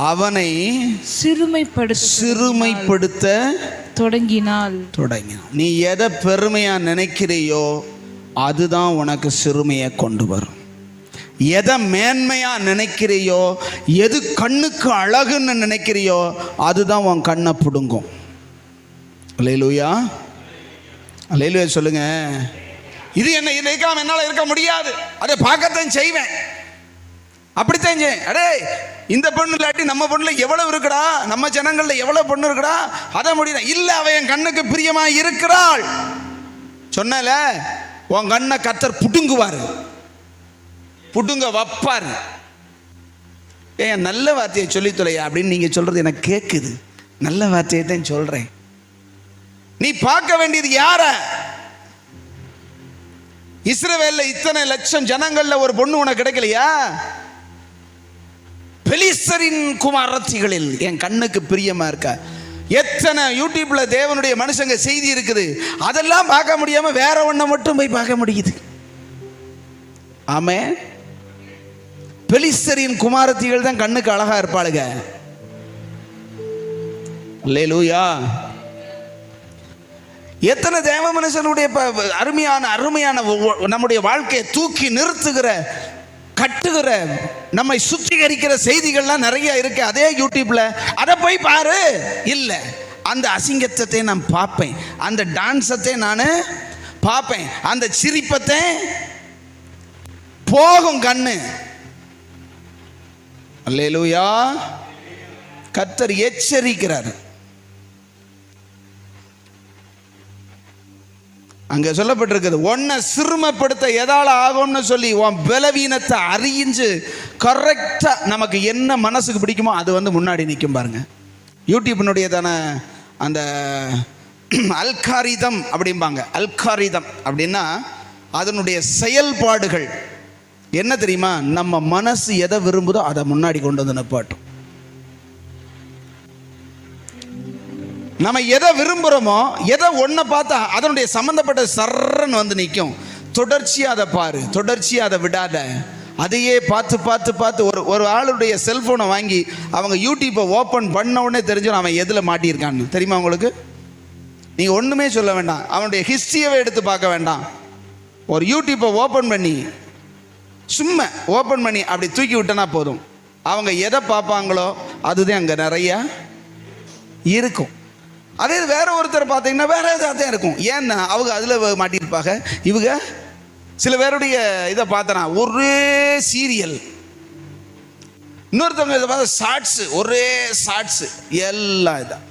அவனை சிறுமைப்படுத்த தொடங்கினாள். நீ எதை பெருமையா நினைக்கிறையோ அதுதான் உனக்கு சிறுமையை கொண்டு வரும். எதை மேன்மையா நினைக்கிறையோ, எது கண்ணுக்கு அழகுன்னு நினைக்கிறையோ அதுதான் உன் கண்ணை பிடுங்கும். அல்லேலூயா, அல்லேலூயா சொல்லுங்க. இது என்ன இருக்காம என்னால் இருக்க முடியாது, அதை பார்க்கத்தான் செய்வேன், அப்படித்தான் செய்வேன். அடே இந்த பொண்ணு இல்லாட்டி நம்ம பொண்ணுல எவ்வளவு இருக்குடா, நம்ம ஜனங்கள்ல எவ்வளவு பொண்ணு இருக்குடா, அதை முடியல. இல்லை, அவ என் கண்ணுக்கு பிரியமா இருக்கிறாள் சொன்னல, உன் கண்ணை கர்த்தர் புடுங்குவாரு, புடுங்க வைப்பாரு. ஏன் நல்ல வார்த்தையை சொல்லி தொலையா அப்படின்னு நீங்க சொல்றது எனக்கு கேட்குது. நல்ல வார்த்தையை தான் சொல்றேன். நீ பார்க்க வேண்டியது யார? இஸ்ரவேல்ல இத்தனை லட்சம் ஜனங்கள்ல ஒரு பொண்ணு உனக்கு கிடைக்கலையா? பெலிஸ்தரின் குமாரத்திகளில் என் கண்ணுக்கு பிரியமா இருக்கா? எத்தனை யூடியூப்ல தேவனுடைய மனுஷங்க செய்தி இருக்குது, அதெல்லாம் பார்க்க முடியாம வேற ஒன்றை மட்டும் போய் பார்க்க முடியுது. ஆமே, பெலிஸ்தரின் குமாரத்திகள் தான் கண்ணுக்கு அழகா இருப்பாளுங்க. அல்லேலூயா. எத்தனை தேவ மனுஷனுடைய அருமையான அருமையான நம்முடைய வாழ்க்கையை தூக்கி நிறுத்துகிற, கட்டுகிற, நம்மை சுத்திகரிக்கிற செய்திகள்லாம் நிறைய இருக்கு அதே யூடியூப்ல. அதை போய் பாரு. இல்லை, அந்த அசிங்கத்தை நான் பார்ப்பேன், அந்த டான்ஸத்தை நான் பார்ப்பேன், அந்த சிரிப்பத்தை போகும் கண்ணு. அல்லேலூயா. கர்த்தர் எச்சரிக்கிறார். அங்க சொல்லப்பட்டிருக்குது, உன்னை சிறுமைப்படுத்த எதால ஆகும்னு சொல்லி உன் பலவீனத்தை அறிஞ்சு கரெக்டா நமக்கு என்ன மனசுக்கு பிடிக்குமோ அது வந்து முன்னாடி நிற்கும் பாருங்க. யூடியூப்பினுடைய தானே அந்த அல்காரிதம் அப்படிம்பாங்க. அல்காரிதம் அப்படின்னா அதனுடைய செயல்பாடுகள் என்ன தெரியுமா? நம்ம மனசு எதை விரும்புதோ அதை முன்னாடி கொண்டு வந்து நிப்பாட்டும். நம்ம எதை விரும்புகிறோமோ, எதை ஒன்றை பார்த்தா அதனுடைய சம்மந்தப்பட்ட சர்றன்னு வந்து நிற்கும். தொடர்ச்சியாக அதை பாரு, தொடர்ச்சியாக அதை விடாத. அதையே பார்த்து பார்த்து பார்த்து ஒரு ஆளுடைய செல்ஃபோனை வாங்கி அவங்க யூடியூப்பை ஓப்பன் பண்ண உடனே தெரிஞ்சிடும் அவன் எதில் மாட்டியிருக்கான்னு. தெரியுமா உங்களுக்கு? நீங்கள் ஒன்றுமே சொல்ல வேண்டாம், அவனுடைய ஹிஸ்ட்ரியவே எடுத்து பார்க்க வேண்டாம். ஒரு யூடியூப்பை ஓப்பன் பண்ணி சும்மா ஓப்பன் பண்ணி அப்படி தூக்கி விட்டனா போதும். அவங்க எதை பார்ப்பாங்களோ அதுதான் அங்கே நிறையா இருக்கும். அதே வேற ஒருத்தர் பார்த்தீங்கன்னா வேற ஏதாவது தான் இருக்கும். ஏன்னா அவங்க அதில் மாட்டியிருப்பாங்க. இவங்க சில பேருடைய இதை பார்த்தனா ஒரே சீரியல், இன்னொருத்தவங்க இதை பார்த்தா ஷார்ட்ஸு, ஒரே ஷார்ட்ஸு, எல்லாம் இதான்.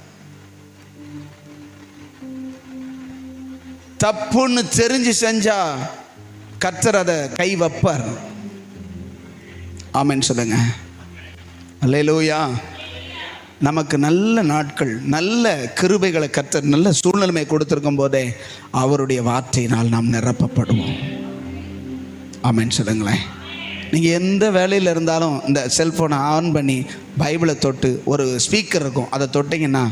தப்புன்னு தெரிஞ்சு செஞ்சா கர்த்தர் அதை கை வைப்பார். ஆமென் சொல்லுங்க. அல்லேலூயா. நமக்கு நல்ல நாட்கள், நல்ல கிருபைகளை கர்த்தர் நல்ல சூழ்நிலைமை கொடுத்திருக்கும் போதே அவருடைய வார்த்தையினால் நாம் நிரப்பப்படுவோம். ஆமென் சொல்லுங்களேன். நீங்கள் எந்த வேலையில் இருந்தாலும் இந்த செல்ஃபோனை ஆன் பண்ணி பைபிளை தொட்டு, ஒரு ஸ்பீக்கர் இருக்கும் அதை தொட்டிங்கன்னா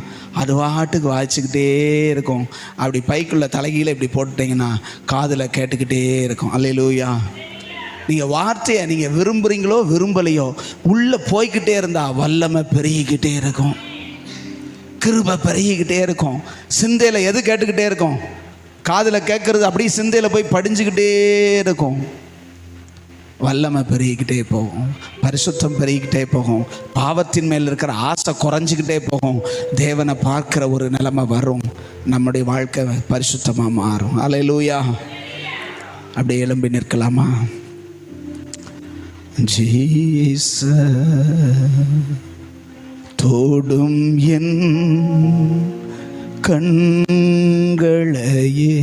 அது வாட்டுக்கு வாய்ச்சிக்கிட்டே இருக்கும். அப்படி பைக்குள்ளே தலைகீழே இப்படி போட்டுட்டிங்கன்னா காதில் கேட்டுக்கிட்டே இருக்கும். அல்லேலூயா. நீங்கள் வார்த்தையை நீங்கள் விரும்புகிறீங்களோ விரும்பலையோ உள்ளே போய்கிட்டே இருந்தால் வல்லமை பெருகிக்கிட்டே இருக்கும், கிருபை பெருகிக்கிட்டே இருக்கும். சிந்தையில் எது கேட்டுக்கிட்டே இருக்கும்? காதில் கேட்குறது அப்படியே சிந்தையில் போய் படிஞ்சுக்கிட்டே இருக்கும். வல்லமை பெருகிக்கிட்டே போகும், பரிசுத்தம் பெருகிக்கிட்டே போகும், பாவத்தின் மேல் இருக்கிற ஆசை குறைஞ்சிக்கிட்டே போகும். தேவனை பார்க்குற ஒரு நிலைமை வரும், நம்முடைய வாழ்க்கை பரிசுத்தமாக மாறும். அல்லேலூயா. அப்படியே எழும்பி நிற்கலாமா? ஜீசஸ் தோடும் என் கண்களையே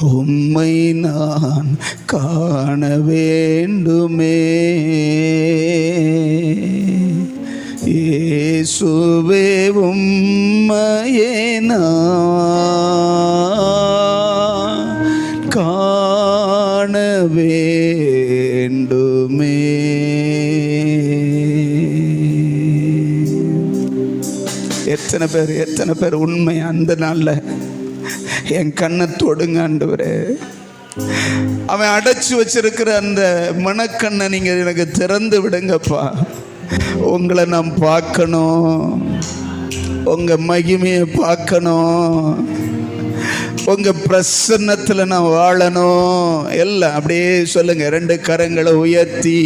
உம்மை நான் காண வேண்டுமே, இயேசுவே உம்மையே நான் காண வேண்டுமே. எத்தனை பேர் உண்மை அந்த நாளில் என் கண்ணை தொடுங்க ஆண்டவரே, அவன் அடைச்சி வச்சிருக்கிற அந்த மனக்கண்ணை நீங்கள் எனக்கு திறந்து விடுங்கப்பா. உங்களை நான் பார்க்கணும், உங்கள் மகிமையை பார்க்கணும், உங்கள் பிரசன்னத்தில் நான் வாழணும். எல்லாம் அப்படியே சொல்லுங்க. 2 கரங்களை உயர்த்தி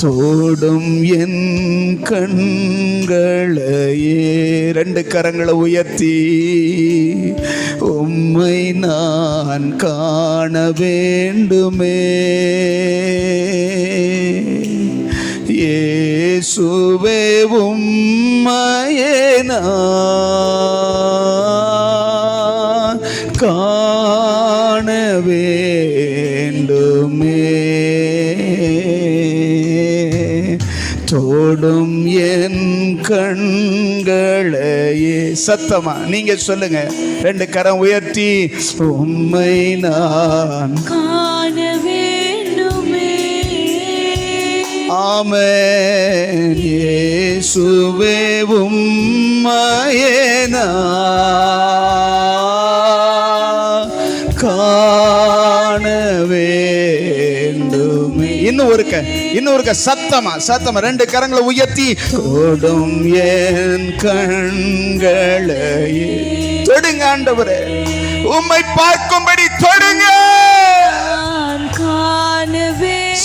தோடும் என் கண்களையே, 2 கரங்களை உயர்த்தி உம்மை நான் காண வேண்டுமே, இயேசுவே உம்மையே நான் காண வேண்டுமே, தோடும் என் கண்களையே. சத்தமா நீங்க சொல்லுங்க, 2 கரம் உயர்த்தி உம்மை நான் காண வேண்டுமே. ஆமென். இயேசுவே உம்மையே நான் காண வேண்டுமே. இன்னும் ஒருக்க சத்தமா 2 கரங்களை உயர்த்தி தொடும் என் கண்களையே. தொடுங்க ஆண்டவரே, உம்மை பார்க்கும்படி தொடுங்க.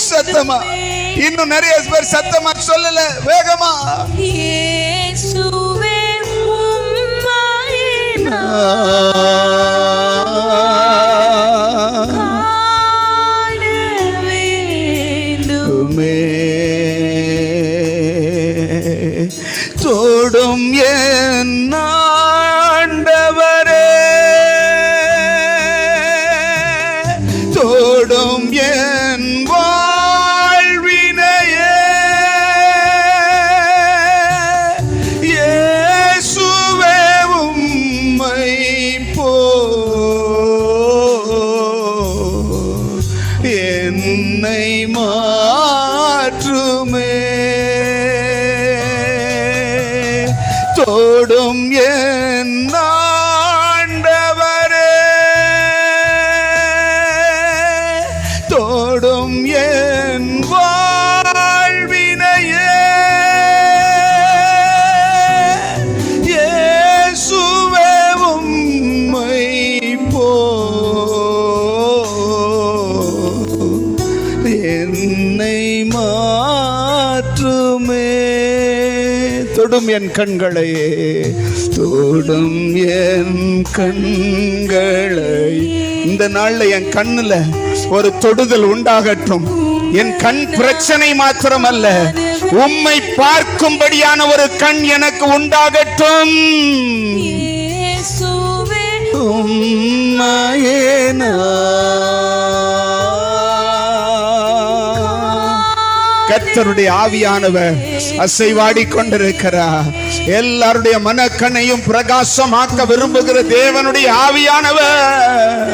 சத்தமா, இன்னும் நிறைய பேர் சத்தமா சொல்லல, வேகமா. இயேசுவே உம்மையே காண வேண்டுமே, தொடும் என் ஆண்டவரே, தொடும் என் வாழ்வினையே, இயேசுவே உம்மை போ என்னை மாற்றிடுமே. மாற்றுமே. தொடும் என் ஆண்டவரே, தொடும் என் வாழ்வினையே. இயேசுவே உம்மை போல் என்னை மாற்றுமே. தொடும் என் கண்களை, தொடும் என் கண்களை. இந்த நாள்ல என் கண்ணுல ஒரு தொடுதல் உண்டாகட்டும். என் கண் பிரச்சனை மாத்திரமல்ல, உம்மை பார்க்கும்படியான ஒரு கண் எனக்கு உண்டாகட்டும். உம்மையே கர்த்தருடைய ஆவியானவர் அசைவாடி கொண்டிருக்கிறார். எல்லாருடைய மனக்கண்ணையும் பிரகாசமாக்க விரும்புகிற தேவனுடைய ஆவியானவர்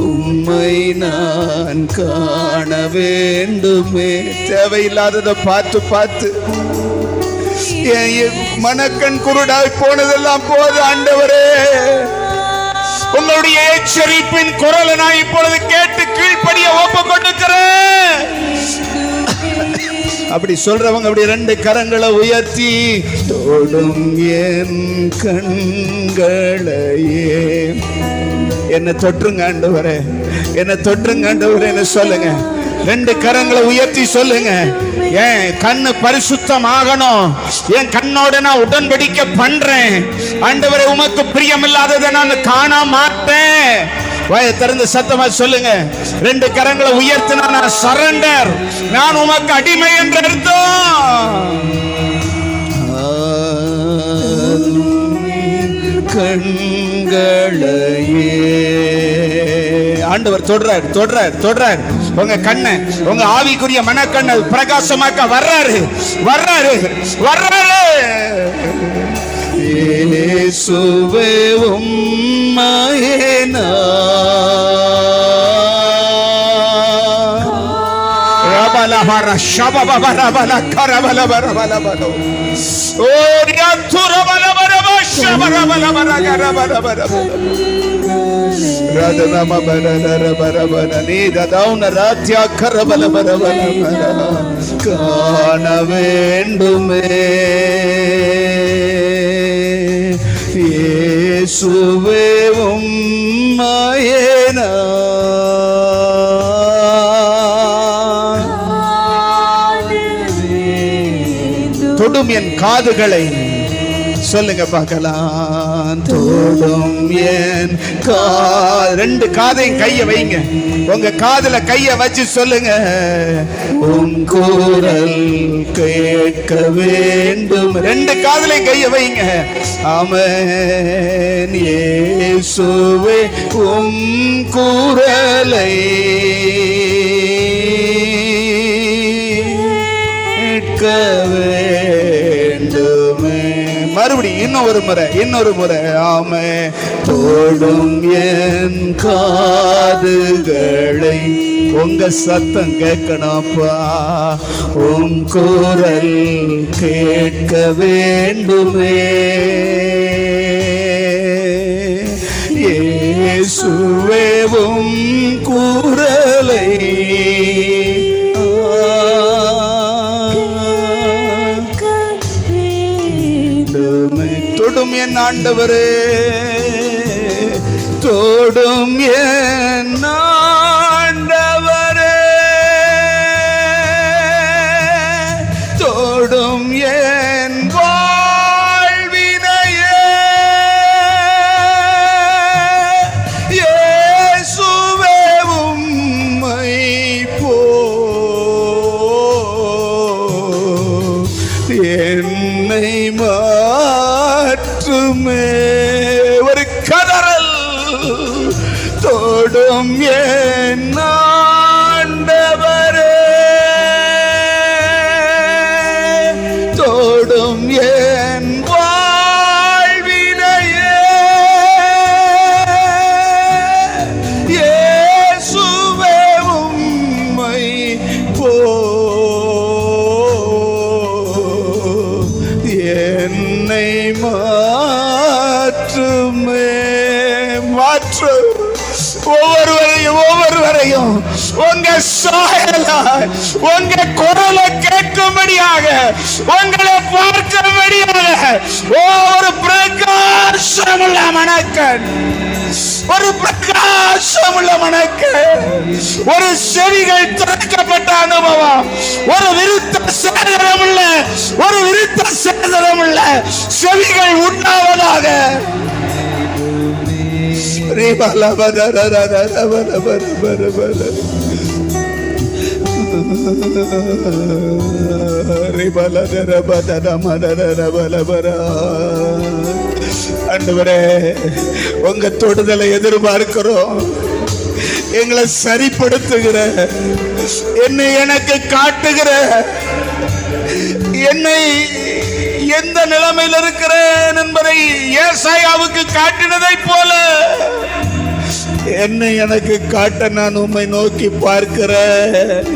உம்மை நான் காண வேண்டுமே. தேவையில்லாததை பார்த்து பார்த்து என் மனக்கண் குருடாய் போனதெல்லாம் போது. ஆண்டவரே, உங்களுடைய எச்சரிப்பின் குரலை நான் இப்பொழுது கேட்டு கீழ்ப்படிய ஒப்பு கொடுக்கிறேன். அப்படி சொல்றவங்க அப்படி ரெண்டு கரங்களை உயர்த்தி, தொடும் என் கண்களையே, என்னை தொற்றுங்க ஆண்டவரே, என்னை தொற்றுங்க ஆண்டவரே என்ன சொல்லுங்க. ரெண்டு கரங்களை உயர்த்தி சொல்லுங்க. என் கண்ணு பரிசுத்தம் ஆகணும். என் கண்ணோட நான் உடன்படிக்கை பண்றேன். ஆண்டவரே, உமக்கு பிரியமில்லாததை நான் காண மாட்டேன். வாயை திறந்து சத்தமா சொல்லுங்க. ரெண்டு கரங்களை உயர்த்தினா நான் சரண்டர், நான் உமக்கு அடிமை என்று அர்த்தம். கண்களையே ஆண்டவர் தொடுறார், தொடுறார், தொடுறார். உங்க கண்ணை, உங்க ஆவிக்குரிய மனக்கண்ணை பிரகாசமாக்க வர்றாரு, வர்றாரு, வர்றாரு. இயேசுவே உம்மையே ரபலபர ஷபபபரபல கரபலபரபலபல ஓ ரியாத்துரபலபரப ஷபரபலபர கரபலபரபல ராதனமபரபரபரபர நீததௌன ராத்யா கரபலபரபரபர காண வேண்டுமே. இயேசுவே உம்மையே தொடும் என் காதுகளை சொல்லுங்க பார்க்கலாம். தொடும் என் ரெண்டு காதையும் கைய வைங்க. உங்க காதுல கைய வச்சு சொல்லுங்க. உன் குரல் கேட்க வேண்டும். ரெண்டு காதுலையும் கைய வைங்க. ஆமென். இயேசுவே உம் குரலை கேட்க வேண்டுமே. மறுபடி இன்னொரு முறை, இன்னொரு முறை. ஆமே. தொடும் என் காதுகளை, உங்க சத்தம் கேட்கணும்ப்பா. உன் குரல் கேட்க வேண்டுமே. இயேசுவே உம் குரலை தொடும் என் ஆண்டவரே, தொடும் என் ஆண்டவரே, தொடும் என் வாழ்வினையே. இயேசுவே உம்மை போல் என்னை மாற்றுமே. ஒரு கதறல். தொடும் என் ஆண்டவரே, தொடும் என் வாழ்வினையே. இயேசுவே உங்க சாயலாய் உங்க குரலை கேட்கும்படியாக உங்களை பார்க்கும்படியாக ஒரு பிரகாசமுள்ள மனக்கண், ஒரு பிரகாசமுள்ள மனக்கண், ஒரு செவிகள் திறக்கப்பட்ட அனுபவம், ஒரு விருத்த சேதனமுள்ள செவிகள் உண்டாவதாக. ஆண்டவரே, உங்க தொடுதலை எதிர்பார்க்கிறோம். எங்களை சரிப்படுத்துகிற, என்னை எனக்கு காட்டுகிற, என்னை எந்த நிலைமையில் இருக்கிறேன் என்பதை ஏசாயாவுக்கு காட்டினதை போல என்னை எனக்கு காட்ட நான் உம்மை நோக்கி பார்க்கிறேன்.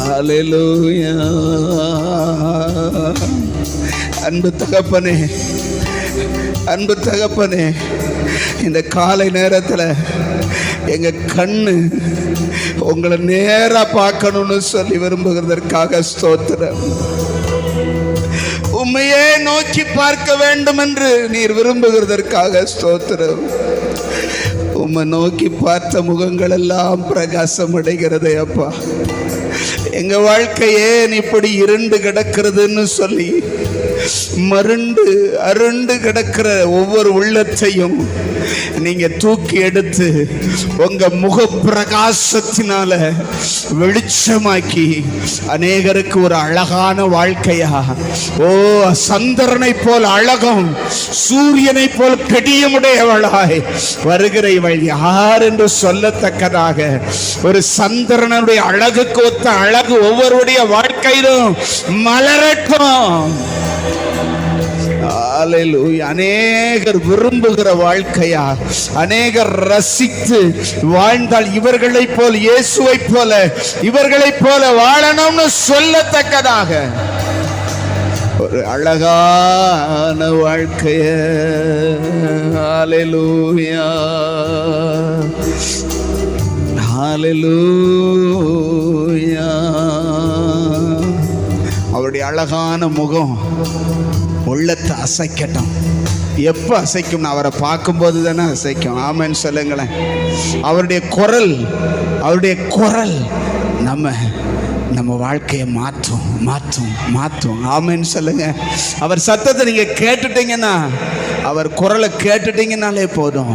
ஹல்லேலூயா. அன்பு தகப்பனே, அன்பு தகப்பனே, இந்த காலை நேரத்தில் எங்க கண்ணு உங்களை நேரா பார்க்கணும்னு சொல்லி விரும்புகிறதற்காக ஸ்தோத்திரம். உம்மையே நோக்கி பார்க்க வேண்டும் என்று நீர் விரும்புகிறதற்காக ஸ்தோத்திரம். உம்மை நோக்கி பார்த்த முகங்கள் எல்லாம் பிரகாசம் அடைகிறதே அப்பா. எங்க வாழ்க்கை ஏன் இப்படி இருண்டு கிடக்கிறதுன்னு சொல்லி மருண்டு அருண்டு கிடக்கிற ஒவ்வொரு உள்ளத்தையும் நீங்க தூக்கி எடுத்து உங்க முக பிரகாசத்தினால வெளிச்சமாக்கி அநேகருக்கு ஒரு அழகான வாழ்க்கையா, ஓ சந்திரனை போல் அழகும் சூரியனை போல் கெடியமுடையவளாய் வருகிற இவள் யார் என்று சொல்லத்தக்கதாக ஒரு சந்திரனுடைய அழகுக்கு ஒத்த அழகு ஒவ்வொருடைய வாழ்க்கையிலும் மலரட்டும். அநேகர் விரும்புகிற வாழ்க்கையா, அநேகர் ரசித்து வாழ்ந்தால் இவர்களை போல், இயேசுவை போல, இவர்களை போல வாழணும்னு சொல்லத்தக்கதாக ஒரு அழகான வாழ்க்கைய. ஹல்லேலூயா, ஹல்லேலூயா. அவருடைய அழகான முகம் உள்ளத்தை அசைக்கட்டும். எப்போ அசைக்கும்? அவரை பார்க்கும்போது தானே அசைக்கும். ஆமென்னு சொல்லுங்களேன். அவருடைய குரல் நம்ம வாழ்க்கையை மாற்றும். ஆமென்னு சொல்லுங்க. அவர் சத்தத்தை நீங்க கேட்டுட்டீங்கன்னா, அவர் குரலை கேட்டுட்டீங்கன்னாலே போதும்,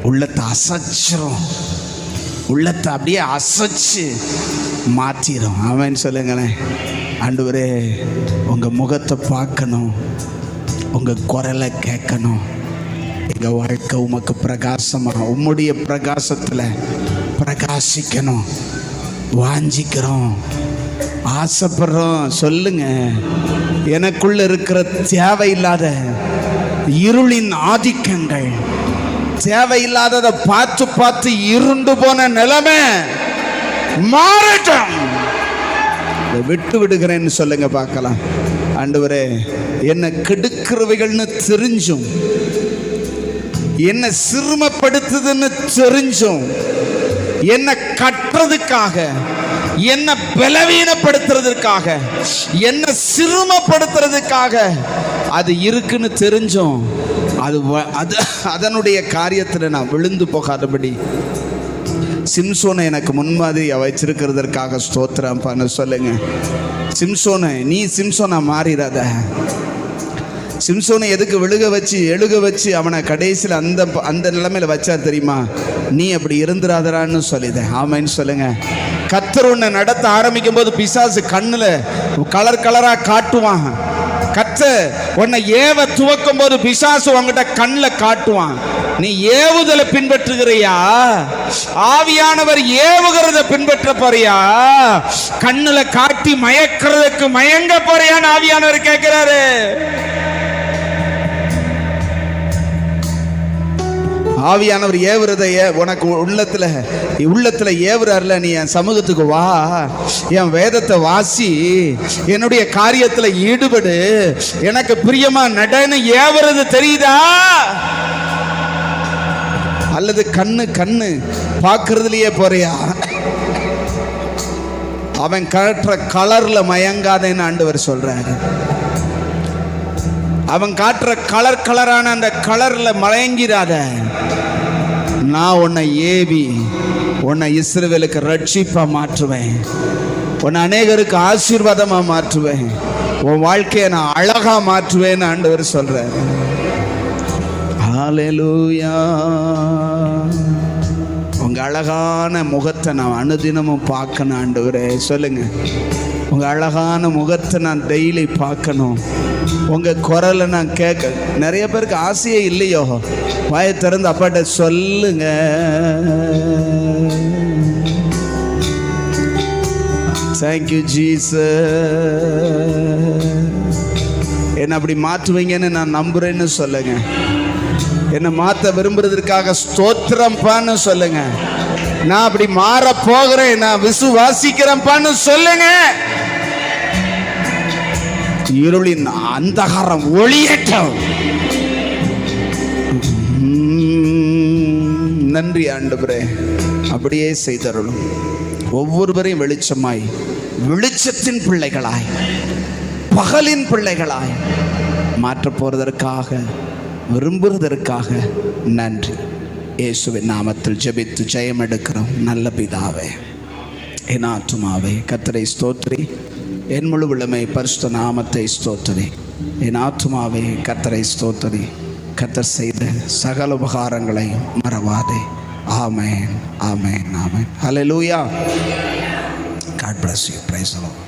உள்ளத்தை அசைச்சிரும். உள்ளத்தை அப்படியே அசைச்சு மாற்றிடும். ஆமென்னு சொல்லுங்களேன். ஆண்டவரே, உங்கள் முகத்தை பார்க்கணும், உங்கள் குரலை கேட்கணும். எங்கள் வாழ்க்கை உமக்கு பிரகாசமாக, உம்முடைய பிரகாசத்தில் பிரகாசிக்கணும் வாஞ்சிக்கிறோம், ஆசைப்படுறோம். சொல்லுங்க. எனக்குள்ள இருக்கிற தேவையில்லாத இருளின் ஆதிக்கங்கள், தேவையில்லாததை பார்த்து இருண்டு போன நிலைமை மாறட்டும். விட்டு விடுகிறேன்னு சொல்லுங்க பார்க்கலாம். ஆண்டவரே, என்ன கெடுக்கிறவைகள்னு தெரிஞ்சும், என்ன சிறுமப்படுத்துதுன்னு தெரிஞ்சும், என்ன கட்டுறதுக்காக, என்ன பலவீனப்படுத்துறதுக்காக, என்ன சிறுமப்படுத்துறதுக்காக அது இருக்குன்னு தெரிஞ்சும் அதனுடைய காரியத்தில் நான் விழுந்து போகாதபடி சிம்சோனை எனக்கு முன்மாதிரியா வச்சிருக்கிறதற்காக ஸ்தோத்திரம் பண்ண சொல்லுங்க. சிம்சோனை, நீ சிம்சோனா மாறிடாத. சிம்சோனை எதுக்கு எழுக வச்சு அவனை கடைசியில் அந்த நிலைமையில வச்சார் தெரியுமா? நீ அப்படி இருந்துராதரான்னு சொல்லிதேன். ஆமைன்னு சொல்லுங்க. கர்த்தர் உன்னை நடத்த ஆரம்பிக்கும் போது பிசாசு கண்ணுல கலரா காட்டுவான். கர்த்தர் உன்னை ஏவ துவக்கும் போது பிசாசு உன்கிட்ட கண்ணில் காட்டுவான். நீ ஏவுதலை பின்பற்றுகிறியா? ஆவியானவர் ஏவுகிறத பின்பற்ற போறியா? கண்ணுல காட்டி மயக்கிறதுக்கு மயங்க போறியான்னு ஆவியானவர் கேட்கிறாரு. ஆவியானவர் ஏவுறத உனக்கு உள்ளத்துல ஏவுறாருல, நீ என் சமூகத்துக்கு வா, என் வேதத்தை வாசி, என்னுடைய காரியத்துல ஈடுபடு, எனக்கு பிரியமா நடன்னு ஏவுறது தெரியுதா? அல்லது கண்ணு பார்க்கறதுலயே போறியா? அவன் காட்டுற கலர்ல மயங்காதேன்னு ஆண்டவர் சொல்றாரு. அவன் காட்டுற கலரான அந்த கலர்ல மயங்கிறாத. நான் உன்னை ஏவி உன்னை இஸ்ரவேலுக்கு ரட்சிப்பா மாற்றுவேன். உன்னை அநேகருக்கு ஆசீர்வாதமா மாற்றுவேன். உன் வாழ்க்கையை நான் அழகா மாற்றுவேன்னு ஆண்டவர் சொல்றாரு. ஹல்லேலூயா. உங்க அழகான முகத்தை நான் அனுதினமும் பார்க்கணும் ஆண்டவரே. சொல்லுங்க, உங்க அழகான முகத்தை நான் டெய்லி பார்க்கணும். உங்க குரலை நான் கேட்க. நிறைய பேருக்கு ஆசையே இல்லையோ? வாயை திறந்து அப்பாட்ட சொல்லுங்க. Thank you Jesus. என்ன அப்படி மாற்றுவீங்கன்னு நான் நம்புறேன்னு சொல்லுங்க. என்னை மாற்ற விரும்புறதுக்காக ஸ்தோத்திரம்பான்னு சொல்லுங்க. நான் அப்படி மாற போகிறேன், நான் விசுவாசிக்கிறேன்பான்னு சொல்லுங்க. இருளின் அந்தகாரம் ஒளியேற்றம். நன்றி ஆண்டவரே. அப்படியே செய்தருளும். ஒவ்வொருவரையும் வெளிச்சமாய், வெளிச்சத்தின் பிள்ளைகளாய், பகலின் பிள்ளைகளாய் மாற்ற போறதற்காக, விரும்புவதற்காக நன்றி. இயேசுவின் நாமத்தில் ஜெபித்து ஜெயம் எடுக்கிறோம் நல்ல பிதாவே. என் ஆத்துமாவே கர்த்தரை ஸ்தோத்திரி, என் முழு உள்ளமை பரிசுத்த நாமத்தை ஸ்தோத்திரி. என் ஆத்துமாவே கர்த்தரை ஸ்தோத்திரி, கர்த்தர் செய்த சகல உபகாரங்களை மறவாதே. ஆமென், ஆமென், ஆமென். ஹல்லேலூயா. God bless you. Praise the Lord.